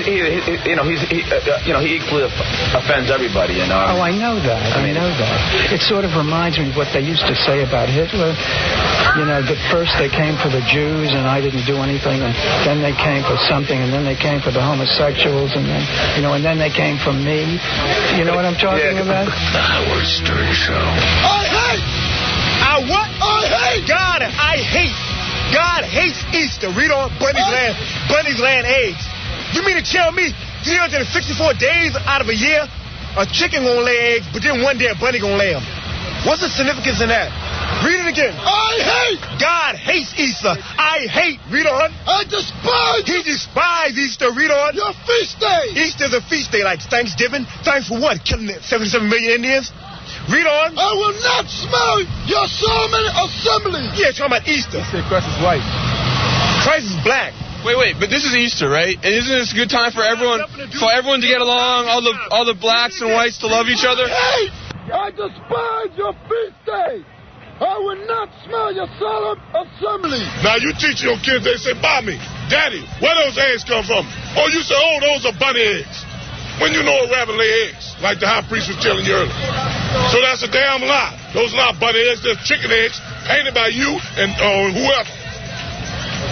equally offends everybody, you know. Oh, I know that. I know that. It sort of reminds me of what they used to say about Hitler. You know, that first they came for the Jews and I didn't do anything, and then they came for something, and then they came for the homosexuals, and then, you know, and then they came for me. You know what I'm talking about? The Howard Stern Show. God hates Easter. Read on Bunny's laying eggs. You mean to tell me 364 days out of a year, a chicken gonna lay eggs, but then one day a bunny gonna lay them? What's the significance in that? Read it again. God hates Easter. Read on. He despises Easter. Read on. Your feast day. Easter's a feast day like Thanksgiving. Thanks for what? Killing 77 million Indians? Read on. I will not smell your solemn assembly. Yeah, talking about Easter. He said Christ is white. Christ is black. Wait, but this is Easter, right? And isn't this a good time for everyone to get along, all the blacks and whites to love each other? I despise your feast day. I will not smell your solemn assembly. Now you teach your kids, they say, Mommy, Daddy, where those eggs come from? Oh, you say, oh, those are bunny eggs. When you know a rabbit lay eggs, like the high priest was telling you earlier. So that's a damn lie. Those are not bunny eggs, they're chicken eggs painted by you and whoever.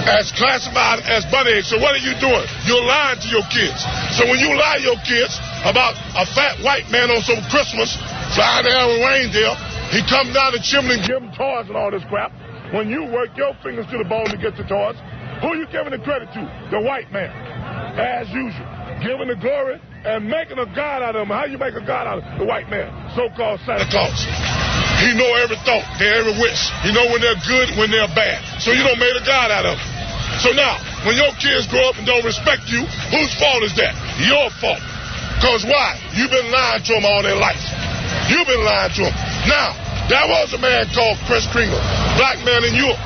as classified as bunny eggs. So what are you doing? You're lying to your kids. So when you lie to your kids about a fat white man on some Christmas flying down with reindeer, he comes down to Schimmel and give them toys and all this crap. When you work your fingers to the bone to get the toys, who are you giving the credit to? The white man, as usual. Giving the glory and making a god out of him. How you make a god out of the white man? So-called Santa Claus. He know every thought, every wish. He know when they're good, when they're bad. So you don't made a god out of them. So now, when your kids grow up and don't respect you, whose fault is that? Your fault. Because why? You've been lying to them all their life. You've been lying to them. Now, there was a man called Chris Kringle, black man in Europe,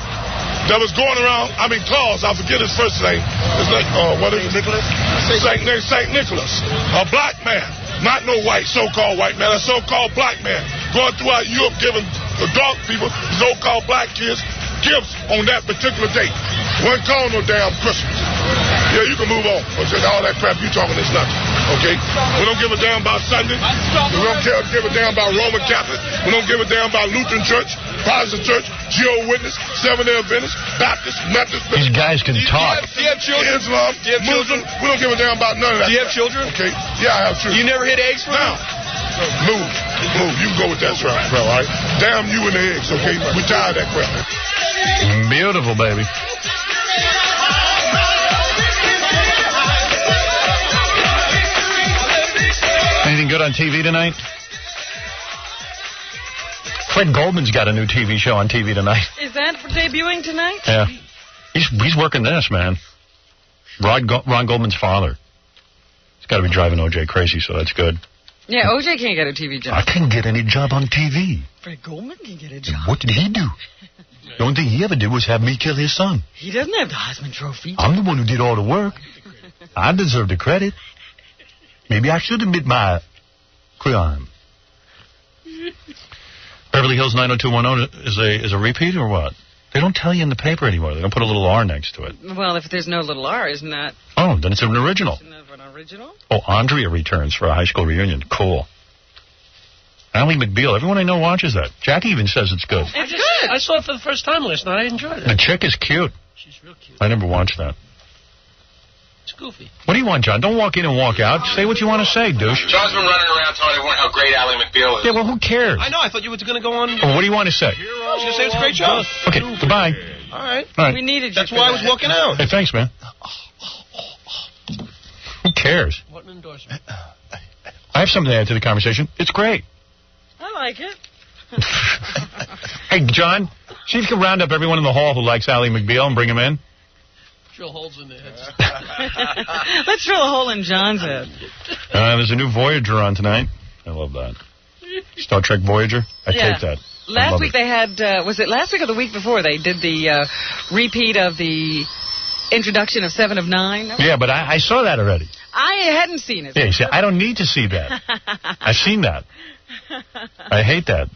that was going around, Claus, I forget his first name. It's like, what is it? Nicholas? St. Nicholas. A black man, not no white, so-called white man, a so-called black man, going throughout Europe giving the dark people, so-called black kids, gifts on that particular date. Wasn't called no damn Christmas. Yeah, you can move on. Okay, all that crap you talking is nothing. Okay? We don't give a damn about Sunday. We don't give a damn about Roman Catholic. We don't give a damn about Lutheran Church, Protestant Church, Jehovah's Witness, Seventh-day Adventist, Baptist, Methodist. These guys can talk. Do you have children? Islam, Muslim. We don't give a damn about none of that. Do you have children? Okay? Yeah, I have children. You never hit eggs for them? Move. You can go with that, right, all right? Damn you and the eggs, okay? We tired of that crap. Beautiful, baby. Anything good on TV tonight? Fred Goldman's got a new TV show on TV tonight. Is that debuting tonight? Yeah. He's working this, man. Ron Goldman's father. He's got to be driving O.J. crazy, so that's good. Yeah, O.J. can't get a TV job. I couldn't get any job on TV. Fred Goldman can get a job. What did he do? The only thing he ever did was have me kill his son. He doesn't have the Heisman Trophy. I'm the one who did all the work. I deserve the credit. Maybe I should admit my crime. Beverly Hills 90210 is a repeat or what? They don't tell you in the paper anymore. They don't put a little R next to it. Well, if there's no little R, isn't that... Oh, then it's an original. Isn't that an original? Oh, Andrea returns for a high school reunion. Cool. Ally McBeal. Everyone I know watches that. Jackie even says it's good. It's good. I saw it for the first time last night. I enjoyed it. The chick is cute. She's real cute. I never watched that. It's goofy. What do you want, John? Don't walk in and walk out. Say what you want to say, douche. John's been running around telling everyone how great Ally McBeal is. Yeah, well, who cares? I know. I thought you were going to go on. Oh, what do you want to say? I was going to say it's a great show. Okay, goodbye. All right. We needed you. That's why I was walking out. Hey, thanks, man. Who cares? What an endorsement. I have something to add to the conversation. It's great. I like it. Hey, John, see if you can round up everyone in the hall who likes Ally McBeal and bring him in. Drill holes in their heads. Let's drill a hole in John's head. There's a new Voyager on tonight. I love that. Star Trek Voyager. I take that. Last week they had, was it last week or the week before, they did the repeat of the introduction of 7 of 9? Yeah, but I saw that already. I hadn't seen it. Yeah, you see, I don't need to see that. I've seen that. I hate that.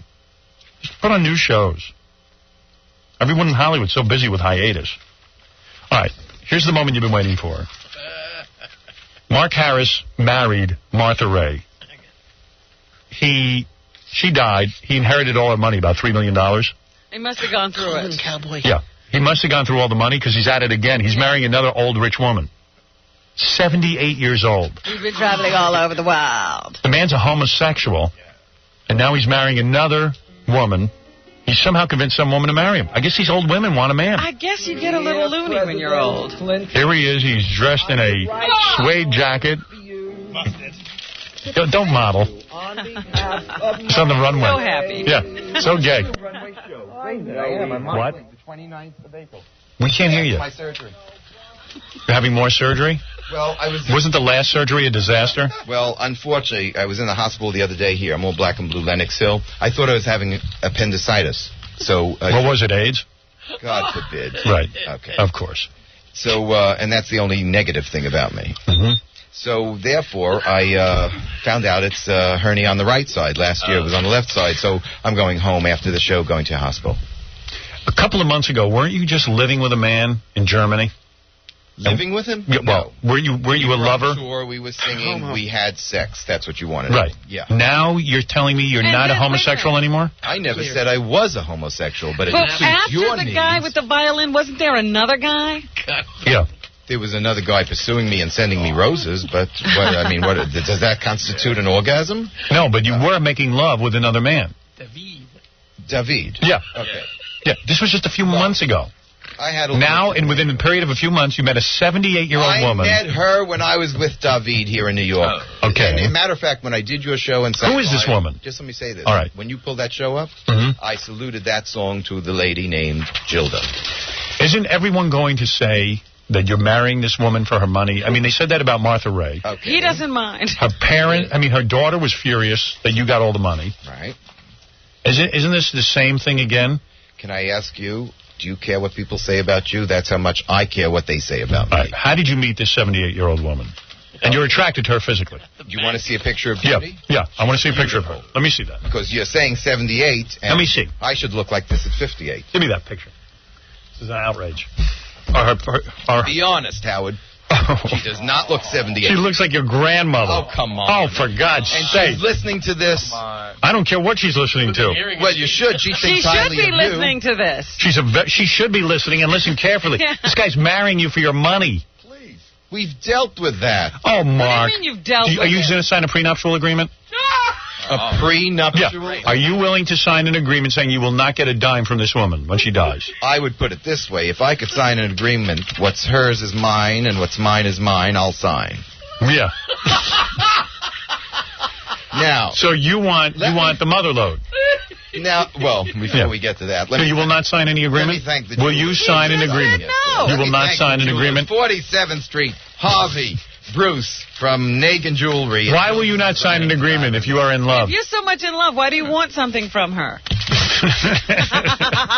Just put on new shows. Everyone in Hollywood's so busy with hiatus. All right, here's the moment you've been waiting for. Mark Harris married Martha Ray. She died. He inherited all her money, about $3 million. He must have gone through it. Cowboy. Yeah, he must have gone through all the money because he's at it again. He's marrying another old rich woman. 78 years old. He's been traveling all over the world. The man's a homosexual, and now he's marrying another woman. He somehow convinced some woman to marry him. I guess these old women want a man. I guess you get a little loony when you're old. Here he is. He's dressed in a suede jacket. Don't model. It's on the runway. So happy. Yeah, so gay. What? The 29th of April. We can't hear you. My surgery. You're having more surgery? Well, Wasn't the last surgery a disaster? Well, unfortunately, I was in the hospital the other day here. I'm all black and blue, Lenox Hill. I thought I was having appendicitis. So. What was it, AIDS? God forbid. Right. Okay. Of course. So, and that's the only negative thing about me. Mm-hmm. So, therefore, I found out it's a hernia on the right side. Last year it was on the left side. So I'm going home after the show, going to the hospital. A couple of months ago, weren't you just living with a man in Germany? Living with him? Yeah, well, were you a lover? Sure, we were singing. We had sex. That's what you wanted. Right. Yeah. Now you're telling me you're not a homosexual anymore? I never said I was a homosexual, but after the guy with the violin, wasn't there another guy? Yeah. There was another guy pursuing me and sending me roses, but what does that constitute an orgasm? No, but you were making love with another man. David. Yeah. Okay. Yeah. This was just a few months ago. I had a now, and within a period of a few months, you met a 78-year-old woman. I met her when I was with David here in New York. Okay. And, as a matter of fact, when I did your show in Who is this woman? Just let me say this. All right. When you pulled that show up, I saluted that song to the lady named Gilda. Isn't everyone going to say that you're marrying this woman for her money? I mean, they said that about Martha Ray. Okay. He doesn't mind. Her daughter was furious that you got all the money. Right. Isn't this the same thing again? Can I ask you, do you care what people say about you? That's how much I care what they say about me. Right. How did you meet this 78-year-old woman? And you're attracted to her physically. You want to see a picture of beauty? Yeah, I want to see a picture of her. Let me see that. Because you're saying 78. And let me see. I should look like this at 58. Give me that picture. This is an outrage. Be honest, Howard. She does not look 78. She looks like your grandmother. Oh, come on. Oh, for God's sake. She's listening to this. I don't care what she's listening to. Well, you should. She thinks highly of you. She should be listening to this. She should be listening and listen carefully. Yeah. This guy's marrying you for your money. Please. We've dealt with that. Oh, Mark. What do you mean you've dealt with Are you it? going to sign a prenuptial agreement? A prenuptial? Yeah. Are you willing to sign an agreement saying you will not get a dime from this woman when she dies? I would put it this way. If I could sign an agreement, what's hers is mine and what's mine is mine, I'll sign. Yeah. Now. So you want the mother load? Now, well, before we get to that. So you will not sign any agreement? Let me thank will you sign an agreement? No. You will not sign an agreement? 47th Street, Harvey, Bruce from Nagin Jewelry. Why will you not sign an agreement if you are in love? If you're so much in love, why do you want something from her?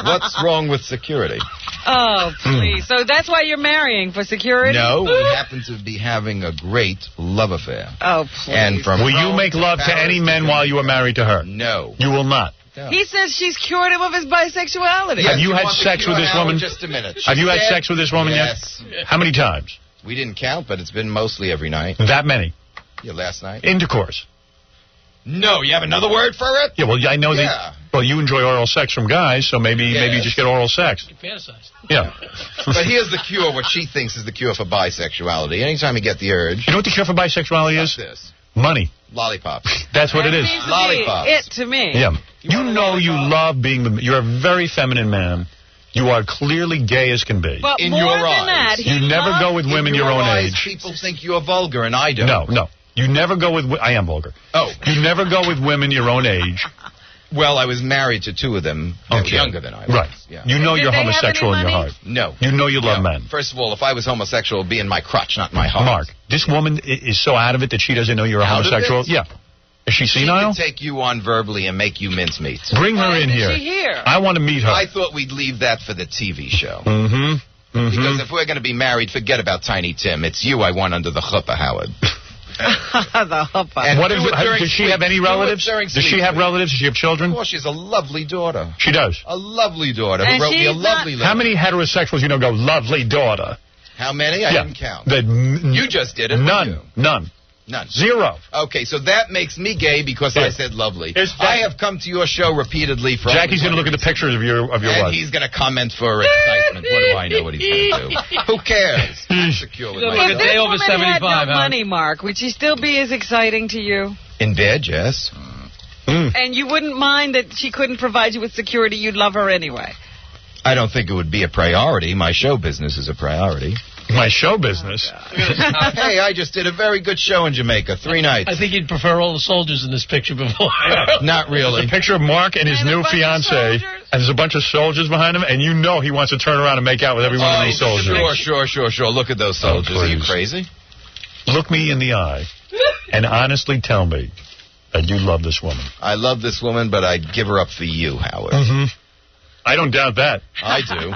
What's wrong with security? Oh, please. So that's why you're marrying, for security? No, we happen to be having a great love affair. Oh, please. And from will you make love to any men while you are married to her? No. You will not. No. He says she's cured him of his bisexuality. Yes, have you had sex with this woman? Just a minute. Have you had sex with this woman yet? How many times? We didn't count, but it's been mostly every night. That many? Yeah, last night. Intercourse. No, you have another word for it? Yeah, well, I know that. Well, you enjoy oral sex from guys, so maybe you just get oral sex. You fantasize. Yeah. But here's the cure, what she thinks is the cure for bisexuality. Anytime you get the urge. You know what the cure for bisexuality is? This. Money. Lollipops. That's what it is. Lollipops. It to me. Yeah. You know you love being you're a very feminine man. You are clearly gay as can be. But in more your than eyes. that, you never go with women your own age. People think you're vulgar, and I don't. No. You never go with... I am vulgar. Oh. You never go with women your own age. Well, I was married to two of them younger than I was. Right. Yeah. You know you're homosexual in your heart. No. You know you love men. First of all, if I was homosexual, it would be in my crotch, not my heart. Mark, this woman is so out of it that she doesn't know you're a homosexual. Yeah. Is she senile? She could take you on verbally and make you mincemeat. Bring her in here. Is she here? I want to meet her. I thought we'd leave that for the TV show. Mm-hmm. Because if we're going to be married, forget about Tiny Tim. It's you I want under the chuppah, Howard. The chuppah. And what does she have any relatives? Does she have relatives? Does she have children? Of course, she's a lovely daughter. She does. A lovely daughter And who wrote me a she's lovely letter. How many heterosexuals you know go, lovely daughter? How many? I didn't count. You just did it. None. None. Zero. Okay, so that makes me gay because I said lovely. I have come to your show repeatedly for... Jackie's going to look at the pictures of your and wife. He's going to comment for excitement. What do I know what he's going to do? Who cares? I'm secure with my If this woman had no money, Mark, would she still be as exciting to you? In bed, yes. And you wouldn't mind that she couldn't provide you with security? You'd love her anyway. I don't think it would be a priority. My show business is a priority. My show business? Hey, I just did a very good show in Jamaica. 3 nights. I think you'd prefer all the soldiers in this picture before. Not really. There's a picture of Mark and his new fiancée, and there's a bunch of soldiers behind him, and you know he wants to turn around and make out with every one of these soldiers. Sure. Look at those soldiers. Are you crazy? Look me in the eye and honestly tell me that you love this woman. I love this woman, but I'd give her up for you, Howard. Mm-hmm. I don't doubt that. I do.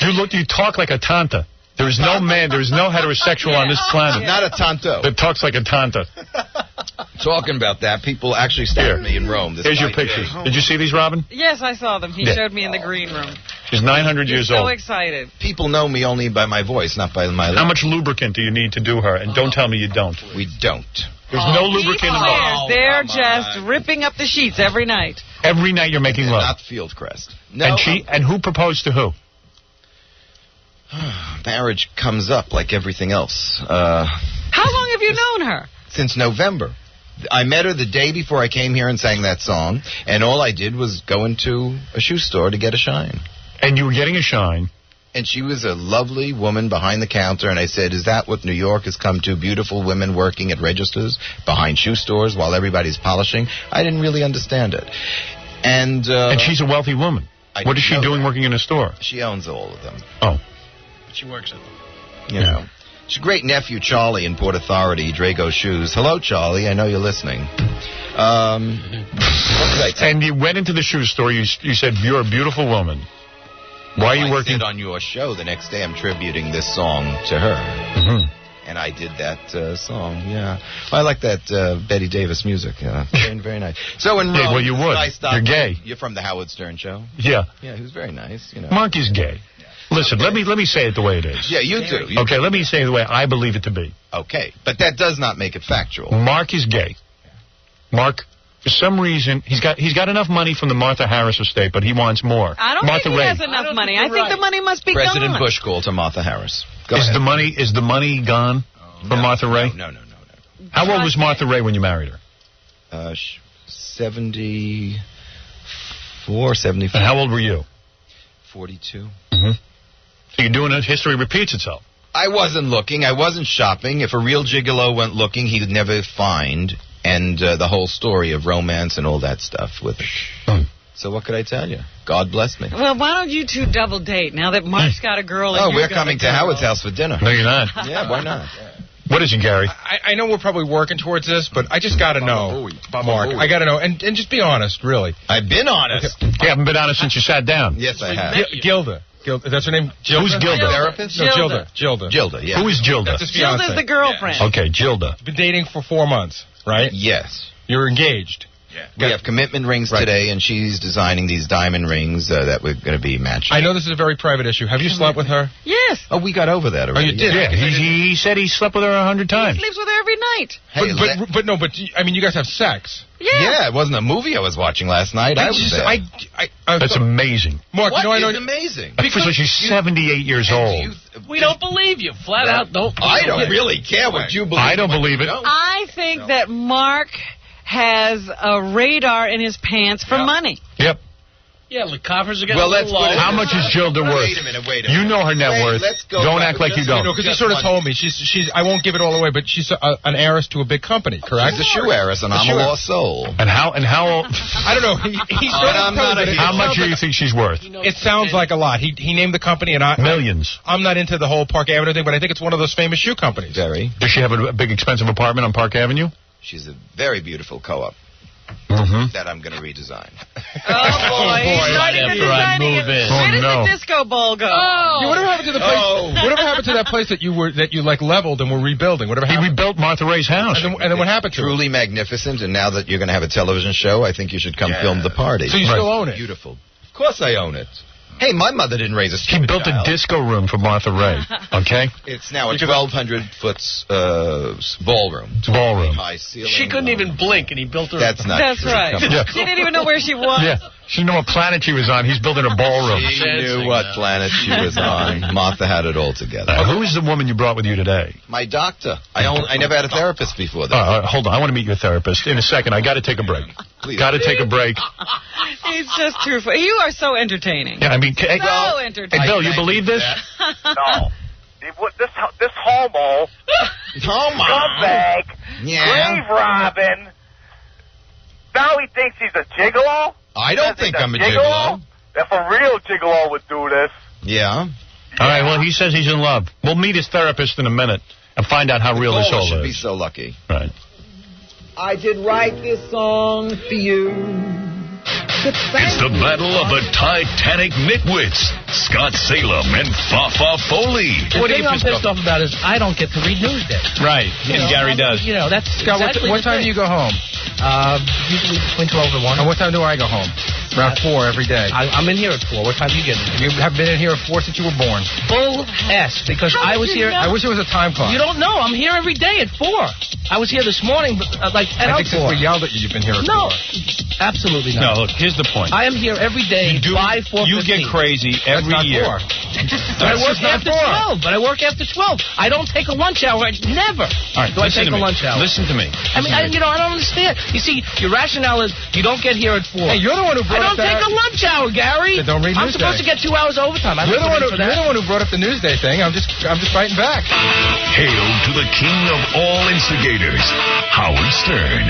You talk like a tanta. There is no man, there is no heterosexual on this planet. Not a tanto. That talks like a tanta. Talking about that, people actually stopped me in Rome. Here's your pictures. Did you see these, Robin? Yes, I saw them. He showed me in the green room. She's 900 years so old. excited. People know me only by my voice, not by my... How much lubricant do you need to do her? And don't tell me you don't. We don't. There's no lubricant involved. They're just ripping up the sheets every night. Every night you're making love. Not Fieldcrest. No. And who proposed to who? Marriage comes up like everything else. How long have you known her? Since November. I met her the day before I came here and sang that song, and all I did was go into a shoe store to get a shine. And you were getting a shine. And she was a lovely woman behind the counter, and I said, is that what New York has come to? Beautiful women working at registers behind shoe stores while everybody's polishing? I didn't really understand it. And she's a wealthy woman. What is she doing working in a store? She owns all of them. Oh. She works at them. You know. She's a great nephew, Charlie, in Port Authority, Drago Shoes. Hello, Charlie. I know you're listening. What did I tell you? And you went into the shoe store. You said, you're a beautiful woman. Why are you working? I said on your show the next day I'm tributing this song to her. Mm-hmm. And I did that song, yeah. Well, I like that Betty Davis music. Very, very nice. So in Rome, well, you would. You're gay. You're from the Howard Stern show? Yeah. Yeah, he was very nice. You know. Mark is gay. Listen, let me say it the way it is. Yeah, you do. Okay, let me say it the way I believe it to be. Okay, but that does not make it factual. Mark is gay. Mark, for some reason, he's got enough money from the Martha Harris estate, but he wants more. I don't think he has enough money. I think the money must be President gone. Bush called to Martha Harris. Is the money gone from Martha Ray? No. How old was Martha Ray when you married her? 74, 75. And how old were you? 42. Mm-hmm. So you're doing it, history repeats itself. I wasn't looking. I wasn't shopping. If a real gigolo went looking, he'd never find. And the whole story of romance and all that stuff with it. So what could I tell you? God bless me. Well, why don't you two double date now that Mark's got a girl? And we're coming to Howard's house for dinner. No, you're not. Yeah, why not? What is it, Gary? I know we're probably working towards this, but I just got to know, Mark. I got to know, and just be honest, really. I've been honest. You haven't been honest since you sat down. Yes, I have. Gilda, that's her name? Gilda? Who's Gilda? Therapist? No, Gilda. Gilda, yeah. Who is Gilda? That's his fiance. Gilda's the girlfriend. Yeah. Okay, Gilda. Been dating for 4 months, right? Yes. You're engaged. Yeah. We have commitment rings today, and she's designing these diamond rings that we're going to be matching. I know this is a very private issue. Have you slept with her? Yes. Oh, we got over that already. Oh, you did? Yeah, he said he slept with her 100 times. He sleeps with her every night. Hey, but I mean, you guys have sex. Yeah, it wasn't a movie I was watching last night. I was there. That's amazing. Mark, what is amazing? Because she's 78 years old. We don't believe you. Flat out don't. I don't really care what you believe. I don't believe it. I think that Mark has a radar in his pants for money. Yep. Yeah, the coffers are getting How much is Gilda worth? Wait a minute. You know her net worth. Don't act like you don't. Because he sort of told me. She's. I won't give it all away, but she's an heiress to a big company, correct? She's a shoe heiress, and I'm a lost soul. And how? I don't know. How much do you think she's worth? It sounds like a lot. He named the company, and millions. I'm not into the whole Park Avenue thing, but I think it's one of those famous shoe companies. Very. Does she have a big, expensive apartment on Park Avenue? She's a very beautiful co-op. That I'm going to redesign. Oh, boy. He's not even designing it. Where did the disco ball go? Yeah, whatever happened to the place? Whatever happened to that place that you leveled and were rebuilding? Whatever happened? He rebuilt Martha Ray's house. And then what happened to it? Truly magnificent, and now that you're going to have a television show, I think you should come film the party. So you still own it? Beautiful. Of course I own it. Hey, my mother didn't raise a She built a disco room for Martha Ray, okay? It's now a 1,200-foot ballroom. Ballroom. High ceiling. She couldn't even blink, and he built her. That's not That's true. right. She didn't even know where she was. Yeah. She didn't know what planet she was on. He's building a ballroom. She knew what planet she was on. Martha had it all together. Who is the woman you brought with you today? My doctor. I never had a therapist before that. Hold on. I want to meet your therapist in a second. I got to take a break. Got to take a break. He's just too funny. You are so entertaining. Yeah, I mean, so entertaining. Hey, Bill, you believe this? No. This homo, scumbag, grave robbing. Now he thinks he's a gigolo? I don't think I'm a gigolo. If a real gigolo would do this. Yeah. All right, well, he says he's in love. We'll meet his therapist in a minute and find out how real this all should is. Be so lucky. Right. I did write this song for you. It's the battle of the Titanic nitwits, Scott Salem and Fafa Foley. What I'm pissed off about is I don't get to read Newsday. Right, and Gary does. You know, that's Scott, exactly what time do you go home? Usually between 12 and 1. And what time do I go home? Around 4 every day. I'm in here at 4. What time do you get in? You have been in here at 4 since you were born. Bull S, because I was here. I wish there was a time clock. You don't know. I'm here every day at 4. I was here this morning, like at 4. I think since we yelled at you, you've been here at 4. No, absolutely not. No, look, here's the point. I am here every day by 4:15. You get crazy every year. But I work after 12. But I work after 12. I don't take a lunch hour. Never do I take a lunch hour. Listen to me. I mean, I don't understand. You see, your rationale is you don't get here at 4. Hey, you're the one who brought up take a lunch hour, Gary. Then don't read I'm supposed to get 2 hours overtime. You're the one who brought up the Newsday thing. I'm just fighting back. Hail to the king of all instigators, Howard Stern.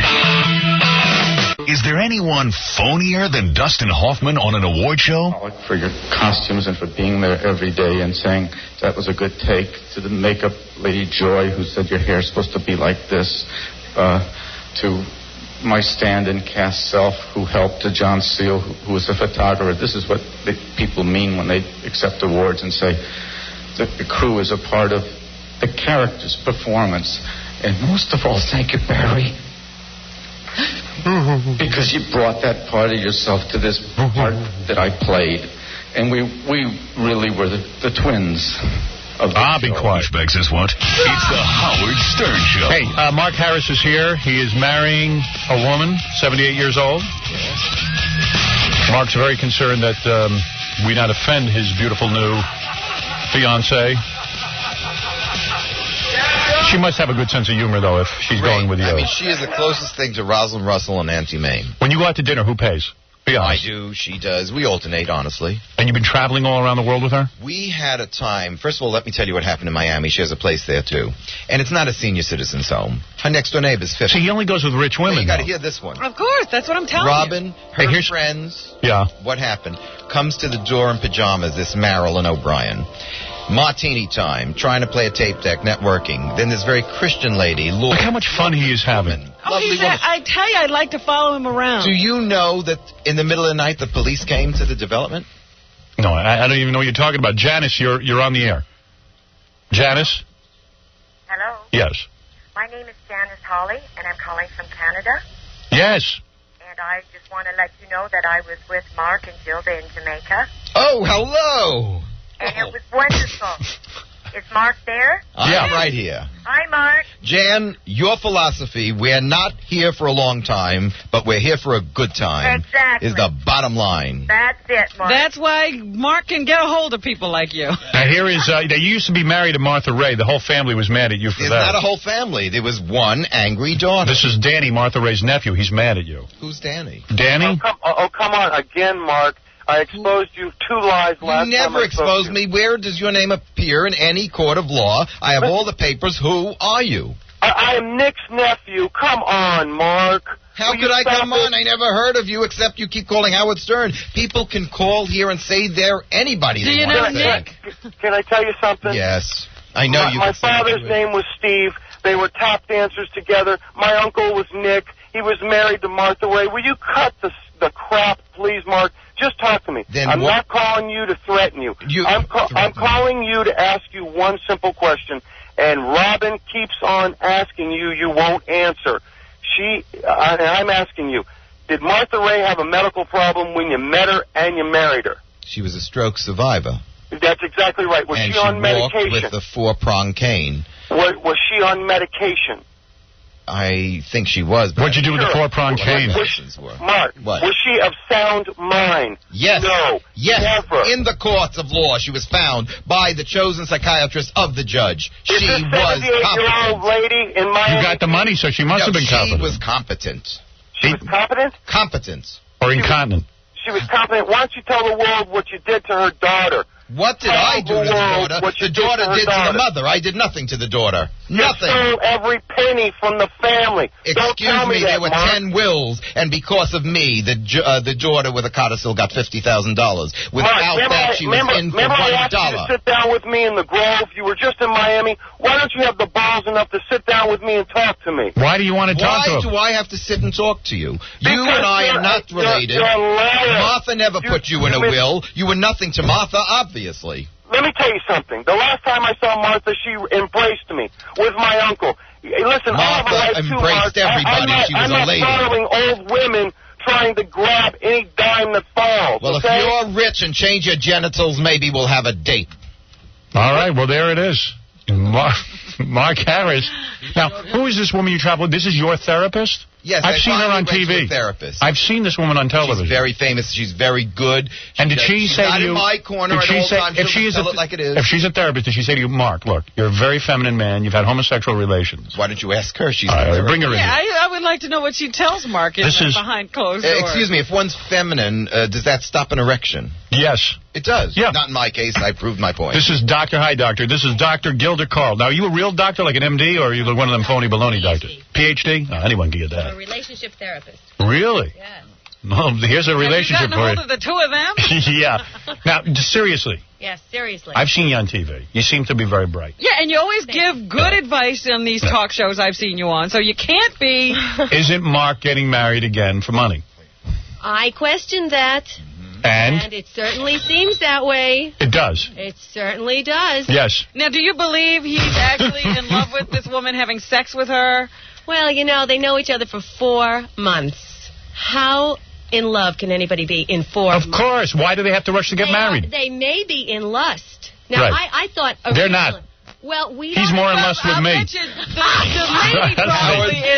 Is there anyone phonier than Dustin Hoffman on an award show? For your costumes and for being there every day and saying that was a good take. To the makeup lady Joy who said your hair's supposed to be like this. To my stand-in cast self who helped, to John Seal who was a photographer. This is what the people mean when they accept awards and say that the crew is a part of the character's performance. And most of all, thank you, Barry. Because you brought that part of yourself to this part that I played. And we really were the twins. Bobby Quashback says what? It's the Howard Stern Show. Hey, Mark Harris is here. He is marrying a woman, 78 years old. Yes. Mark's very concerned that we not offend his beautiful new fiancée. She must have a good sense of humor, though, if she's going with you. I mean, she is the closest thing to Rosalind Russell and Auntie Mame. When you go out to dinner, who pays? Be honest. I do, she does. We alternate, honestly. And you've been traveling all around the world with her? We had a time. First of all, let me tell you what happened in Miami. She has a place there, too. And it's not a senior citizen's home. Her next-door neighbor's 50. So he only goes with rich women, You got to hear this one. Of course, that's what I'm telling Robin, you. her friends, what happened? Comes to the door in pajamas, this Marilyn O'Brien. Martini time, trying to play a tape deck, not working. Then this very Christian lady, Lord. Look how much fun he is having. I tell you, I'd like to follow him around. Do you know that in the middle of the night the police came to the development? No, I don't even know what you're talking about. Janice, you're on the air. Janice? Hello? Yes. My name is Janice Hawley, and I'm calling from Canada. Yes. And I just want to let you know that I was with Mark and Gilda in Jamaica. Oh, hello! And it was wonderful. Is Mark there? I'm right here. Hi, Mark. Jan, your philosophy, we're not here for a long time, but we're here for a good time. Exactly. Is the bottom line. That's it, Mark. That's why Mark can get a hold of people like you. Now, here is, you used to be married to Martha Ray. The whole family was mad at you for There's that. not a whole family. There was one angry daughter. This is Danny, Martha Ray's nephew. He's mad at you. Who's Danny? Danny? Oh, come on. Again, Mark. I exposed you 2 lies last time. You never exposed me. Where does your name appear in any court of law? I have all the papers. Who are you? I am Nick's nephew. Come on, Mark. How could I come on? I never heard of you except you keep calling Howard Stern. People can call here and say they're anybody. Do you know Nick? Can I tell you something? Yes. I know you. My father's name was Steve. They were tap dancers together. My uncle was Nick. He was married to Martha Ray. Will you cut the crap, please, Mark? Just talk to me. I'm not calling you to threaten you. I'm calling you to ask you one simple question. And Robin keeps on asking you. You won't answer. I'm asking you, did Martha Ray have a medical problem when you met her and you married her? She was a stroke survivor. That's exactly right. Was she on medication? Walked with the 4-prong cane. Was she on medication? I think she was. What'd you do with the 4-prong cane? Mark, was she of sound mind? Yes. No. Yes. Never. In the courts of law, she was found by the chosen psychiatrist of the judge. She was competent. 78-year-old lady in Miami. You got the money, so she must have been competent. She was competent. She was competent? Competent. Or incontinent. She was competent. Why don't you tell the world what you did to her daughter? What did I do to the daughter? The daughter did to the mother. I did nothing to the daughter. Nothing. You stole every penny from the family. Excuse me, there were 10 wills, and because of me, the daughter with a codicil got $50,000. Without that, she was in for $1. Remember I asked you to sit down with me in the Grove? You were just in Miami. Why don't you have the balls enough to sit down with me and talk to me? Why do you want to talk to him? Why do I have to sit and talk to you? You and I are not related. You're a liar. Martha never put you in a will. You were nothing to Martha, obviously. Let me tell you something. The last time I saw Martha, she embraced me with my uncle. Hey, listen, Martha embraced everybody. She was a lady. I'm not following old women trying to grab any dime that falls. Well, okay? if you're rich and change your genitals, maybe we'll have a date. All right, well, there it is. Mark Harris. Now, who is this woman you travel with? This is your therapist? Yes, I've seen her on TV. Therapist. I've seen this woman on television. She's very famous. She's very good. And did she say to you? Not in my corner at all times. If she is tell it like it is. If she's a therapist, did she say to you, Mark, look, you're a very feminine man. You've had homosexual relations. Why don't you ask her? She's bring her in. Yeah, I would like to know what she tells Mark behind closed doors. Excuse me, if one's feminine, does that stop an erection? Yes. It does. Yeah. Not in my case. I proved my point. This is Hi, doctor. This is Dr. Gilda Carl. Now, are you a real doctor, like an MD, or are you one of them phony baloney doctors? PhD? Oh, anyone can get that. I'm a relationship therapist. Really? Yeah. Well, here's a relationship for you. Have you gotten hold of the two of them? Yeah. Now, seriously. Yes, seriously. I've seen you on TV. You seem to be very bright. Yeah, and you always give good advice on these talk shows I've seen you on, so you can't be... Isn't Mark getting married again for money? I questioned that. And it certainly seems that way. It does. It certainly does. Yes. Now, do you believe he's actually in love with this woman, having sex with her? Well, you know, they know each other for 4 months. How in love can anybody be in 4 months? Of course. Why do they have to rush to get married? They may be in lust. Now, right. I thought... They're not. Well, He's more in lust with me.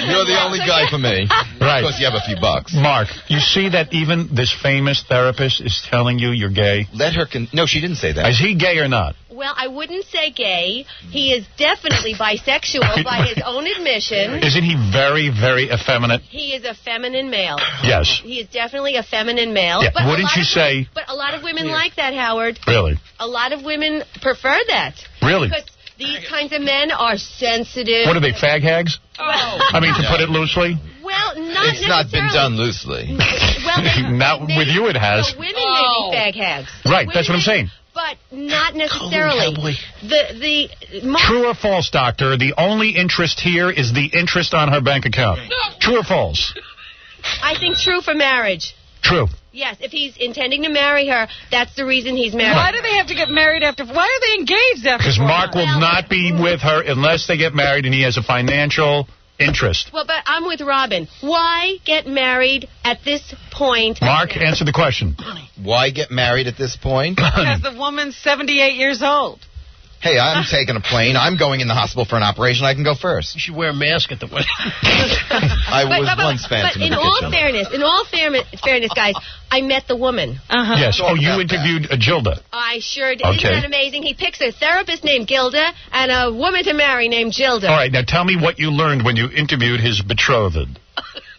You're the only guy for me. Right. Because you have a few bucks. Mark, you see that even this famous therapist is telling you you're gay? Let her... No, she didn't say that. Is he gay or not? Well, I wouldn't say gay. He is definitely bisexual by his own admission. Isn't he very, very effeminate? He is a feminine male. Yes. He is definitely a feminine male. Yeah. But Wouldn't you say... But a lot of women like that, Howard. Really? A lot of women prefer that. Really? Because these kinds of men are sensitive. What are they, fag hags? Oh. I mean, to put it loosely? Well, not It's not been done loosely. Well, not with you it has. So women may be fag hags. Right, that's what I'm saying. But not necessarily. True or false, doctor? The only interest here is the interest on her bank account. True or false? I think true for marriage. True. Yes, if he's intending to marry her, that's the reason he's married. Why do they have to get married after... Why are they engaged after... Because Mark will not be with her unless they get married and he has a financial interest. Well, but I'm with Robin. Why get married at this point? Mark, answer the question. Why get married at this point? Because the woman's 78 years old. Hey, I'm taking a plane. I'm going in the hospital for an operation. I can go first. You should wear a mask at the wedding. I was once phantom in the kitchen. In all fairness, guys, I met the woman. Yes. Oh, you interviewed Gilda. I sure did. Okay. Isn't that amazing? He picks a therapist named Gilda and a woman to marry named Gilda. All right. Now tell me what you learned when you interviewed his betrothed.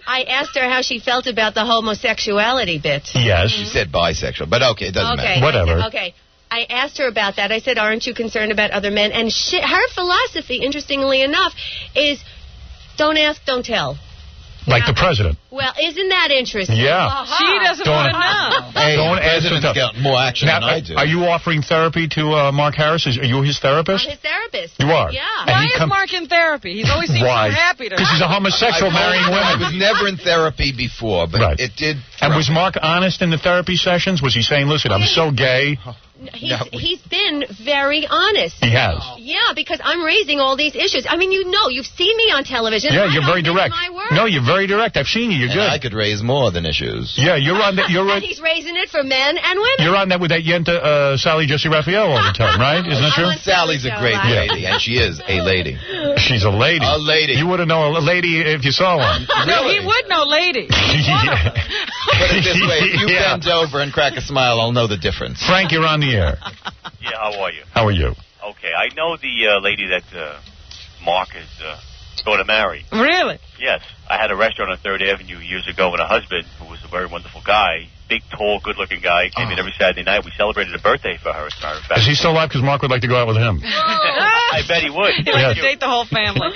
I asked her how she felt about the homosexuality bit. Yes. She said bisexual, but okay, it doesn't matter. Whatever. Okay. I asked her about that. I said, aren't you concerned about other men? And her philosophy, interestingly enough, is don't ask, don't tell. Like the president. Well, isn't that interesting? Yeah. She doesn't want to know. Hey, don't ask him. President's got more action now, than I do. Are you offering therapy to Mark Harris? Are you his therapist? I'm his therapist. You are? Yeah. Why is Mark in therapy? He's always seems so happy to... Because he's a homosexual marrying women. I was never in therapy before, but it did... And was Mark honest in the therapy sessions? Was he saying, listen, I'm so gay... He's been very honest. He has. Yeah, because I'm raising all these issues. I mean, you've seen me on television. Yeah, you're very direct. No, you're very direct. I've seen you. You're good. I could raise more than issues. Yeah, you're on that. And he's raising it for men and women. You're on that with that Yenta Sally Jesse Raphael all the time, right? Isn't that true? Sally's a great lady, and she is a lady. She's a lady. A lady. You wouldn't know a lady if you saw one. No, he would know lady. Put it this way, if you bend over and crack a smile, I'll know the difference. Frank, you're on the air. Yeah, how are you? How are you? Okay, I know the lady that Mark is going to marry. Really? Yes. I had a restaurant on 3rd Avenue years ago with a husband who was a very wonderful guy. Big, tall, good-looking guy. Came in every Saturday night. We celebrated a birthday for her, as a matter of fact. Is he still alive? Because Mark would like to go out with him. I bet he would. He'd like to date the whole family.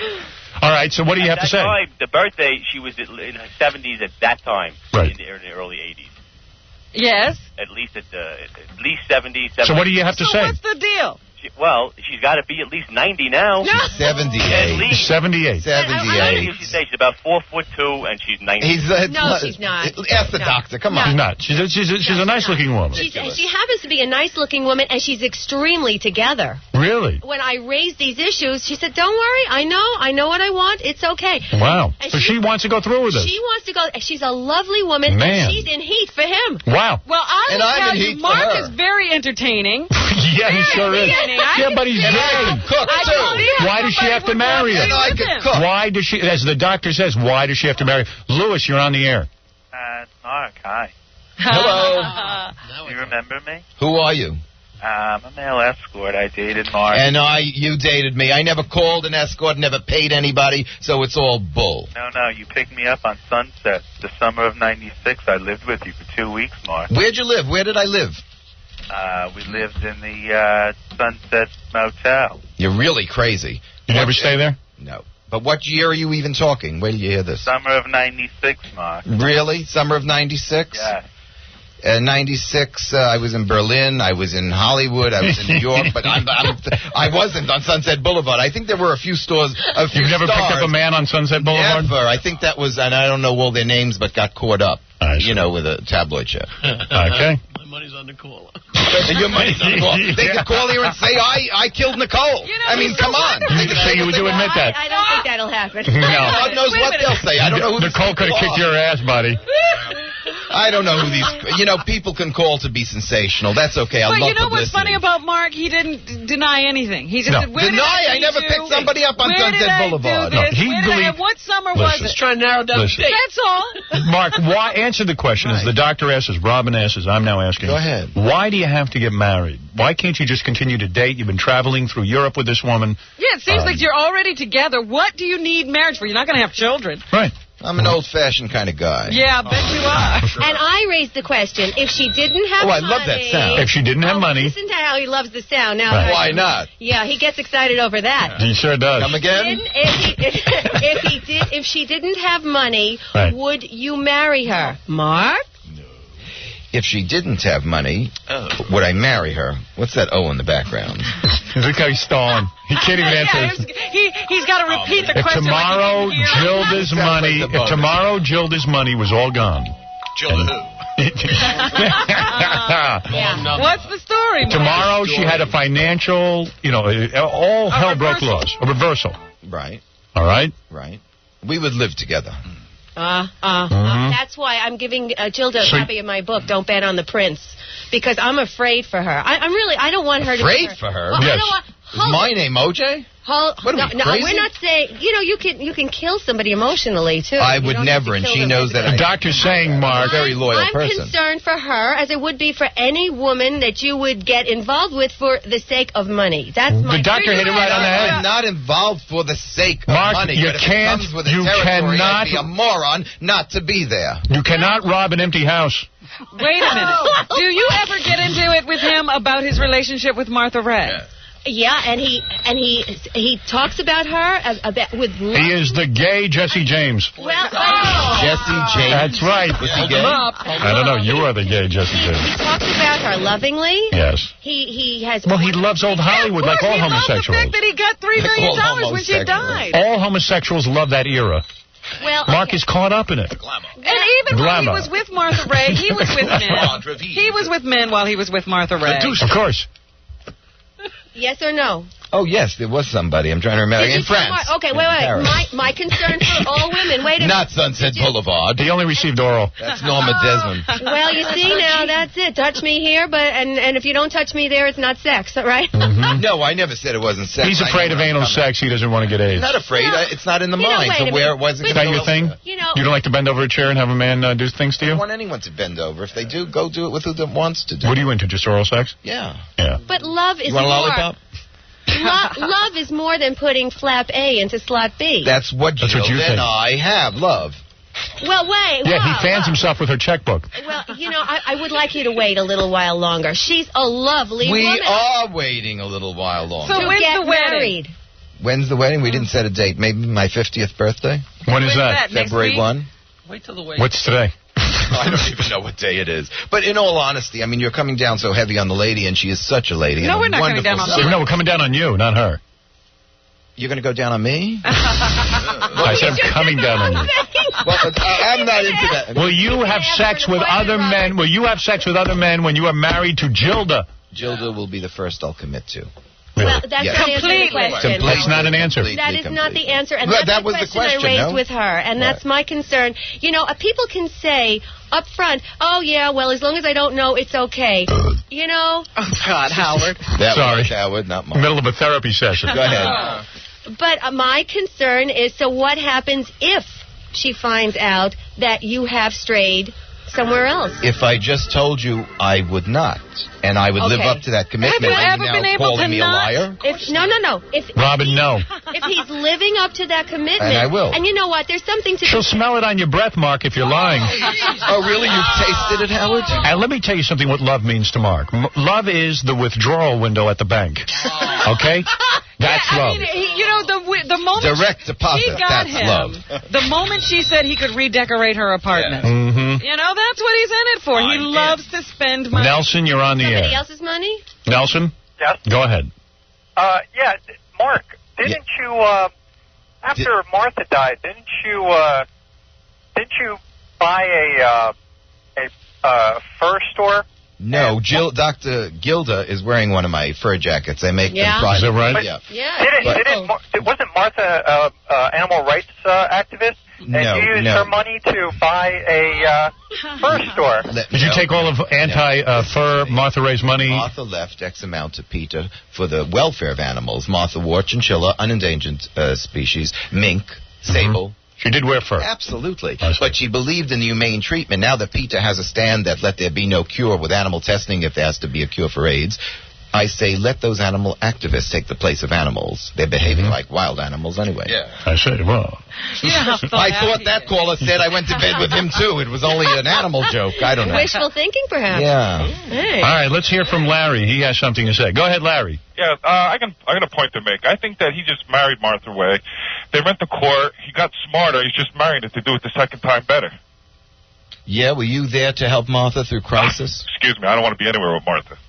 All right, so what do you have to say? At that time, the birthday, she was in her 70s at that time. Right. In the early 80s. Yes. At least 70, 70. So what do you have to say? What's the deal? She's got to be at least 90 now. She's 78. At least. 78. 78. She's about 4'2", and she's 90. No, she's not. Ask the doctor. Come on. She's not. She's a nice-looking woman. She happens to be a nice-looking woman, and she's extremely together. Really? When I raised these issues, she said, "Don't worry, I know what I want. It's okay." Wow. And So she wants to go through with this. She wants to go. She's a lovely woman, Man. and she's in heat for him. Wow. Well, I will tell you, for Mark her. is very entertaining. Yeah, he sure is. Yeah, but he's gay. Cook, too. Why does she have to marry him? I could cook. Why does she, as the doctor says, why does she have to marry? Lewis, you're on the air. Mark, hi. Hello. Do you remember me? Who are you? I'm a male escort. I dated Mark. And you dated me. I never called an escort, never paid anybody, so it's all bull. No, you picked me up on Sunset, the summer of '96. I lived with you for 2 weeks, Mark. Where'd you live? Where did I live? We lived in the Sunset Motel. You're really crazy. You never stay there? No. But what year are you even talking? Where did you hear this? Summer of '96, Mark. Really? Summer of '96? Yeah. 96, I was in Berlin, I was in Hollywood, I was in New York, but I wasn't on Sunset Boulevard. I think there were a few stores, You've never picked up a man on Sunset Boulevard? Never. I think that was, and I don't know all their names, but got caught up, with a tabloid show. Okay. My money's on Nicole. Your money's on Nicole. They could call here and say, I killed Nicole. I mean, come on. Would you admit that? I don't think that'll happen. No. God knows what they'll say. I don't know who Nicole could have kicked your ass, buddy. I don't know who these... people can call to be sensational. That's okay. I love But you know what's publicity. funny about Mark? He didn't deny anything. He just said, where did I never picked somebody up on Sunset Boulevard. What summer was it? Just trying to narrow down the date. That's all. Mark, why answer the question as the doctor asks, as Robin asks, as I'm now asking. Go ahead. Why do you have to get married? Why can't you just continue to date? You've been traveling through Europe with this woman. Yeah, it seems like you're already together. What do you need marriage for? You're not going to have children. Right. I'm an old-fashioned kind of guy. Yeah, I bet you are. And I raised the question, if she didn't have money... I love that sound. If she didn't have money... Listen to how he loves the sound. Now, Right. Why not? Yeah, he gets excited over that. He sure does. Come again? If she didn't have money, Right. would you marry her? Mark? If she didn't have money, would I marry her? What's that O in the background? Look how he's stalling. He can't even answer. He's got to repeat the If question. tomorrow like he didn't hear it. Gilda's money, if tomorrow Gilda's money was all gone. Gilda who? What's the story, Mark? Tomorrow she had a financial, all hell broke loose. A reversal. Right. All right? Right. We would live together. That's why I'm giving Gilda a copy of my book, Don't Bet on the Prince, because I'm afraid for her. I don't want her to... Afraid for her? Well, Yes. I don't want... Is my name OJ? What are we, no, crazy? we're not saying... You can kill somebody emotionally, too. I You would don't have to never, and kill she them knows that. The doctor's saying, Mark, very loyal I'm person. concerned for her, as it would be for any woman that you would get involved with for the sake of money. That's my... The doctor hit it right on the head. I'm not involved for the sake Mark, of money. you but if can't- it comes with the you territory, cannot- I'd be a moron not to be there. You cannot rob an empty house. Wait a minute. Do you ever get into it with him about his relationship with Martha Ray? Yeah, and he talks about her with love. He is the gay Jesse James. Well, Jesse James. That's right. Was he gay? I don't know. You are the gay Jesse He James. talks about her lovingly. Yes. He has... Well, he loves old Hollywood like all He loved the homosexuals. fact that he got $3 million all when she died. All homosexuals love that era. Well, Mark is caught up in it. And even when he Glamour. was with Martha Ray, he was with men. He was with men while he was with Martha Ray. Of course. Yes or no? Oh, yes, there was somebody. I'm trying to remember. In France. Okay, wait. My concern for all women. Wait a minute. Not Sunset Boulevard. He only received oral. That's Norma Desmond. Well, you see now, that's it. Touch me here, and if you don't touch me there, it's not sex, all right? No, I never said it wasn't sex. He's afraid of anal sex. He doesn't want to get AIDS. Not afraid. It's not in the You know, mind. wait So a where minute. was it? Is that your thing? You know, You don't like to bend over a chair and have a man do things to I you? don't want anyone to bend over. If they do, go do it with who wants to do What are you into? Just oral sex? Yeah. Yeah. but love is You want a more. lollipop? Love is more than putting flap A into slot B. That's what That's what you Jill think. and I have, love. Well, wait. Yeah, he whoa, fans whoa. himself with her checkbook. Well, I would like you to wait a little while longer. She's a lovely We woman. are waiting a little while longer. So to when's get the wedding? married. When's the wedding? We didn't set a date. Maybe my 50th birthday? When is When's that? Next February week? 1? Wait till the wedding. What's today? I don't even know what day it is. But in all honesty, I mean, you're coming down so heavy on the lady, and she is such a lady. No, we're not coming down on her. No, we're coming down on you, not her. You're going to go down on me? I said I'm coming down on you. Well, I'm not into that. Will you have sex with other men? Will you have sex with other men when you are married to Gilda? Gilda will be the first I'll commit to. Well, that's not the question. That's not an answer. That is not the answer, and Well, that's that was the the question question, I raised no? with her, and that's my concern. You know, people can say up front, oh, yeah, well, as long as I don't know, it's okay. You know? Oh, God, Howard. Sorry. Howard, not mine. Middle of a therapy session. Go ahead. But my concern is, so what happens if she finds out that you have strayed somewhere else? If I just told you, I would not. And I would live up to that commitment. Have you Are ever now been able calling to me not? a liar? No. Robin, no. If he's living up to that commitment. And I will. And you know what? There's something to... She'll smell it on your breath, Mark, if you're lying. Oh, really? You've tasted it, Howard? And let me tell you something what love means to Mark. Love is the withdrawal window at the bank. Okay? That's love. I mean, you know, the moment direct deposit, she got that's him, love. The moment she said he could redecorate her apartment, you know, that's what he's in it for. He loves to spend money. Nelson, you're on the air. Somebody else's money? Nelson? Yes? Go ahead. Yeah, Mark, didn't you, after Martha died, didn't you buy a fur store? No, Dr. Gilda is wearing one of my fur jackets. I make them private. Is that right? Wasn't Martha animal rights activist? And you used her money to buy a fur store. Did you take all of anti-fur Martha Ray's money? Martha left X amount to Peter for the welfare of animals. Martha wore chinchilla, unendangered species, mink, sable. She did wear fur. Absolutely. But she believed in the humane treatment. Now that Peter has a stand that let there be no cure with animal testing if there has to be a cure for AIDS, I say let those animal activists take the place of animals. They're behaving like wild animals anyway. Yeah. I say, well. I thought that caller said I went to bed with him, too. It was only an animal joke. I don't know. Wishful thinking, perhaps. Yeah. Hey. All right, let's hear from Larry. He has something to say. Go ahead, Larry. Yeah, I got a point to make. I think that he just married Martha Way. They went to court. He got smarter. He's just married it to do it the second time better. Yeah, were you there to help Martha through crisis? Excuse me, I don't want to be anywhere with Martha.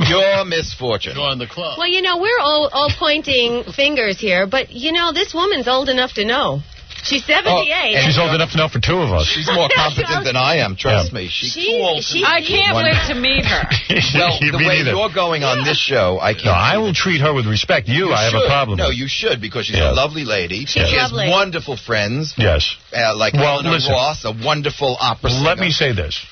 Your misfortune. Join the club. Well, you know, we're all pointing fingers here, but, you know, this woman's old enough to know. She's 78. She's old enough to know for two of us. She's more competent than I am, trust me. She's too old. I can't wait to meet her. Well, the way you're going on this show, I can't. No, I will treat her with respect. I have a problem No, with. you should, because she's a lovely lady. She lovely. has wonderful friends. Yes. Like Eleanor Ross, a wonderful opera singer. Let me say this.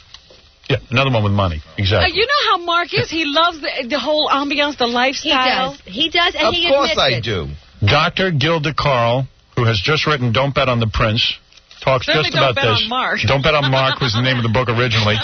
Yeah, another one with money. Exactly. You know how Mark is? He loves the whole ambiance, the lifestyle. He does, and he admits it. Of course I do. Dr. Gilda Carl, who has just written Don't Bet on the Prince, talks Certainly just about Don't Bet this. on Mark. Don't Bet on Mark was the name of the book originally.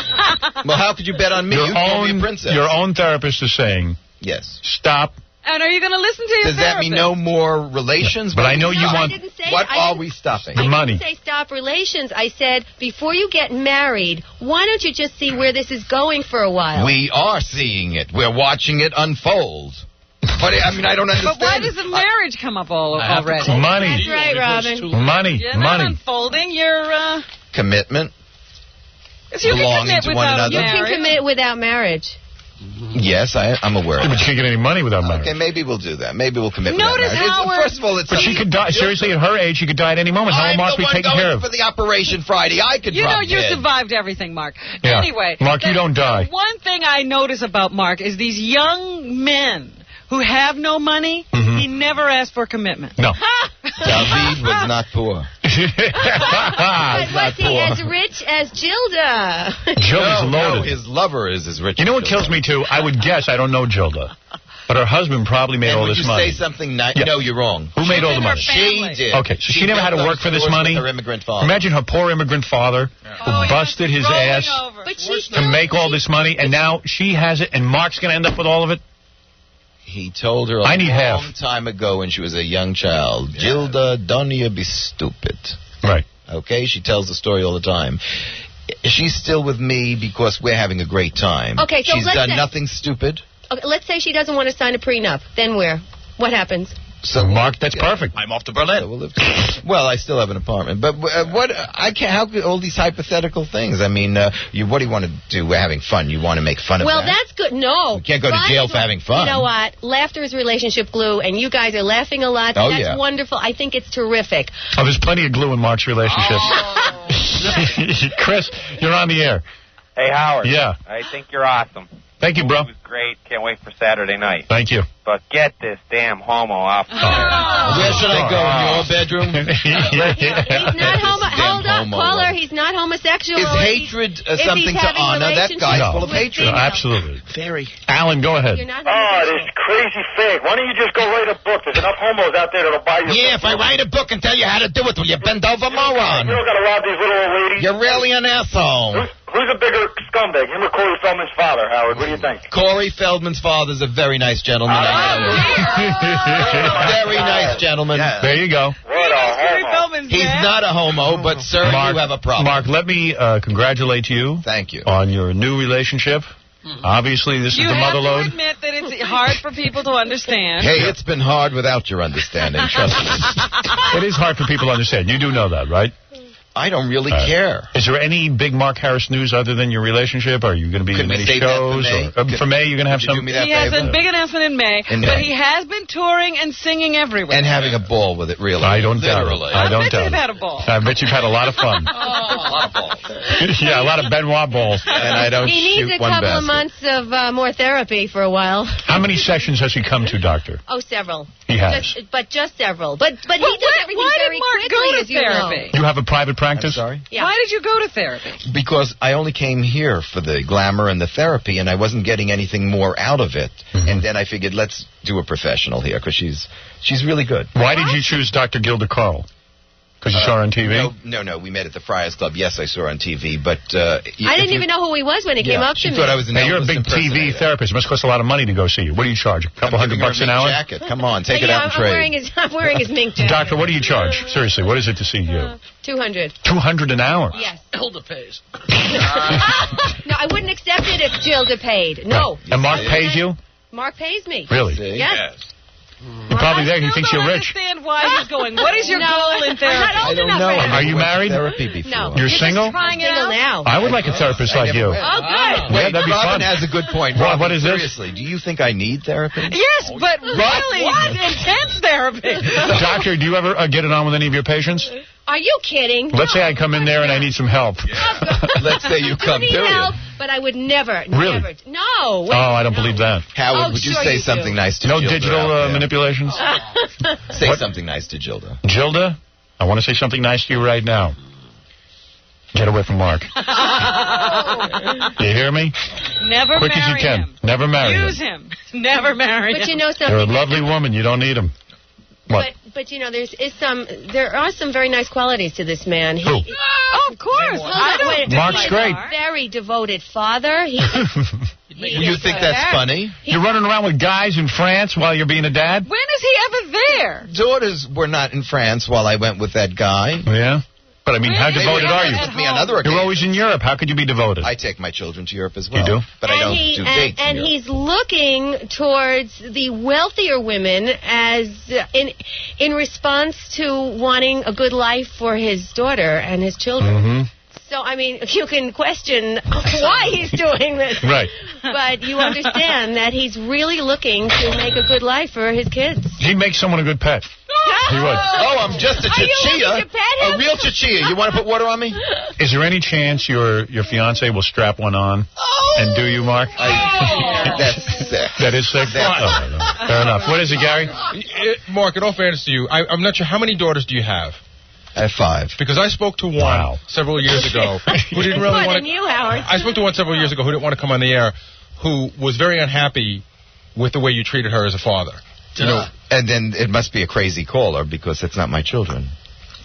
Well, how could you bet on me? You called me a princess. Your own therapist is saying, yes. Stop. And are you going to listen to your Does that mean no more relations? But I know you want... What are we stopping? The money. I didn't say stop relations. I said, before you get married, why don't you just see where this is going for a while? We are seeing it. We're watching it unfold. But, I mean, I don't understand. But why does the marriage come up already? Money. That's right, Robin. Money. You're not unfolding. You're... Commitment. You belonging to one another. You can commit without marriage. Yes, I'm aware of that. But you can't get any money without marriage. Okay, maybe we'll do that. Maybe we'll commit Notice without marriage. Howard. First of all, it's... But she could die. Seriously, at her age, she could die at any moment. How will Mark be taken care of? For the operation Friday, I could You know, drop you dead. survived everything, Mark. Yeah. Anyway. Mark, you don't die. One thing I notice about Mark is these young men who have no money, he never asked for commitment. No. David was not poor. But was he as rich as Gilda? Gilda's loaded. No, his lover is as rich. You know what kills me, too? I would guess, I don't know Gilda, but her husband probably made all this money. Would you say something nice? No, you're wrong. Who made all the money? She did. Okay, so she never had to work for this money? Her immigrant father. Imagine her poor immigrant father who busted his ass to make all this money, and now she has it, and Mark's going to end up with all of it? He told her a long time ago when she was a young child, Gilda, don't you be stupid. Right. Okay, she tells the story all the time. She's still with me because we're having a great time. Okay, so she's done nothing stupid. Okay, let's say she doesn't want to sign a prenup. Then what happens? So Mark, that's perfect. I'm off to Berlin. So we'll live well, I still have an apartment, but what I can't. How could all these hypothetical things? I mean, what do you want to do? We're having fun. You want to make fun of that? Well, that's good. No, you can't go to jail for having fun. You know what? Laughter is relationship glue, and you guys are laughing a lot. Oh, that's wonderful. I think it's terrific. Oh, there's plenty of glue in Mark's relationship. Chris, you're on the air. Hey, Howard. Yeah. I think you're awesome. Thank you, bro. It was great. Can't wait for Saturday night. Thank you. But get this damn homo off the air. Where should I go? In your bedroom? He's not homo. Hold up, caller. He's not homosexual. Is hatred something to honor? That guy's full of hatred. Absolutely. Very. Alan, go ahead. This crazy fig. Why don't you just go write a book? There's enough homos out there that'll buy you. Yeah, if I write a book and tell you how to do it, will you bend over, moron? You don't gotta rob these little old ladies. You're really an asshole. Who's a bigger scumbag, him or Corey Feldman's father, Howard? What do you think? Corey Feldman's father's a very nice gentleman. Very nice gentleman. Yeah. There you go. What a homo. He's not a homo, but sir, Mark, you have a problem. Mark, let me congratulate you. Thank you. On your new relationship. Obviously, this is the mother load. You have to admit that it's hard for people to understand. Hey, it's been hard without your understanding, trust me. It is hard for people to understand. You do know that, right? I don't really care. Is there any big Mark Harris news other than your relationship? Are you going to be in any shows? For May, you're going to have some. He has a big announcement in May, but he has been touring and singing everywhere. And having a ball with it, really. I don't doubt it. I don't doubt it. I've had a ball. I bet you've had a lot of fun. A lot of balls. Yeah, a lot of Benoit balls. And I don't He needs a couple of months of more therapy for a while. How many sessions has he come to, doctor? Oh, several. He has. Just several. But he does everything very quickly, as you know. You have a private practice? I'm sorry? Yeah. Why did you go to therapy? Because I only came here for the glamour and the therapy, and I wasn't getting anything more out of it. And then I figured, let's do a professional here, because she's really good. Why did you choose Dr. Gilda Carl? Because you saw her on TV? No. We met at the Friars Club. Yes, I saw her on TV, but... I didn't even know who he was when he came up to me. She thought I was an Now, you're a Elvis big TV impersonator. therapist. It must cost a lot of money to go see you. What do you charge? A couple $100 an hour? Jacket. Come on, take it out and trade. I'm wearing his mink jacket. Doctor, what do you charge? Seriously, what is it to see you? 200. $200 an hour? Yes. Hilda pays. No, I wouldn't accept it if Gilda paid. No. And Mark pays you? Mark pays me. Really? Yes. You're probably there. He thinks you're rich. I don't understand why he's going. What is your goal in therapy? I don't know. Are you married? Therapy before. No. You're single? Trying it Single out? now. I would like a therapist like you. Oh, good. Wait, that'd be Robin fun. has a good point. What Robin, is this? seriously, do you think I need therapy? Yes, but really intense therapy. Doctor, do you ever get it on with any of your patients? Are you kidding? Let's say I come in there and I need some help. Let's say you come, need period. help, but I would never. Really? Never. No. Oh, I don't believe that. Howard, would you sure say you something do. nice to No Gilda digital out there? manipulations? Say something nice to Gilda. Gilda, I want to say something nice to you right now. Get away from Mark. You hear me? Never Quick as you marry can. him. Never marry Use him. him. Never marry him. But you know something. You're a lovely woman. You don't need him. What? But you know, there are some very nice qualities to this man. Who? Oh, of course. I don't Mark's great. Very devoted father. You think that's funny? You're running around with guys in France while you're being a dad? When is he ever there? Daughters were not in France while I went with that guy. Yeah? But, I mean, how devoted are you? With me on other You're occasions. always in Europe. How could you be devoted? I take my children to Europe as well. You do? But I don't do dates And in Europe. he's looking towards the wealthier women as in response to wanting a good life for his daughter and his children. Mm-hmm. So, I mean, you can question why he's doing this. Right. But you understand that he's really looking to make a good life for his kids. He'd make someone a good pet. He would. Oh, I'm just a Are you looking chichilla. to pet him? A real chichilla. You want to put water on me? Is there any chance your fiancé will strap one on and do you, Mark? That's sick. That is sick? That's Fair enough. What is it, Gary? Mark, in all fairness to you, I'm not sure, how many daughters do you have? I have 5. Because I spoke to one several years ago who didn't really More want than to... you, Howard. I spoke to one several years ago who didn't want to come on the air, who was very unhappy with the way you treated her as a father. You know, and then it must be a crazy caller because it's not my children.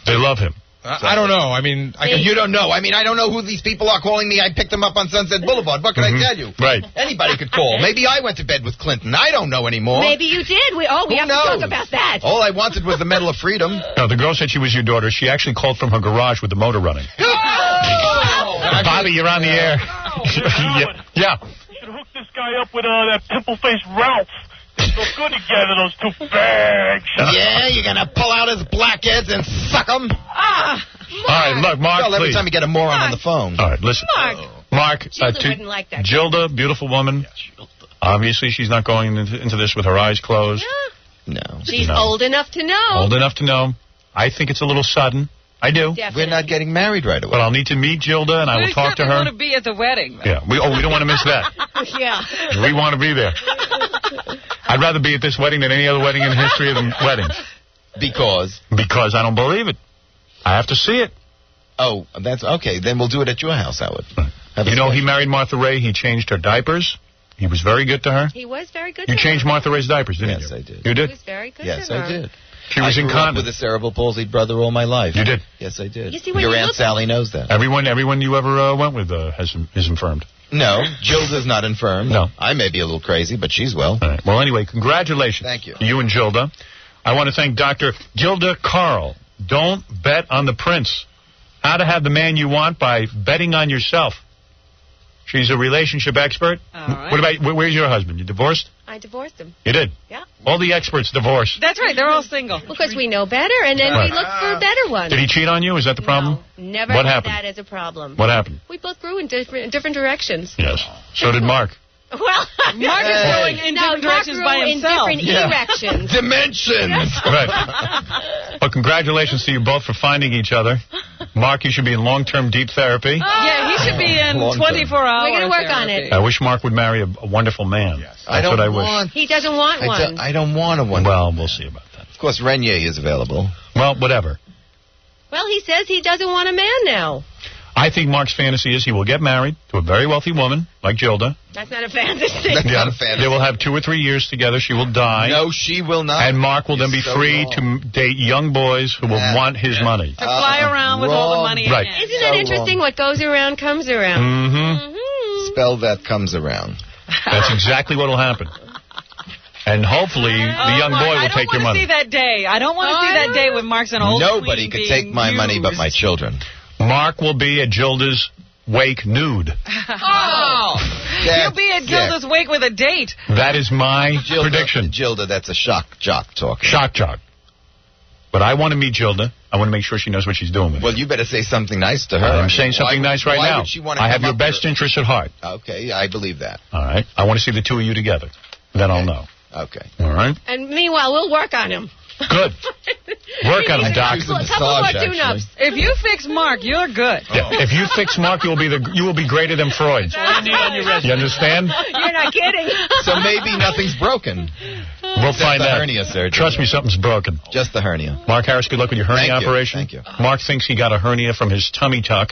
They love him. I don't know. I mean... You don't know. I mean, I don't know who these people are calling me. I picked them up on Sunset Boulevard. What can I tell you? Right. Anybody could call. Maybe I went to bed with Clinton. I don't know anymore. Maybe you did. We have to talk about that. All I wanted was the Medal of Freedom. No, the girl said she was your daughter. She actually called from her garage with the motor running. Bobby, you're on the air. Yeah. You should hook this guy up with that pimple-faced Ralph. Look good together, those two bags. Yeah, you're going to pull out his blackheads and suck them? All right, look, Mark, Well, every please. time you get a moron on the phone. All right, listen. Mark, Gilda wouldn't like that. Gilda, beautiful woman. Obviously, she's not going into this with her eyes closed. No. She's old enough to know. Old enough to know. I think it's a little sudden. I do. Definitely. We're not getting married right away. But I'll need to meet Gilda, and I will talk to her. We want to be at the wedding. Yeah. We don't want to miss that. Yeah. We want to be there. I'd rather be at this wedding than any other wedding in the history of the weddings. Because? Because I don't believe it. I have to see it. Oh, that's okay. Then we'll do it at your house, Howard. You know, he married Martha Ray. He changed her diapers. He was very good to her. He was very good You to changed her. Martha Ray's diapers, didn't you? Yes, I did. You did? He was very good Yes, to her. I did. She was I grew up incontinent. with a cerebral palsied brother all my life. You did? Yes, I did. You see, when Your you Aunt look- Sally knows that. Everyone you ever went with is infirmed. No, Gilda's not infirm. No. I may be a little crazy, but she's well. All right. Well, anyway, congratulations. Thank you. To you and Gilda. I want to thank Dr. Gilda Carl. Don't bet on the prince. How to have the man you want by betting on yourself. She's a relationship expert. All right. What about, where's your husband? You divorced? I divorced him. You did? Yeah. All the experts divorced. That's right. They're all single. Because we know better, and then Right. we look for better ones. Did he cheat on you? Is that the problem? No, never What had happened? that as a problem. What happened? We both grew in different directions. Yes. So did Mark. Well, Mark is going in different directions by himself. in different erections. Dimensions. Right. Well, congratulations to you both for finding each other. Mark, you should be in long-term deep therapy. Yeah, he should be in Long 24 hours. We're going to work on it. I wish Mark would marry a wonderful man. That's I don't what I wish. want. He doesn't want one. I don't want a one. Well, we'll see about that. Of course, Renier is available. Well, whatever. Well, he says he doesn't want a man now. I think Mark's fantasy is he will get married to a very wealthy woman like Gilda. That's not a fantasy. That's not a fantasy. They will have 2 or 3 years together. She will die. No, she will not. And Mark will then be You're so free wrong. to date young boys who will want his money. To fly around with all the wrong. money. Right. in Isn't hand. that interesting? What goes around comes around. Mm-hmm. Spell that comes around. That's exactly what will happen. And hopefully the young boy will take your I don't want to money. see that day. I don't want to see that day when Mark's an old Nobody queen could take being my money but used. my children. Mark will be at Gilda's wake nude. Oh! He'll be at Gilda's wake with a date. That is my Gilda, prediction. Gilda, that's a shock jock talk. Shock jock. But I want to meet Gilda. I want to make sure she knows what she's doing with Well, it. you better say something nice to her. I'm saying something Why- nice right why now. would she want to I have come your up best here? interest at heart. Okay, I believe that. All right. I want to see the two of you together. Then I'll know. Okay. All right. And meanwhile, we'll work on him. Good. Work on him, Doc. A couple more tune-ups. If you fix Mark, you're good. Yeah. If you fix Mark, you will be greater than Freud. You understand? You're not kidding. So maybe nothing's broken. We'll Just find the out. hernia surgery. Trust me, something's broken. Just the hernia. Mark Harris, good luck with your hernia Thank you. operation. Thank you. Mark thinks he got a hernia from his tummy tuck.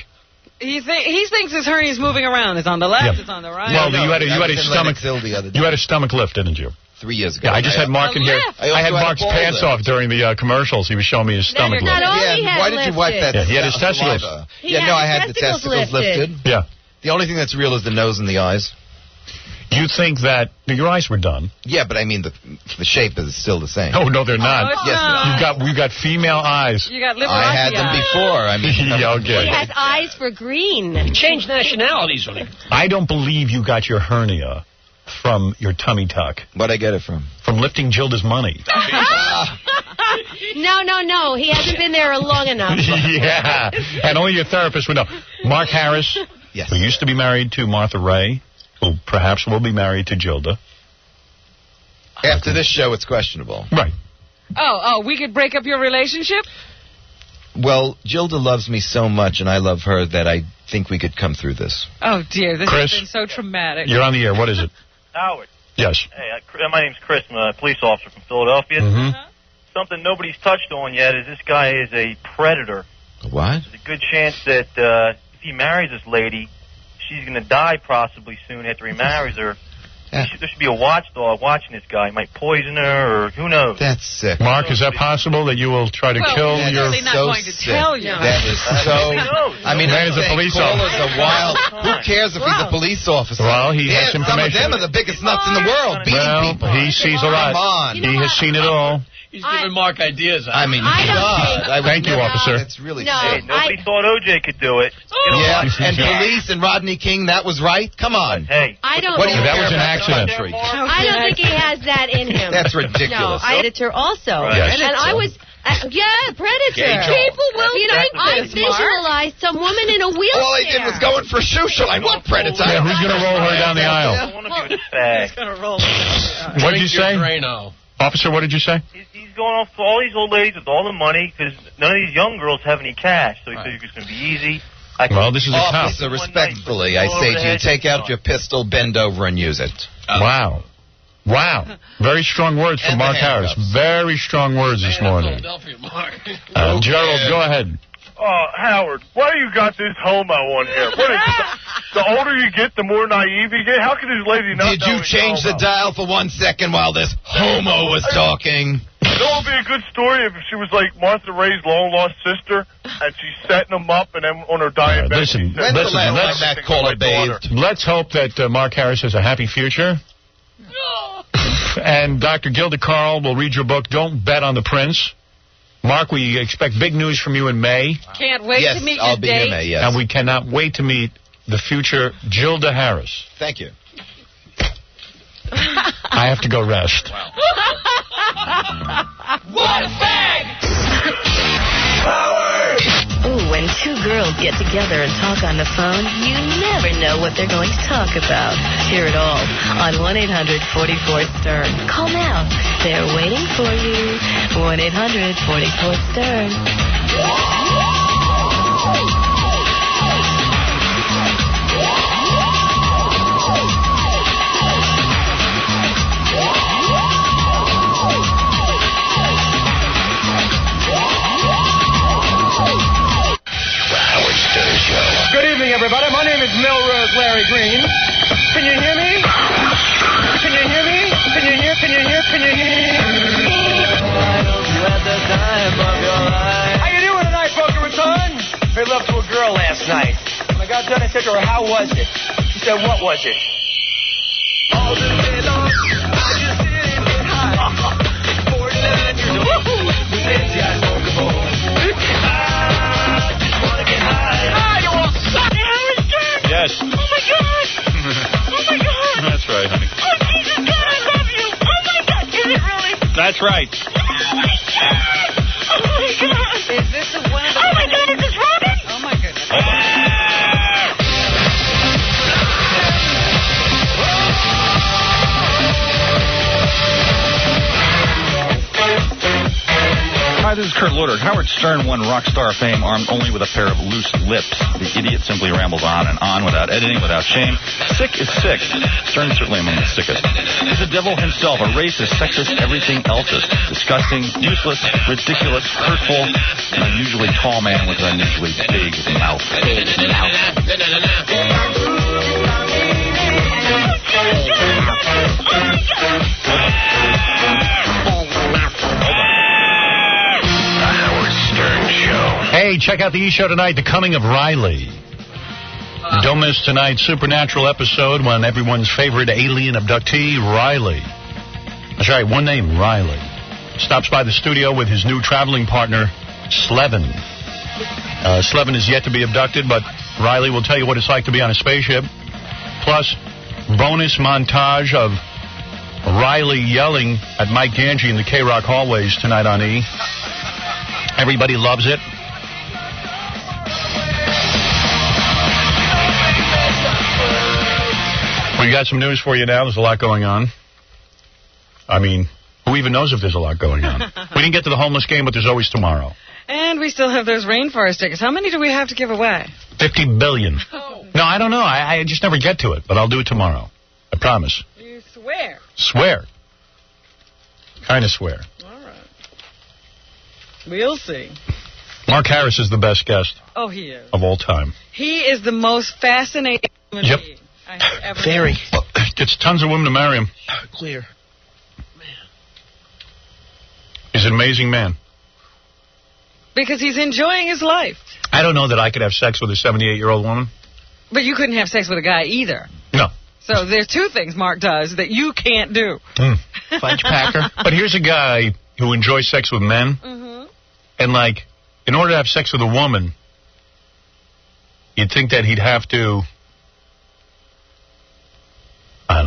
He thinks his hernia's moving around. It's on the left, Yeah. it's on the right. Well, you had a stomach. The other day. You had a stomach lift, didn't you? 3 years ago. Yeah, I just had Mark in here. I also I had had a Mark's ball pants lift. off during the commercials. He was showing me his stomach lift. Not all he had why did you wipe that? Yeah, he had his testicles. saliva? He Yeah, had no, I his had the testicles testicles lifted. Yeah. The only thing that's real is the nose and the eyes. You think that your eyes were done? Yeah, but I mean the shape is still the same. Oh no, they're not. it's Yes, not. We've got female eyes. You got Liberace I had them eyes. before. I mean, Yeah, okay. He has eyes for green. Change nationalities on it. I don't believe you got your hernia from your tummy tuck. Where'd I get it from? From lifting Gilda's money. No. He hasn't been there long enough. Yeah. And only your therapist would know. Mark Harris, Yes. who used to be married to Martha Ray, who perhaps will be married to Gilda. After this show, it's questionable. Right. Oh, we could break up your relationship? Well, Gilda loves me so much, and I love her, that I think we could come through this. Oh, dear. This Chris, has been so traumatic. You're on the air. What is it? Howard. Yes. Hey, my name's Chris. I'm a police officer from Philadelphia. Mm-hmm. Something nobody's touched on yet is this guy is a predator. What? There's a good chance that if he marries this lady, she's going to die possibly soon after he marries her. Yeah. There should be a watchdog watching this guy. He might poison her, or who knows. That's sick. Mark, is that possible that you will try to kill he's your... really not so going to sick. tell you. That is so... I mean, Man is a police callers officer. are wild. Who cares if he's a police officer? Well, he has Some of information. them are the biggest nuts in the world, beating Well, people. he sees a lot. Come on. He has seen it all. He's giving Mark ideas. I mean, I don't God. I would Thank you, never- officer. That's really No. sick. Hey, nobody thought O.J. could do it. Yeah, and police and Rodney King, that was right? Come on. Hey, I don't What do you know. That was an care about accident. I don't think he has that in him. That's ridiculous. No, editor also. Yes. And I was... Predator. People will think I visualized some woman in a wheelchair. All I did was go in for Shusha. I want Predator. Yeah, who's going to roll her down the aisle? He's going to roll. What did you say? Officer, what did you say? He's going off to all these old ladies with all the money because none of these young girls have any cash. So he said it's going to be easy. Well, this is a cop. Officer, respectfully, I say to you, take out your pistol, bend over, and use it. Wow. Wow. Very strong words from Mark Harris. Very strong words this morning. Gerald, go ahead. Howard, why you got this homo on here? What is the older you get, the more naive you get? How can this lady not Did you change the dial for 1 second while this homo was talking? That would be a good story if she was like Martha Ray's long-lost sister, and she's setting them up, and then on her dying bed... Let's hope that Mark Harris has a happy future. And Dr. Gilda Carl will read your book, Don't Bet on the Prince. Mark, we expect big news from you in May. Can't wait to meet I'll your be date. in May, yes. And we cannot wait to meet the future Gilda Harris. Thank you. I have to go rest. What a bag! Ooh, when two girls get together and talk on the phone, you never know what they're going to talk about. Hear it all on 1-800-44-STERN. Call now. They're waiting for you. 1-800-44-STERN. Good evening, everybody. My name is Melrose Larry Green. Can you hear me? Can you hear me? Can you hear? Can you hear? Can you hear? How you doing tonight, Boca Raton? Made love to a girl last night. When I got done, I said to her, how was it? She said, what was it? All the day long, I just didn't get high. 49 years old. Fancy I smoke a bowl. Yes. Oh, my God. Oh, my God. That's right, honey. Oh, Jesus, God, I love you. Oh, my God. Is it really? That's right. Oh, my God. Oh, my God. Is this one of the... Oh, my God, is this Robin? Oh, my goodness. Hi, this is Kurt Loder. Howard Stern won rock star fame armed only with a pair of loose lips. The idiot simply rambles on and on without editing, without shame. Sick is sick. Stern is certainly among the sickest. He's the devil himself, a racist, sexist, everything elseist. Disgusting, useless, ridiculous, hurtful, an unusually tall man with an unusually big mouth. Hey, check out the E! Show tonight, The Coming of Riley. Don't miss tonight's supernatural episode when everyone's favorite alien abductee, Riley. That's right, one name, Riley. Stops by the studio with his new traveling partner, Slevin. Slevin is yet to be abducted, but Riley will tell you what it's like to be on a spaceship. Plus, bonus montage of Riley yelling at Mike Ganji in the K-Rock hallways tonight on E! Everybody loves it. We got some news for you now. There's a lot going on. I mean, who even knows if there's a lot going on? We didn't get to the homeless game, but there's always tomorrow. And we still have those rainforest tickets. How many do we have to give away? 50 billion. Oh. No, I don't know. I just never get to it, but I'll do it tomorrow. I promise. You swear? Swear. Kind of swear. All right. We'll see. Mark Harris is the best guest. Oh, he is. Of all time. He is the most fascinating human being I have ever Very. Gets tons of women to marry him. Clear. He's an amazing man. Because he's enjoying his life. I don't know that I could have sex with a 78-year-old woman. But you couldn't have sex with a guy either. No. So there's two things Mark does that you can't do. Fudge packer. But here's a guy who enjoys sex with men. Mm-hmm. And, like, in order to have sex with a woman, you'd think that he'd have to,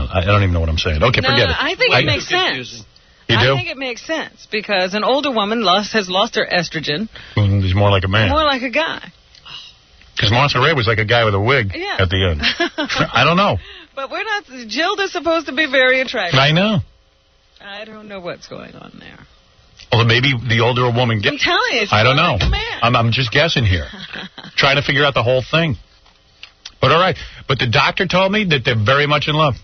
I don't even know what I'm saying. Okay, forget it. I think it makes sense. You do? I think it makes sense because an older woman has lost her estrogen. He's more like a man. More like a guy. Because Monterey was like a guy with a wig at the end. I don't know. But we're not. Gilda's supposed to be very attractive. I know. I don't know what's going on there. Well, maybe the older a woman gets. I'm telling you, I don't know. Like a man. I'm just guessing here, trying to figure out the whole thing. But all right. But the doctor told me that they're very much in love.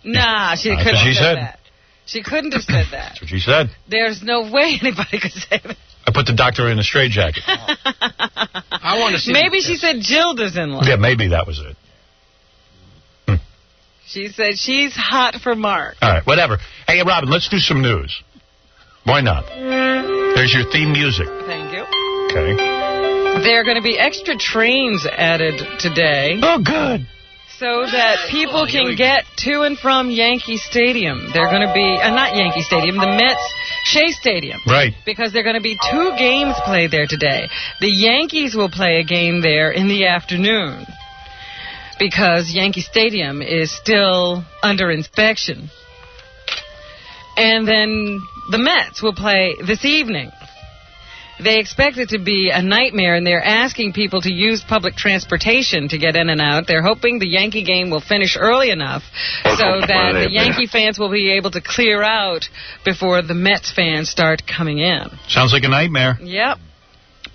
Nah, she couldn't have said that. She couldn't have said that. That's what she said. There's no way anybody could say that. I put the doctor in a straitjacket. I want to see. Maybe she said Gilda's in love. Yeah, maybe that was it. She said she's hot for Mark. All right, whatever. Hey, Robin, let's do some news. Why not? There's your theme music. Thank you. Okay. There are going to be extra trains added today. Oh, good. So that people can get to and from Yankee Stadium. They're going to be, not Yankee Stadium, the Mets Shea Stadium. Right. Because there are going to be 2 games played there today. The Yankees will play a game there in the afternoon because Yankee Stadium is still under inspection. And then the Mets will play this evening. They expect it to be a nightmare, and they're asking people to use public transportation to get in and out. They're hoping the Yankee game will finish early enough so that the Yankee fans will be able to clear out before the Mets fans start coming in. Sounds like a nightmare. Yep.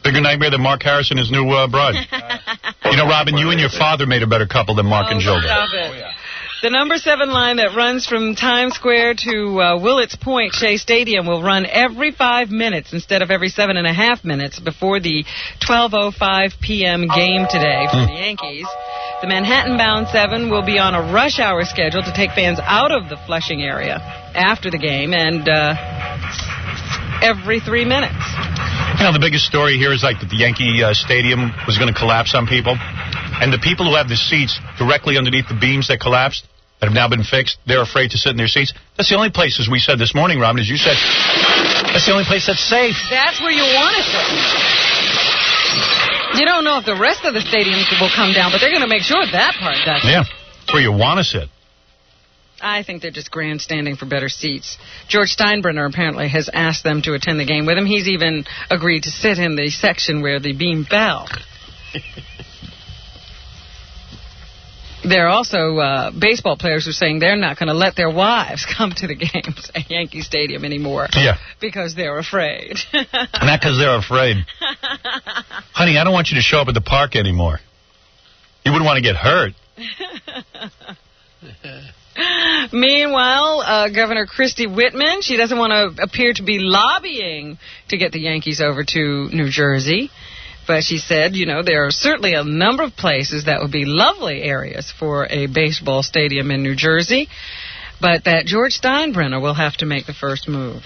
Bigger nightmare than Mark Harris and his new bride. You know, Robin, you and your father made a better couple than Mark and Gilda. Stop it. The number 7 line that runs from Times Square to Willets Point, Shea Stadium, will run every 5 minutes instead of every 7.5 minutes before the 12:05 p.m. game today for the Yankees. The Manhattan-bound 7 will be on a rush hour schedule to take fans out of the Flushing area after the game and every 3 minutes. You know, the biggest story here is like that the Yankee Stadium was going to collapse on people. And the people who have the seats directly underneath the beams that collapsed, that have now been fixed, they're afraid to sit in their seats. That's the only place, as we said this morning, Robin, as you said, that's the only place that's safe. That's where you want to sit. You don't know if the rest of the stadium will come down, but they're going to make sure that part does. Yeah, it's where you want to sit. I think they're just grandstanding for better seats. George Steinbrenner apparently has asked them to attend the game with him. He's even agreed to sit in the section where the beam fell. There are also baseball players who are saying they're not going to let their wives come to the games at Yankee Stadium anymore. Yeah. Because they're afraid. Not because they're afraid. Honey, I don't want you to show up at the park anymore. You wouldn't want to get hurt. Meanwhile, Governor Christie Whitman, she doesn't want to appear to be lobbying to get the Yankees over to New Jersey. But she said, you know, there are certainly a number of places that would be lovely areas for a baseball stadium in New Jersey, but that George Steinbrenner will have to make the first move.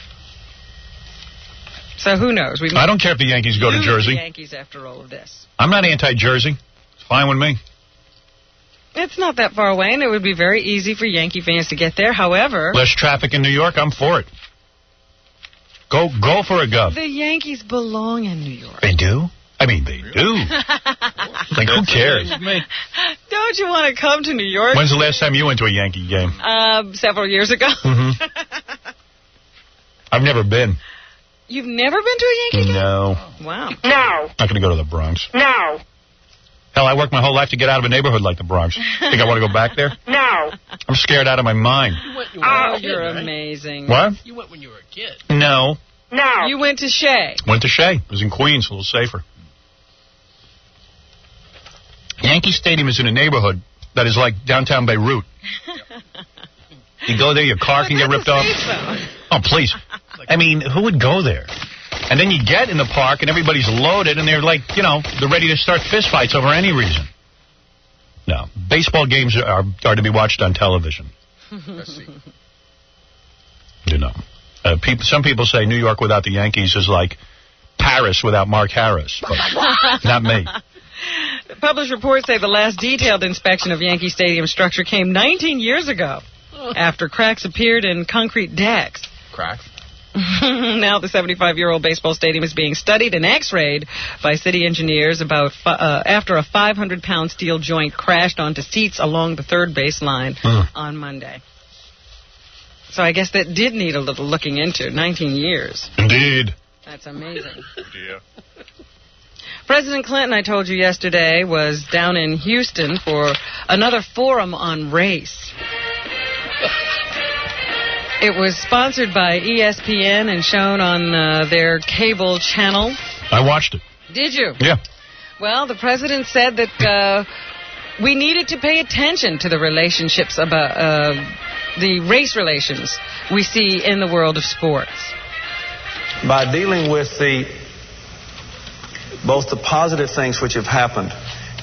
So who knows? I don't care if the Yankees go to Jersey. The Yankees after all of this. I'm not anti-Jersey. It's fine with me. It's not that far away, and it would be very easy for Yankee fans to get there. However, less traffic in New York, I'm for it. Go for it, Gov. The Yankees belong in New York. They do? I mean, they do. Like, who cares? Don't you want to come to New York? When's the last time you went to a Yankee game? Several years ago. Mm-hmm. I've never been. You've never been to a Yankee game? No. Wow. No. Not going to go to the Bronx. No. Hell, I worked my whole life to get out of a neighborhood like the Bronx. Think I want to go back there? No. I'm scared out of my mind. You're amazing. What? You went when you were a kid. No. No. You went to Shea. Went to Shea. It was in Queens, a little safer. Yankee Stadium is in a neighborhood that is like downtown Beirut. You go there, your car can get ripped off. Oh, please. I mean, who would go there? And then you get in the park and everybody's loaded and they're like, you know, they're ready to start fistfights over any reason. No. Baseball games are to be watched on television. You know. Some people say New York without the Yankees is like Paris without Mark Harris. But not me. Published reports say the last detailed inspection of Yankee Stadium structure came 19 years ago after cracks appeared in concrete decks. Cracks? Now the 75-year-old baseball stadium is being studied and x-rayed by city engineers after a 500-pound steel joint crashed onto seats along the third baseline on Monday. So I guess that did need a little looking into. 19 years. Indeed. That's amazing. Yeah. President Clinton, I told you yesterday, was down in Houston for another forum on race. It was sponsored by ESPN and shown on their cable channel. I watched it. Did you? Yeah. Well, the president said that we needed to pay attention to the relationships about the race relations we see in the world of sports. By dealing with both the positive things which have happened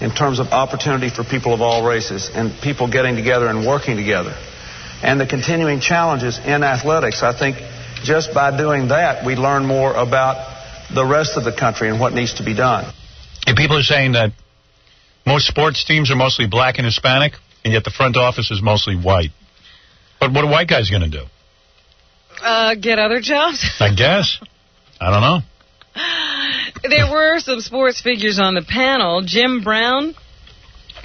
in terms of opportunity for people of all races and people getting together and working together, and the continuing challenges in athletics, I think just by doing that, we learn more about the rest of the country and what needs to be done. And people are saying that most sports teams are mostly black and Hispanic, and yet the front office is mostly white. But what are white guys going to do? Get other jobs? I guess. I don't know. There were some sports figures on the panel. Jim Brown,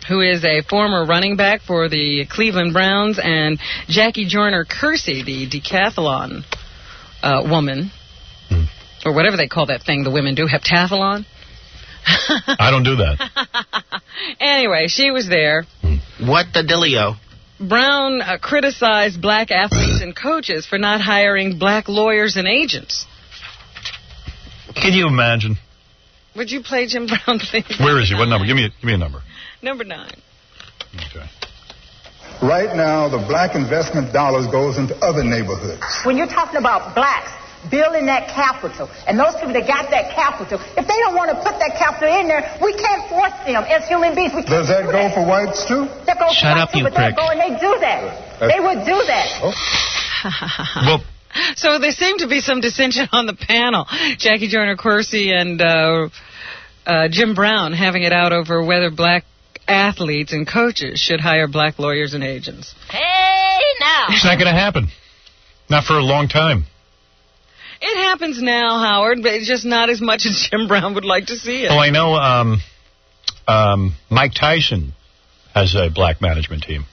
who is a former running back for the Cleveland Browns, and Jackie Joyner-Kersee, the decathlon woman, or whatever they call that thing the women do, heptathlon. I don't do that. Anyway, she was there. What the dealio? Brown criticized black athletes and coaches for not hiring black lawyers and agents. Can you imagine? Would you play Jim Brown, please? Where is he? What number? Give me a number. Number 9. Okay. Right now, the black investment dollars goes into other neighborhoods. When you're talking about blacks building that capital, and those people that got that capital, if they don't want to put that capital in there, we can't force them as human beings. Does that go for whites, too? That goes Shut for up, whites, you but prick. they go and they do that. They would do that. Well, so there seemed to be some dissension on the panel. Jackie Joyner-Kersee and Jim Brown having it out over whether black athletes and coaches should hire black lawyers and agents. Hey, now. It's not going to happen. Not for a long time. It happens now, Howard, but it's just not as much as Jim Brown would like to see it. Well, I know Mike Tyson has a black management team.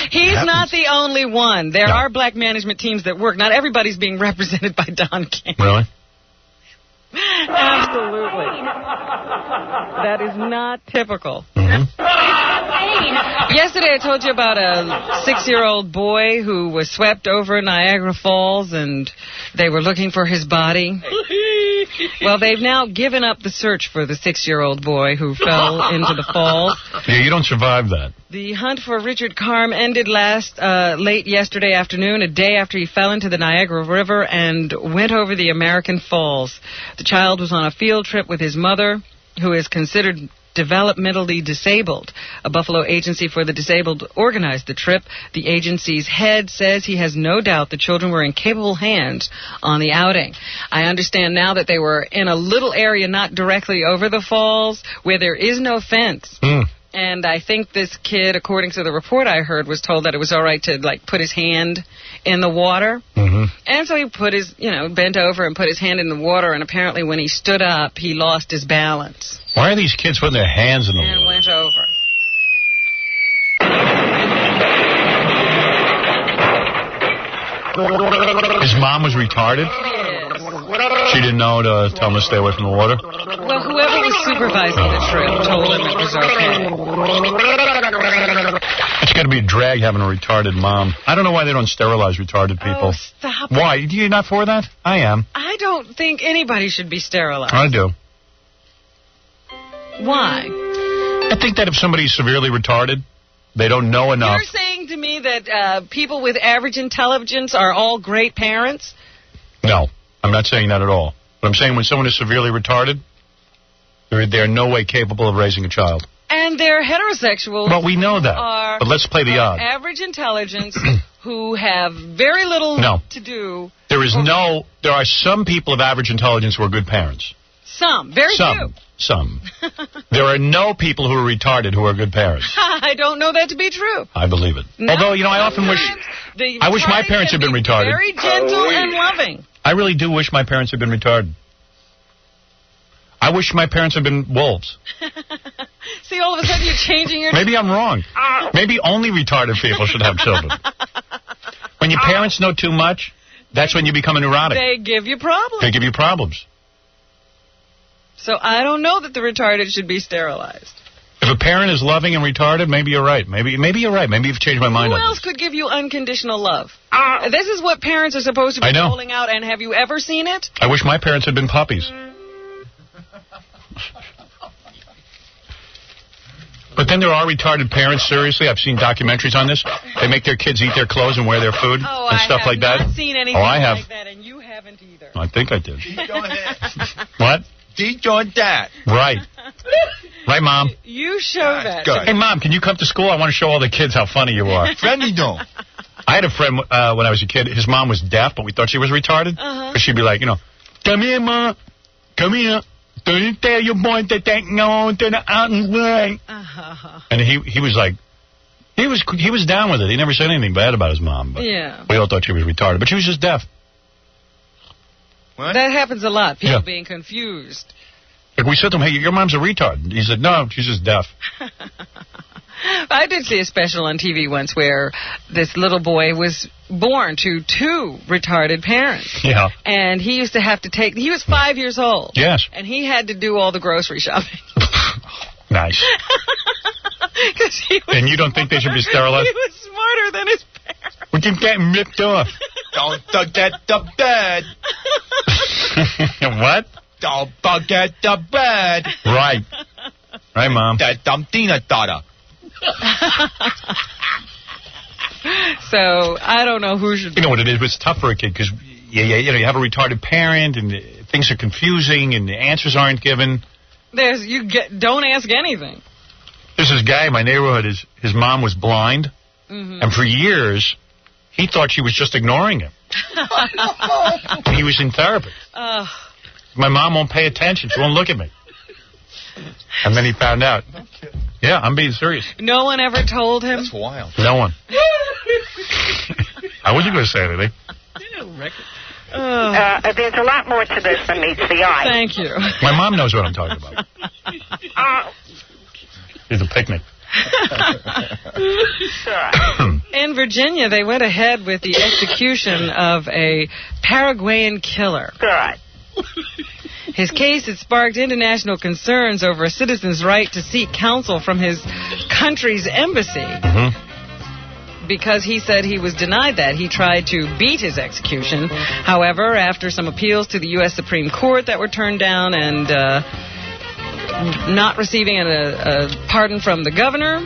He's not the only one. There are black management teams that work. Not everybody's being represented by Don King. Really? Absolutely. That is not typical. Yesterday I told you about a 6-year-old boy who was swept over Niagara Falls and they were looking for his body. Well, they've now given up the search for the 6-year-old boy who fell into the falls. Yeah, you don't survive that. The hunt for Richard Carm ended late yesterday afternoon, a day after he fell into the Niagara River and went over the American Falls. The child was on a field trip with his mother, who is considered developmentally disabled. A Buffalo agency for the disabled organized the trip. The agency's head says he has no doubt the children were in capable hands on the outing. I understand now that they were in a little area not directly over the falls where there is no fence. And I think this kid, according to the report I heard, was told that it was all right to, like, put his hand in the water. And so he put his, bent over and put his hand in the water, and apparently when he stood up, he lost his balance. Why are these kids putting their hands in the water? And went over. His mom was retarded? She didn't know to tell him to stay away from the water? Well, whoever was supervising the trip told him it was okay. It's got to be a drag having a retarded mom. I don't know why they don't sterilize retarded people. Oh, stop. Why? You're not for that? I am. I don't think anybody should be sterilized. I do. Why? I think that if somebody's severely retarded, they don't know enough. You're saying to me that people with average intelligence are all great parents? No, I'm not saying that at all. But I'm saying when someone is severely retarded, they're in no way capable of raising a child. And they're heterosexuals. Well, we know that. But let's play the odds. Average intelligence who have very little to do. There are some people of average intelligence who are good parents. Some. Very few. Some. There are no people who are retarded who are good parents. I don't know that to be true. I believe it. No, although, I often wish... I wish my parents had been retarded. Very gentle and loving. I really do wish my parents had been retarded. I wish my parents had been wolves. See, all of a sudden you're changing your... Maybe I'm wrong. Maybe only retarded people should have children. When your parents know too much, that's when you become a neurotic. They give you problems. They give you problems. So I don't know that the retarded should be sterilized. If a parent is loving and retarded, maybe you're right. Maybe you're right. Maybe you've changed my mind on this. Who else could give you unconditional love? This is what parents are supposed to be rolling out, and have you ever seen it? I wish my parents had been puppies. But then there are retarded parents, seriously. I've seen documentaries on this. They make their kids eat their clothes and wear their food and stuff like that. I have not seen anything like that, and you haven't either. I think I did. What? Teach on that. Right. Right, Mom? You show that. Good. Hey, Mom, can you come to school? I want to show all the kids how funny you are. Friendly, no. I had a friend when I was a kid. His mom was deaf, but we thought she was retarded. But she'd be like, come here, Mom. Come here. Don't you tell your boy that they go to the outing way. And he was like, he was down with it. He never said anything bad about his mom. But we all thought she was retarded, but she was just deaf. What? That happens a lot. People being confused. Like we said to him, hey, your mom's a retard. He said, no, she's just deaf. I did see a special on TV once where this little boy was born to 2 retarded parents. Yeah. And he used to have to he was 5 years old. Yes. And he had to do all the grocery shopping. Nice. And you don't think they should be sterilized? He was smarter than his parents. We keep getting ripped off. Don't forget the bed. What? Don't forget the bed. Right. Right, Mom. That dumptina daughter. So, I don't know who should... You know what it is? It's tough for a kid because you have a retarded parent and things are confusing and the answers aren't given. Don't ask anything. There's this guy in my neighborhood. His mom was blind, and for years he thought she was just ignoring him. He was in therapy. My mom won't pay attention. She won't look at me. And then he found out. Yeah, I'm being serious. No one ever told him? That's wild. No one. I wasn't going to say anything. There's a lot more to this than meets the eye. Thank you. My mom knows what I'm talking about. It's a picnic. In Virginia, they went ahead with the execution of a Paraguayan killer. Good. His case had sparked international concerns over a citizen's right to seek counsel from his country's embassy. Because he said he was denied that. He tried to beat his execution. However, after some appeals to the U.S. Supreme Court that were turned down and not receiving a pardon from the governor,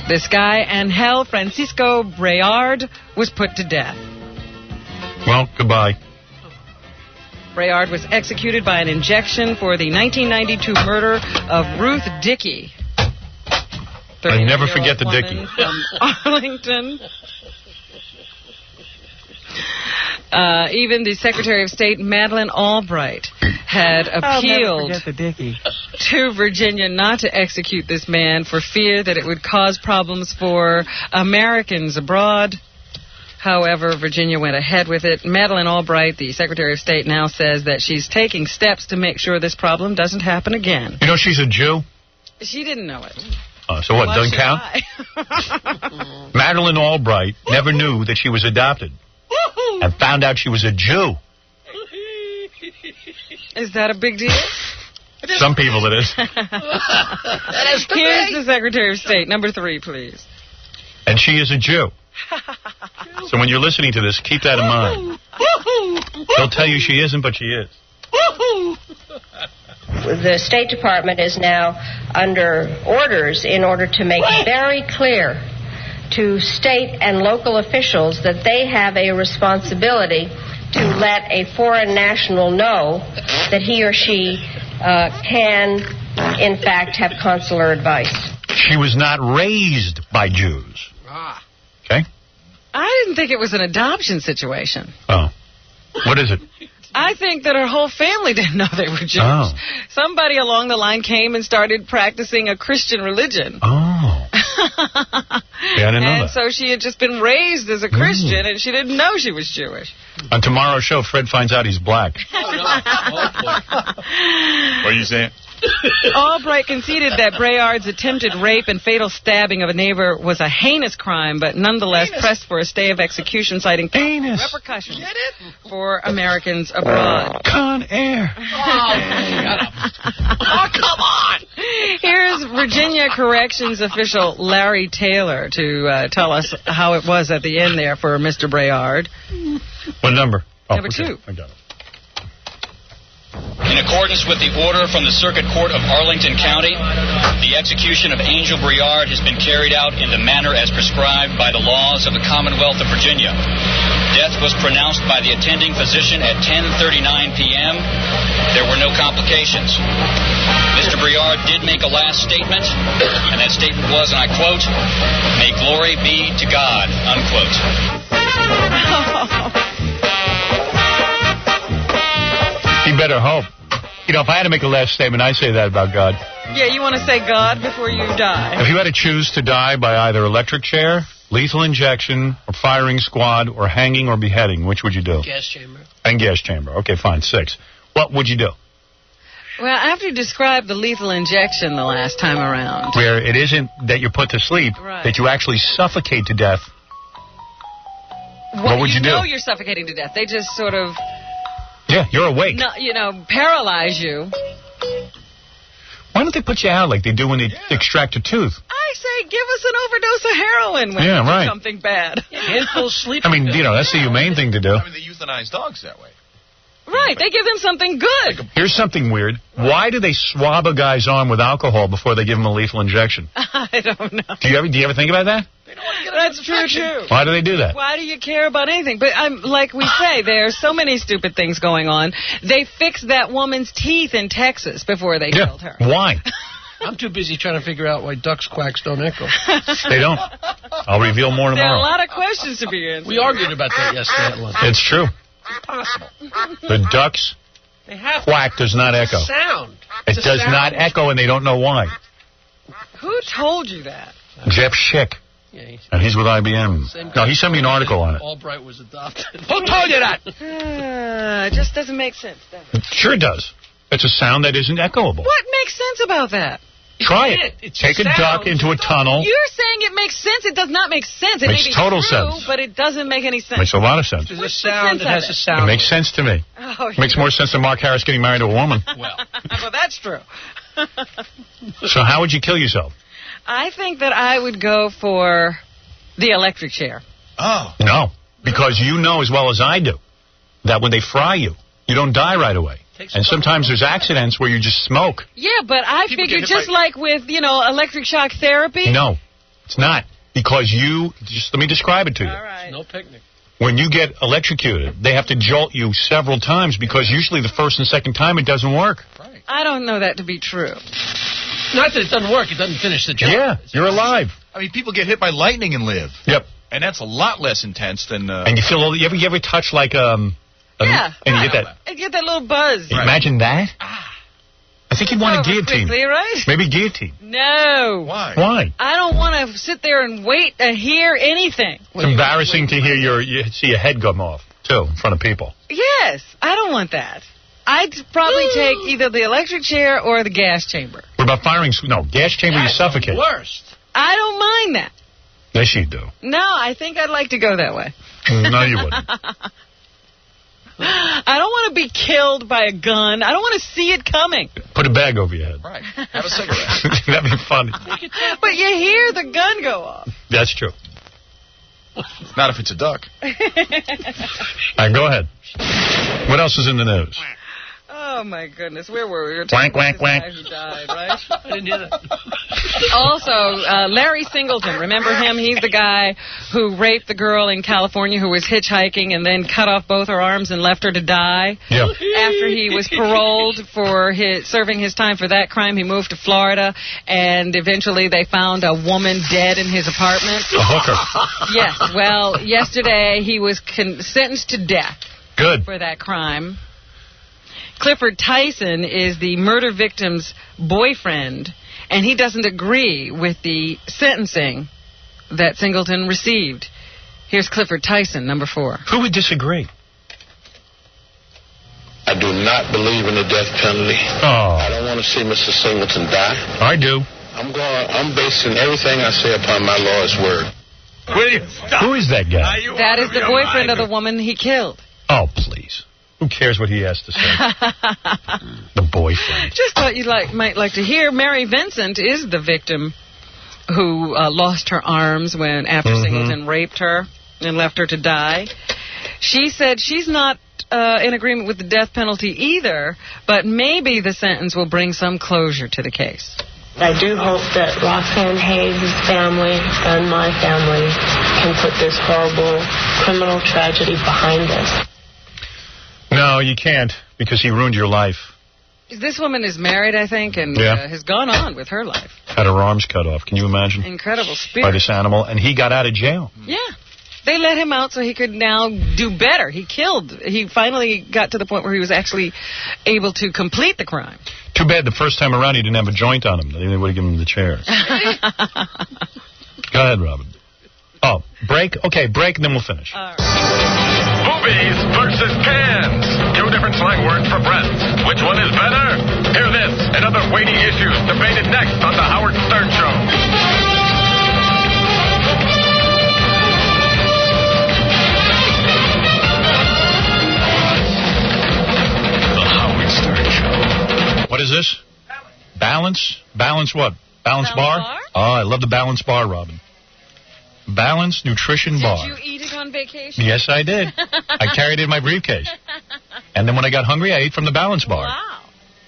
this guy, Angel Francisco Brayard, was put to death. Well, goodbye. Brayard was executed by an injection for the 1992 murder of Ruth Dickey. I never forget the Dickey. From Arlington. Even the Secretary of State, Madeleine Albright, had appealed to Virginia not to execute this man for fear that it would cause problems for Americans abroad. However, Virginia went ahead with it. Madeleine Albright, the Secretary of State, now says that she's taking steps to make sure this problem doesn't happen again. You know she's a Jew? She didn't know it. So what, doesn't count? Madeleine Albright never knew that she was adopted and found out she was a Jew. Is that a big deal? Some people it is. Here's the Secretary of State, number 3, please. And she is a Jew. So when you're listening to this, keep that in mind. They'll tell you she isn't, but she is. The State Department is now under orders in order to make very clear to state and local officials that they have a responsibility to let a foreign national know that he or she can, in fact, have consular advice. She was not raised by Jews. Okay? I didn't think it was an adoption situation. Oh. What is it? I think that her whole family didn't know they were Jewish. Oh. Somebody along the line came and started practicing a Christian religion. Oh. Yeah, I didn't know And that. so she had just been raised as a Christian, and she didn't know she was Jewish. On tomorrow's show, Fred finds out he's black. What are you saying? Albright conceded that Brayard's attempted rape and fatal stabbing of a neighbor was a heinous crime, but nonetheless pressed for a stay of execution, citing repercussions for Americans abroad. Con Air. Oh, come on! Here's Virginia Corrections official Larry Taylor to tell us how it was at the end there for Mr. Brayard. What number? Number 2. I got it. In accordance with the order from the Circuit Court of Arlington County, the execution of Angel Briard has been carried out in the manner as prescribed by the laws of the Commonwealth of Virginia. Death was pronounced by the attending physician at 10:39 p.m. There were no complications. Mr. Briard did make a last statement, and that statement was, and I quote, "May glory be to God," unquote. You better hope. You know, if I had to make a last statement, I'd say that about God. Yeah, you want to say God before you die. If you had to choose to die by either electric chair, lethal injection, or firing squad, or hanging or beheading, which would you do? Gas chamber. And gas chamber. Okay, fine, 6. What would you do? Well, after you described the lethal injection the last time around. Where it isn't that you're put to sleep, that you actually suffocate to death. What would you do? You know you're suffocating to death. They just sort of... Yeah, you're awake. No, paralyze you. Why don't they put you out like they do when they extract a tooth? I say give us an overdose of heroin when you do something bad. Handful sleep. I mean, that's the humane thing to do. I mean, they euthanize dogs that way. Right, they give them something good. Here's something weird. Why do they swab a guy's arm with alcohol before they give him a lethal injection? I don't know. Do you ever think about that? That's true, too. Why do they do that? Why do you care about anything? But like we say, there are so many stupid things going on. They fixed that woman's teeth in Texas before they killed her. Why? I'm too busy trying to figure out why ducks' quacks don't echo. They don't. I'll reveal more tomorrow. There are a lot of questions to be answered. We argued about that yesterday at lunch. It's true. Impossible. The ducks' quack does not echo. Sound. It does not echo, and they don't know why. Who told you that? Jeff Schick. Yeah, and he's with IBM. No, he sent me an article on it. Albright was adopted. Who told you that? It just doesn't make sense, does it? Sure it does. It's a sound that isn't echoable. What makes sense about that? Try it. Take a duck into a tunnel. You're saying it makes sense. It does not make sense. It makes may be total true, sense. But it doesn't make any sense. Makes a lot of sense. There's a sound that has a sound. It makes sense to me. Oh, It makes more sense than Mark Harris getting married to a woman. Well, that's true. So how would you kill yourself? I think that I would go for the electric chair. Oh. No, because you know as well as I do that when they fry you, you don't die right away. And sometimes there's accidents where you just smoke. Yeah, but I figure just like with, electric shock therapy. No, it's not. Because let me describe it to you. All right. No picnic. When you get electrocuted, they have to jolt you several times because usually the first and second time it doesn't work. Right. I don't know that to be true. Not that it doesn't work. It doesn't finish the job. Yeah, you're alive. I mean, people get hit by lightning and live. Yep. And that's a lot less intense than... And you feel... You ever touch like... yeah. And you get that... I get that little buzz. Right. Imagine that. I think you'd want a guillotine. Quickly, right? Maybe guillotine. No. Why? I don't want to sit there and wait to hear anything. It's embarrassing to hear see your head come off, too, in front of people. Yes. I don't want that. I'd probably take either the electric chair or the gas chamber. What about firing? No, gas chamber, you suffocate. Worst. I don't mind that. Yes, you do. No, I think I'd like to go that way. No, you wouldn't. I don't want to be killed by a gun. I don't want to see it coming. Put a bag over your head. Right. Have a cigarette. That'd be funny. But you hear the gun go off. That's true. Not if it's a duck. All right, go ahead. What else is in the news? Oh, my goodness. Where were we? We were talking about wank. Guy who died, right? I didn't hear that. Also, Larry Singleton. Remember him? He's the guy who raped the girl in California who was hitchhiking and then cut off both her arms and left her to die. Yeah. After he was paroled for serving his time for that crime, he moved to Florida, and eventually they found a woman dead in his apartment. A hooker. Yes. Well, yesterday he was sentenced to death. Good. For that crime. Clifford Tyson is the murder victim's boyfriend, and he doesn't agree with the sentencing that Singleton received. Here's Clifford Tyson, number 4. Who would disagree? I do not believe in the death penalty. Oh. I don't want to see Mr. Singleton die. I do. I'm basing everything I say upon my Lord's word. Who is that guy? That is the boyfriend of the woman he killed. Oh, please. Who cares what he has to say? The boyfriend. Just thought you might like to hear. Mary Vincent is the victim who lost her arms after Singleton raped her and left her to die. She said she's not in agreement with the death penalty either, but maybe the sentence will bring some closure to the case. I do hope that Roxanne Hayes' family and my family can put this horrible criminal tragedy behind us. No, you can't, because he ruined your life. This woman is married, I think, and has gone on with her life. Had her arms cut off. Can you imagine? Incredible spirit. By this animal, and he got out of jail. Yeah. They let him out so he could now do better. He finally got to the point where he was actually able to complete the crime. Too bad the first time around he didn't have a joint on him. They would have given him the chairs. Go ahead, Robin. Oh, break? Okay, break, and then we'll finish. Right. Movies versus cans. 2 different slang words for breasts. Which one is better? Hear this and other weighty issues debated next on The Howard Stern Show. What is this? Balance? Balance what? Balance bar? Oh, I love the Balance bar, Robin. Balance Nutrition Bar. Did you eat it on vacation? Yes, I did. I carried it in my briefcase. And then when I got hungry, I ate from the Balance bar. Wow.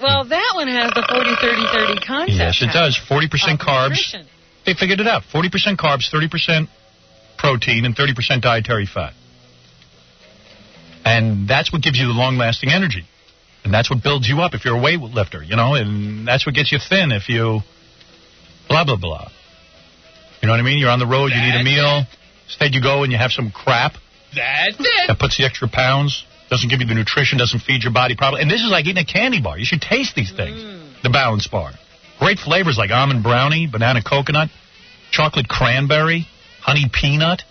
Well, that one has the 40-30-30 concept. Yes, it does. 40% carbs. Nutrition. They figured it out. 40% carbs, 30% protein, and 30% dietary fat. And that's what gives you the long-lasting energy. And that's what builds you up if you're a weightlifter, and that's what gets you thin if you blah, blah, blah. You know what I mean? You're on the road, you need a meal. Instead you go and you have some crap. That's it. That puts the extra pounds, doesn't give you the nutrition, doesn't feed your body properly. And this is like eating a candy bar. You should taste these things. The Balance Bar. Great flavors like almond brownie, banana coconut, chocolate cranberry, honey peanut.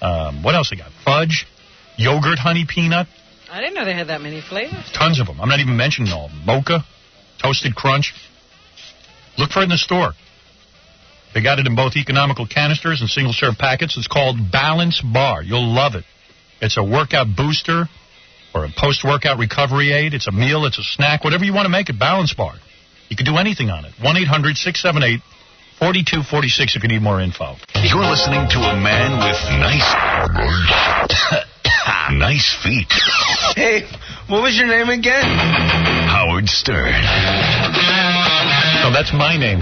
What else I got? Fudge, yogurt honey peanut. I didn't know they had that many flavors. Tons of them. I'm not even mentioning all of them. Mocha, toasted crunch. Look for it in the store. They got it in both economical canisters and single-serve packets. It's called Balance Bar. You'll love it. It's a workout booster or a post-workout recovery aid. It's a meal. It's a snack. Whatever you want to make it, Balance Bar. You can do anything on it. 1-800-678-4246 if you need more info. You're listening to a man with nice feet. Hey, what was your name again? Howard Stern. Oh, that's my name.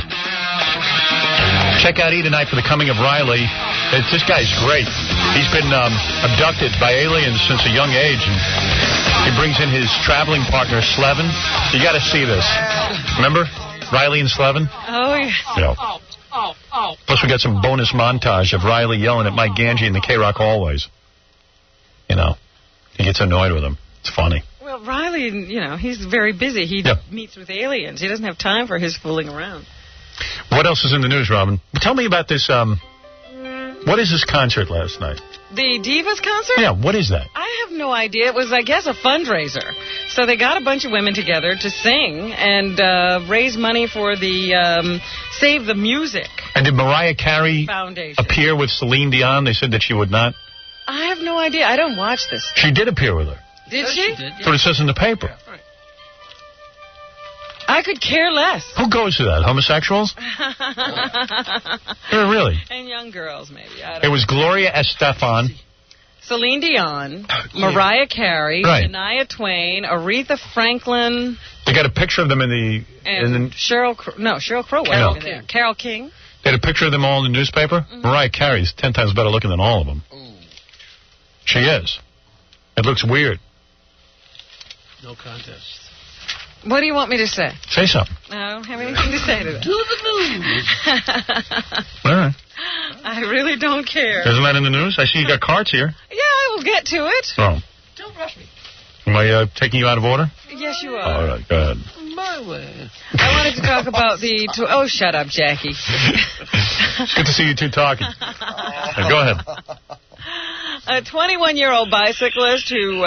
Check out E! Tonight for The Coming of Riley. This guy's great. He's been abducted by aliens since a young age. And he brings in his traveling partner, Slevin. You got to see this. Remember Riley and Slevin? Oh, yeah. Plus, we got some bonus montage of Riley yelling at Mike Ganji in the K-Rock hallways. He gets annoyed with him. It's funny. Well, Riley, he's very busy. He meets with aliens. He doesn't have time for his fooling around. What else is in the news, Robin? Tell me about this, what is this concert last night? The Divas concert? Yeah, what is that? I have no idea. It was, I guess, a fundraiser. So they got a bunch of women together to sing and raise money for the Save the Music And did Mariah Carey Foundation appear with Celine Dion? They said that she would not. I have no idea. I don't watch this. She did appear with her. Did she? That's what it says in the paper. Yeah, right. I could care less. Who goes to that? Homosexuals? Really? And young girls, maybe. It was Gloria Estefan. Celine Dion, Mariah Carey, Shania Twain, Aretha Franklin. They got a picture of them in the... Sheryl Crow wasn't even there. Carole King. They had a picture of them all in the newspaper. Mariah Carey's 10 times better looking than all of them. She is. It looks weird. No contest. What do you want me to say? Say something. I don't have anything to say to that. To the news. All right. I really don't care. Isn't that in the news? I see you got cards here. Yeah, I will get to it. Oh. Don't rush me. Am I taking you out of order? Yeah, Yes, you are. All right, go ahead. My way. I wanted to talk about the... Oh, shut up, Jackie. It's good to see you two talking. Go ahead. A 21-year-old bicyclist who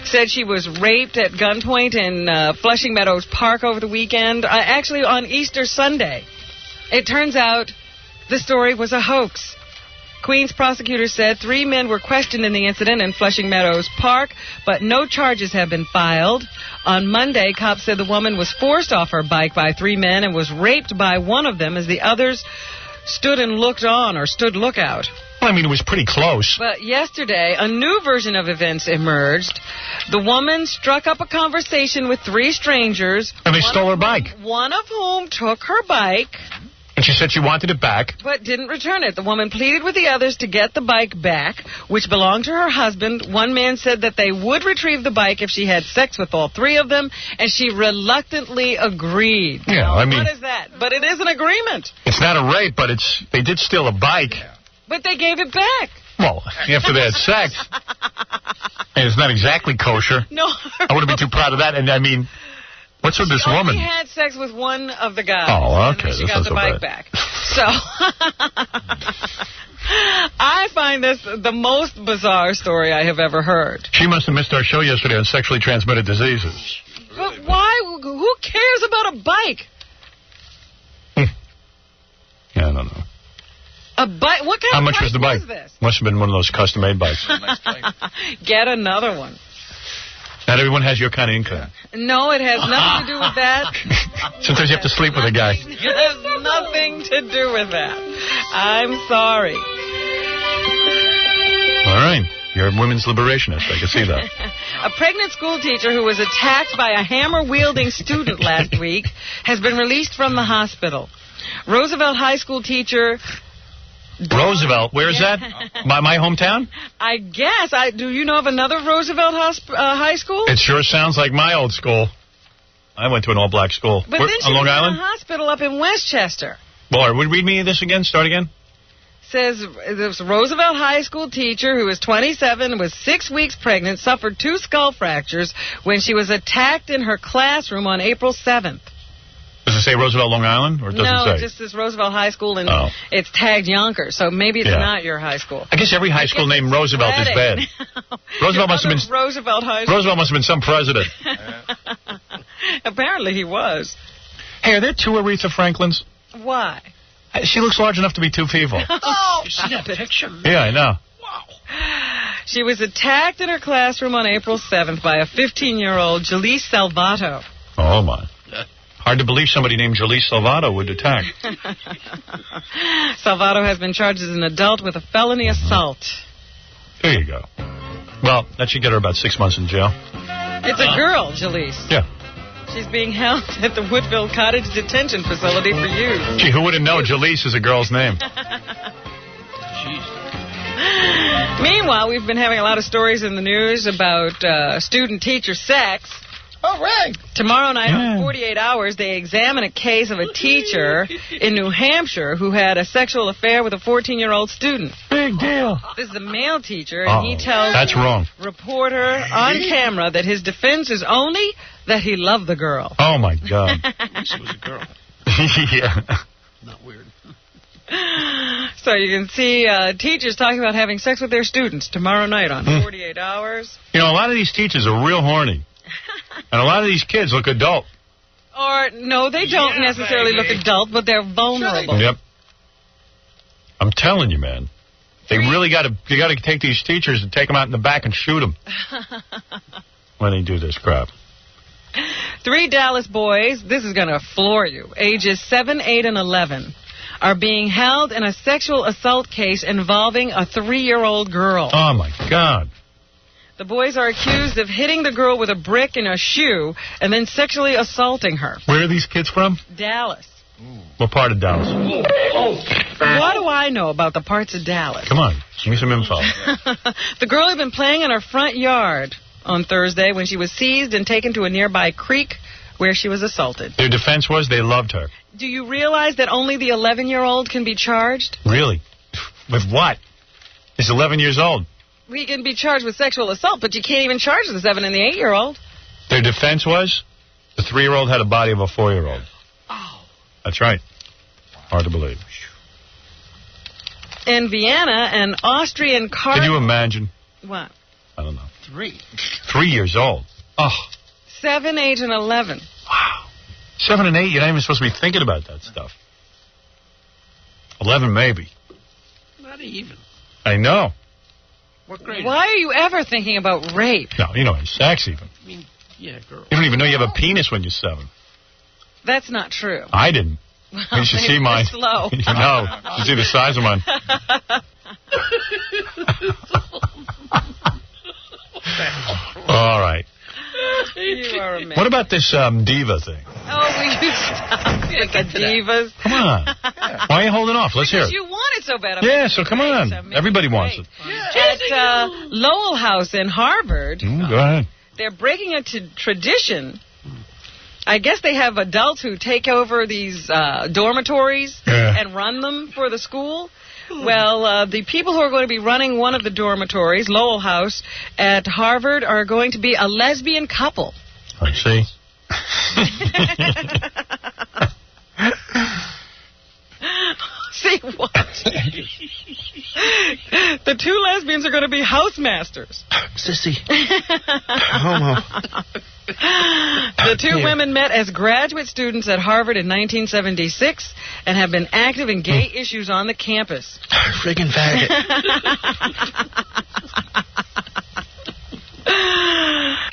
said she was raped at gunpoint in Flushing Meadows Park over the weekend, actually on Easter Sunday. It turns out the story was a hoax. Queens prosecutors said 3 men were questioned in the incident in Flushing Meadows Park, but no charges have been filed. On Monday, cops said the woman was forced off her bike by 3 men and was raped by one of them as the others stood lookout. Well, I mean, it was pretty close. But yesterday, a new version of events emerged. The woman struck up a conversation with 3 strangers. And they stole her bike. One of whom took her bike. And she said she wanted it back. But didn't return it. The woman pleaded with the others to get the bike back, which belonged to her husband. One man said that they would retrieve the bike if she had sex with all 3 of them, and she reluctantly agreed. Yeah, now, I mean... what is that? But it is an agreement. It's not a rape, but they did steal a bike. But they gave it back. Well, after they had sex. And it's not exactly kosher. No. I wouldn't be too proud of that. And, I mean... What's with this woman? She had sex with one of the guys. Oh, okay. And she got the bike back. So, I find this the most bizarre story I have ever heard. She must have missed our show yesterday on sexually transmitted diseases. But why? Who cares about a bike? Yeah, I don't know. A bike? What kind How of much bike was the bike? this? Must have been one of those custom-made bikes. Get another one. Not everyone has your kind of income. No, it has nothing to do with that. Sometimes you have to sleep with a guy. It has nothing to do with that. I'm sorry. All right. You're a women's liberationist. I can see that. A pregnant school teacher who was attacked by a hammer-wielding student last week has been released from the hospital. Roosevelt High School teacher... Roosevelt, where is that? My hometown? I guess. Do you know of another Roosevelt High School? It sure sounds like my old school. I went to an all-black school. But then she on Long was Island? in a hospital up in Westchester. Well, read me this again. Start again. Says this Roosevelt High School teacher who was 27, was 6 weeks pregnant, suffered 2 skull fractures when she was attacked in her classroom on April 7th. Does it say Roosevelt, Long Island, or does it say? No, it just says Roosevelt High School, and it's tagged Yonkers, so maybe it's not your high school. I guess every high school named Roosevelt is bad. Roosevelt must have been Roosevelt High School. Roosevelt must have been some president. Apparently he was. Hey, are there 2 Aretha Franklins? Why? She looks large enough to be 2 people. Oh, you see that picture? Yeah, I know. Wow. She was attacked in her classroom on April 7th by a 15-year-old Jalise Salvato. Oh, my. Hard to believe somebody named Jalise Salvato would attack. Salvato has been charged as an adult with a felony assault. There you go. Well, that should get her about 6 months in jail. It's a girl, Jalise. Yeah. She's being held at the Woodville Cottage Detention Facility for youth. Gee, who wouldn't know Jalise is a girl's name? Meanwhile, we've been having a lot of stories in the news about student-teacher sex. All right. Tomorrow night on 48 Hours, they examine a case of a teacher in New Hampshire who had a sexual affair with a 14-year-old student. Big deal. This is a male teacher, and he tells that's wrong. Reporter on camera that his defense is only that he loved the girl. Oh, my God. She was a girl. Yeah. Not weird. So you can see teachers talking about having sex with their students tomorrow night on 48 Hours. You know, a lot of these teachers are real horny. And a lot of these kids look adult. Or, no, they don't necessarily look adult, but they're vulnerable. Yep. I'm telling you, man. They really got to take these teachers and take them out in the back and shoot them when they do this crap. 3 Dallas boys, this is going to floor you, ages 7, 8, and 11, are being held in a sexual assault case involving a 3-year-old girl. Oh, my God. The boys are accused of hitting the girl with a brick in a shoe and then sexually assaulting her. Where are these kids from? Dallas. What part of Dallas? What do I know about the parts of Dallas? Come on, give me some info. The girl had been playing in her front yard on Thursday when she was seized and taken to a nearby creek where she was assaulted. Their defense was they loved her. Do you realize that only the 11-year-old can be charged? Really? With what? He's 11 years old. We can be charged with sexual assault, but you can't even charge the 7 and the 8-year-old. Their defense was the 3-year-old had a body of a 4-year-old. Oh. That's right. Hard to believe. In Vienna, an Austrian car... Can you imagine? What? I don't know. 3. 3 years old. Oh. 7, 8, and 11. Wow. 7 and 8, you're not even supposed to be thinking about that stuff. 11 maybe. Not even. I know. What grade? Why are you ever thinking about rape? No, you know, sex even. I mean, yeah, girl. You don't even know you have a penis when you're 7. That's not true. I didn't. You should see mine. Slow. You know, you see the size of mine. All right. You are a man. What about this diva thing? Oh, will you stop with the divas? Come on. Why are you holding off? Let's hear it. You want it so bad. Yeah, so come on. Everybody wants it. At Lowell House in Harvard, Go ahead. they're breaking a tradition. I guess they have adults who take over these dormitories and run them for the school. Well, the people who are going to be running one of the dormitories, Lowell House, at Harvard, are going to be a lesbian couple. I see. See what? The 2 lesbians are going to be housemasters. Sissy. Homo. The 2 women met as graduate students at Harvard in 1976 and have been active in gay issues on the campus. Friggin' faggot.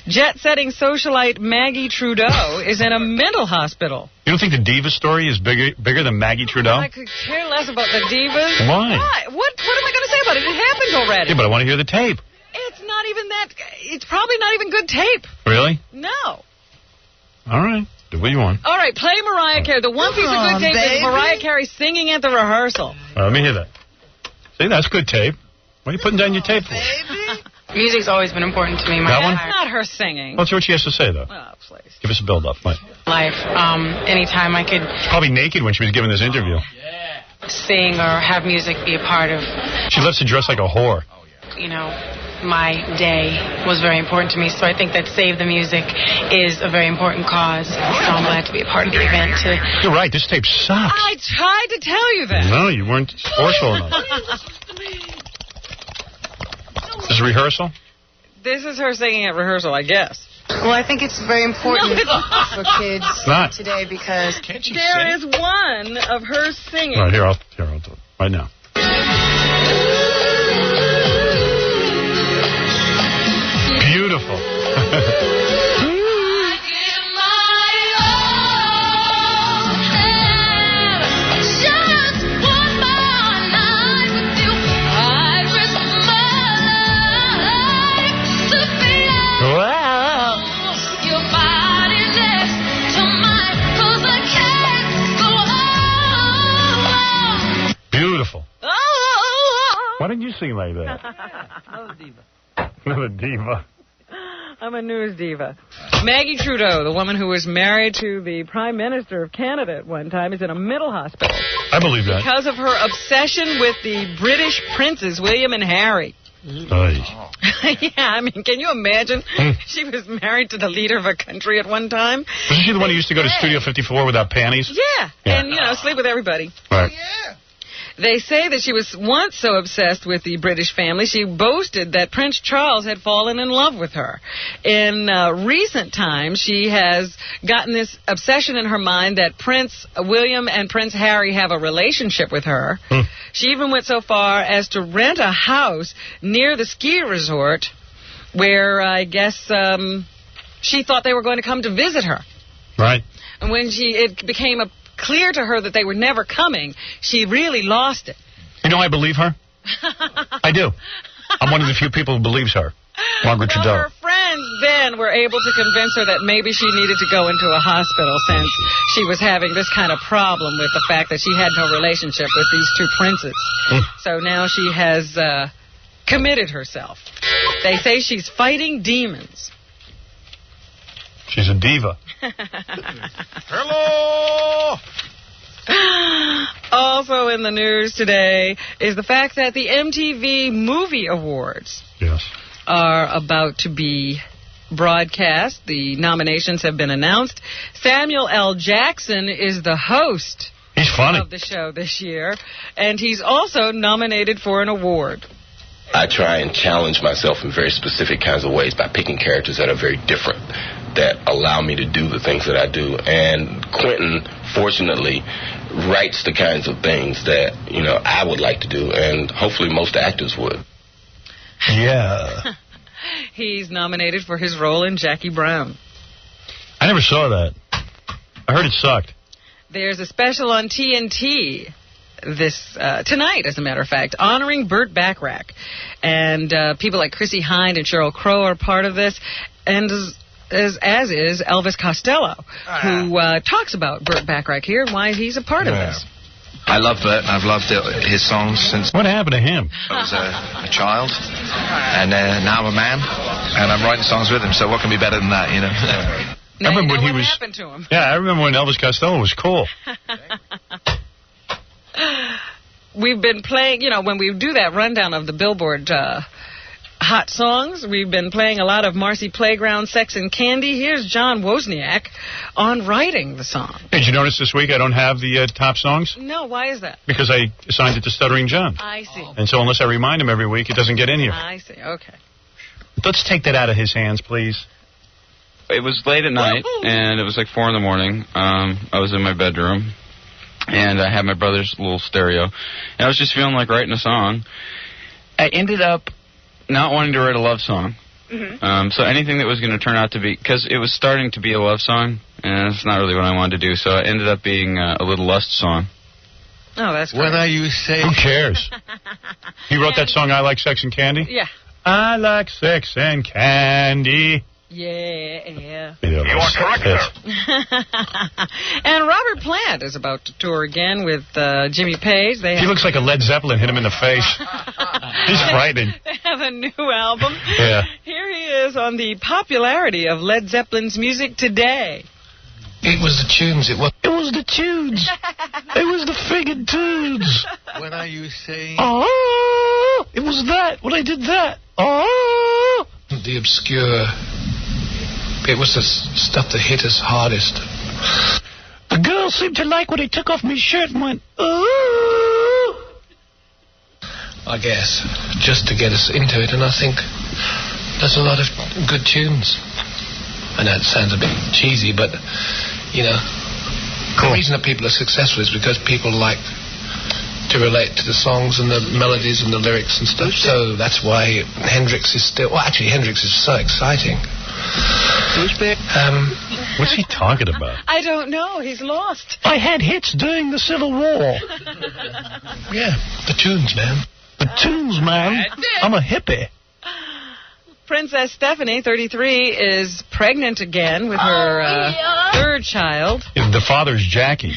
Jet-setting socialite Maggie Trudeau is in a mental hospital. You don't think the diva story is bigger than Maggie Trudeau? I could care less about the divas. Why? What am I going to say about it? It happened already. Yeah, but I want to hear the tape. It's not even that... It's probably not even good tape. Really? No. All right. Do what you want. All right, play Mariah Carey. The one piece of good tape is Mariah Carey singing at the rehearsal. All right, let me hear that. See, that's good tape. What are you putting down your tape for? Music's always been important to me. That one? That's not her singing. Let's hear what she has to say, though. Oh, please. Give us a build-up. Right. Life. Anytime I could... She's probably naked when she was giving this interview. Sing or have music be a part of... She loves to dress like a whore. You know, my day was very important to me, so I think that Save the Music is a very important cause. So I'm glad to be a part of the event. You're right. This tape sucks. I tried to tell you that. No, you weren't forceful enough. This is rehearsal? This is her singing at rehearsal, I guess. Well, I think it's very important for kids today because... There is one of her singing. All right, here, I'll do it. Right now. Beautiful. Beautiful. Why didn't you sing like that? Another diva. Another diva. I'm a news diva. Maggie Trudeau, the woman who was married to the Prime Minister of Canada at one time, is in a mental hospital. I believe that. Because of her obsession with the British princes, William and Harry. Yeah, I mean, can you imagine? She was married to the leader of a country at one time. Wasn't she the one who used to go to Studio 54 without panties? Yeah. And, sleep with everybody. Right. They say that she was once so obsessed with the British family, she boasted that Prince Charles had fallen in love with her. In recent times, she has gotten this obsession in her mind that Prince William and Prince Harry have a relationship with her. She even went so far as to rent a house near the ski resort where I guess she thought they were going to come to visit her. Right. And when it became clear to her that they were never coming, she really lost it. You know, I believe her. I do. I'm one of the few people who believes her. Margaret Trudeau. Her friends then were able to convince her that maybe she needed to go into a hospital since she was having this kind of problem with the fact that she had no relationship with these 2 princes. So now she has committed herself. They say she's fighting demons. She's a diva. Hello! Also in the news today is the fact that the MTV Movie Awards are about to be broadcast. The nominations have been announced. Samuel L. Jackson is the host of the show this year, and he's also nominated for an award. I try and challenge myself in very specific kinds of ways by picking characters that are very different, that allow me to do the things that I do. And Quentin, fortunately, writes the kinds of things that, I would like to do, and hopefully most actors would. Yeah. He's nominated for his role in Jackie Brown. I never saw that. I heard it sucked. There's a special on TNT tonight, as a matter of fact, honoring Burt Bacharach. And people like Chrissy Hynde and Sheryl Crow are part of this, and as is Elvis Costello, who talks about Burt Bacharach here and why he's a part of this. I love Burt, and I've loved his songs since... What happened to him? I was a child, and now I'm a man, and I'm writing songs with him, so what can be better than that, Now I remember you know when he what was... happened to him. Yeah, I remember when Elvis Costello was cool. We've been playing, when we do that rundown of the Billboard hot songs, we've been playing a lot of Marcy Playground, Sex and Candy. Here's John Wozniak on writing the song. Did you notice this week I don't have the top songs? No, why is that? Because I assigned it to Stuttering John. I see. And so unless I remind him every week, it doesn't get in here. I see, okay. Let's take that out of his hands, please. It was late at night, and it was like 4 in the morning. I was in my bedroom, and I had my brother's little stereo, and I was just feeling like writing a song. I ended up not wanting to write a love song. Mm-hmm. So anything that was going to turn out to be, because it was starting to be a love song, and that's not really what I wanted to do, so it ended up being a little lust song. Oh, that's great. What are you saying? Who cares? He wrote that song, I Like Sex and Candy? Yeah. I like sex and candy. Yeah. You are correct, sir. And Robert Plant is about to tour again with Jimmy Page. He looks like a Led Zeppelin hit him in the face. He's frightening. They have a new album. Yeah. Here he is on the popularity of Led Zeppelin's music today. It was the tunes. It was the tunes. It was the friggin' tunes. What are you saying? Oh, it was that. When I did that. Oh. The obscure. It was the stuff that hit us hardest. The girl seemed to like when he took off my shirt and went, ooh. I guess, just to get us into it. And I think there's a lot of good tunes. I know it sounds a bit cheesy, but, the reason that people are successful is because people like to relate to the songs and the melodies and the lyrics and stuff. So that's why Hendrix is still... Well, actually, Hendrix is so exciting. What's he talking about? I don't know. He's lost. I had hits during the Civil War. Yeah, the tunes, man. The tunes, man. I'm a hippie. Princess Stephanie, 33, is pregnant again with her third child. The father's Jackie.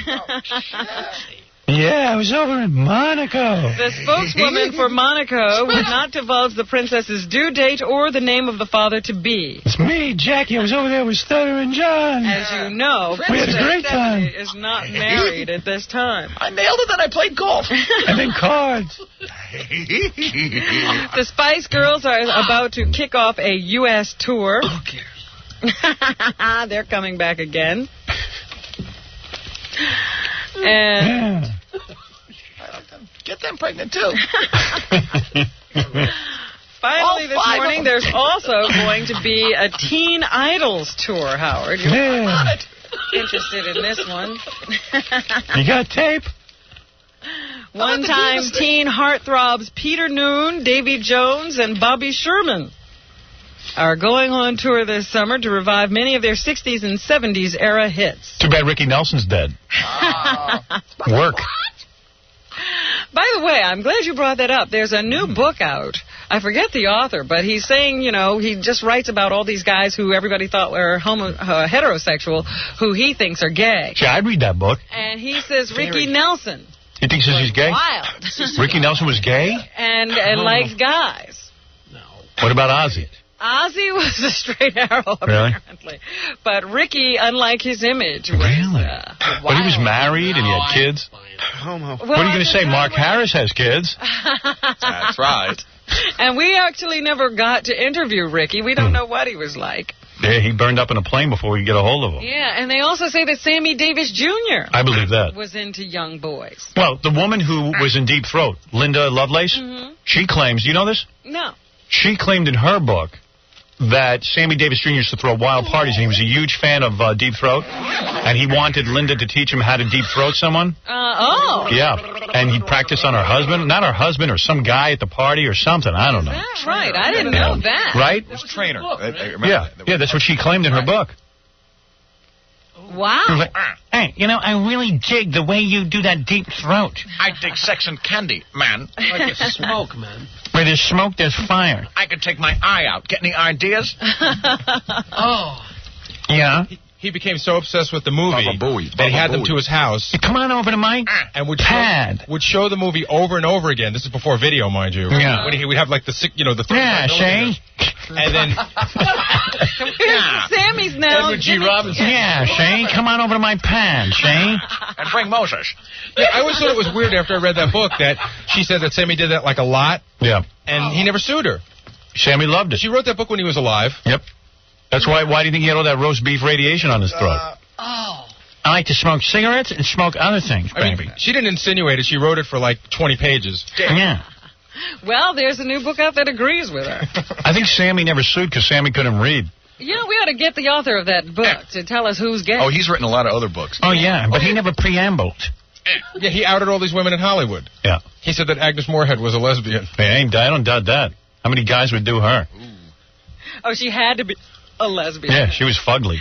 Yeah, I was over in Monaco. The spokeswoman for Monaco would not divulge the princess's due date or the name of the father-to-be. It's me, Jackie. I was over there with Stuttering John. As you know, we had a great time. Is not married at this time. I nailed it and I played golf. And then cards. The Spice Girls are about to kick off a U.S. tour. Who cares? They're coming back again. And get them pregnant too. Finally, this morning, there's also going to be a Teen Idols tour, Howard. You're not interested in this one. You got tape? One-time teen heartthrobs Peter Noon, Davy Jones, and Bobby Sherman are going on tour this summer to revive many of their 60s and 70s era hits. Too bad Ricky Nelson's dead. Work. By the way, I'm glad you brought that up. There's a new book out. I forget the author, but he's saying, he just writes about all these guys who everybody thought were heterosexual, who he thinks are gay. Yeah, I'd read that book. And he says Ricky Nelson. He thinks he's gay? Wild. Ricky Nelson was gay? And likes guys. No. What about Ozzy? Ozzy was a straight arrow, apparently. Really? But Ricky, unlike his image, was But he was married and he had kids. Well, what are you going to say? Mark Harris has kids. That's right. And we actually never got to interview Ricky. We don't know what he was like. Yeah, he burned up in a plane before we could get a hold of him. Yeah, and they also say that Sammy Davis Jr. I believe that. was into young boys. Well, the woman who was in Deep Throat, Linda Lovelace, she claims, you know this? No. She claimed in her book that Sammy Davis Jr. used to throw wild parties, and he was a huge fan of Deep Throat, and he wanted Linda to teach him how to deep throat someone. Yeah, and he'd practice on her husband, not her husband, or some guy at the party or something. I don't know. That's right. I didn't know that. Right? It was a trainer. Yeah, that's what she claimed in her book. Wow. She was like, hey, you know, I really dig the way you do that deep throat. I dig sex and candy, man. Like a smoke, man. Where there's smoke, there's fire. I could take my eye out. Get any ideas? Yeah. He became so obsessed with the movie that he had them to his house. Come on over to my and would show the movie over and over again. This is before video, mind you. Yeah. When he would have like the 35 Shane. And then Sammy's now. Edward G. Robinson. Yeah, Shane, come on over to my pad, Shane. And bring Moses. Yeah, I always thought it was weird after I read that book that she said that Sammy did that like a lot. Yeah. And he never sued her. Sammy loved it. She wrote that book when he was alive. Yep. That's why do you think he had all that roast beef radiation on his throat? I like to smoke cigarettes and smoke other things, baby. I mean, she didn't insinuate it. She wrote it for like 20 pages. Yeah. Well, there's a new book out that agrees with her. I think Sammy never sued because Sammy couldn't read. You know, we ought to get the author of that book to tell us who's gay. Oh, he's written a lot of other books. Oh, yeah, but he never preambled. Yeah, he outed all these women in Hollywood. Yeah. He said that Agnes Moorehead was a lesbian. Hey, I don't doubt that. How many guys would do her? Oh, she had to be a lesbian. Yeah, she was fugly.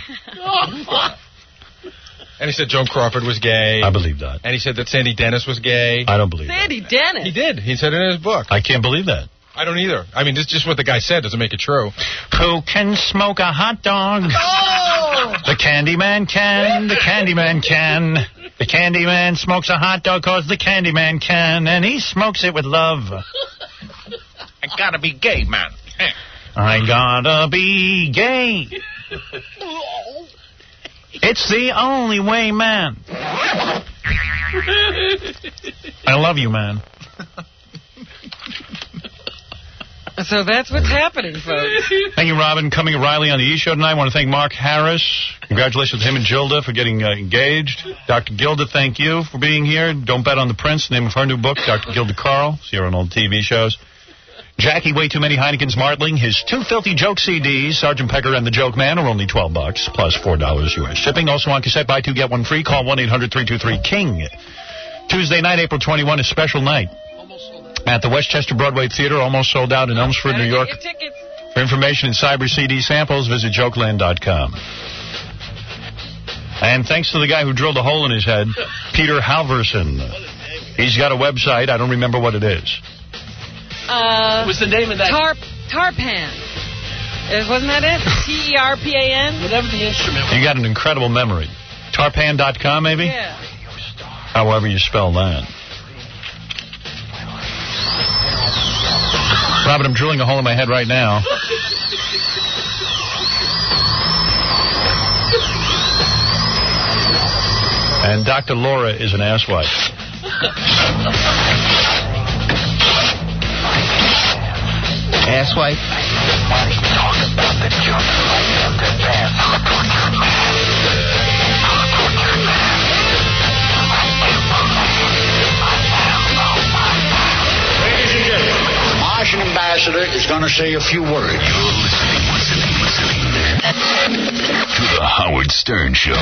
And he said Joan Crawford was gay. I believe that. And he said that Sandy Dennis was gay. I don't believe Sandy Dennis? He did. He said it in his book. I can't believe that. I don't either. I mean, this is just what the guy said. Doesn't make it true. Who can smoke a hot dog? Oh! The Candyman can. The Candyman can. The Candyman smokes a hot dog because the Candyman can, and he smokes it with love. I gotta be gay, man. I gotta be gay. It's the only way, man. I love you, man. So that's what's happening, folks. Thank you, Robin. Coming to Riley on the E! Show tonight. I want to thank Mark Harris. Congratulations to him and Gilda for getting engaged. Dr. Gilda, thank you for being here. Don't Bet on the Prince, the name of her new book, Dr. Gilda Carl. See her on old TV shows. Jackie, Way Too Many Heineken's Martling. His 2 Filthy Joke CDs, Sergeant Pecker and the Joke Man, are only $12, plus $4 U.S. shipping. Also on cassette, buy 2, get 1 free. Call 1-800-323-KING. Tuesday night, April 21, a special night at the Westchester Broadway Theater, almost sold out in Elmsford, New York. For information and cyber CD samples, visit jokeland.com. And thanks to the guy who drilled a hole in his head, Peter Halverson. He's got a website. I don't remember what it is. What's the name of that? Tarpan. Wasn't that it? T-E-R-P-A-N? Whatever the instrument was. You got an incredible memory. Tarpan.com, maybe? Yeah. However you spell that. Robert, I'm drilling a hole in my head right now. And Dr. Laura is an asswife. Asswife? Ladies and gentlemen, the Martian ambassador is going to say a few words. You're listening to The Howard Stern Show.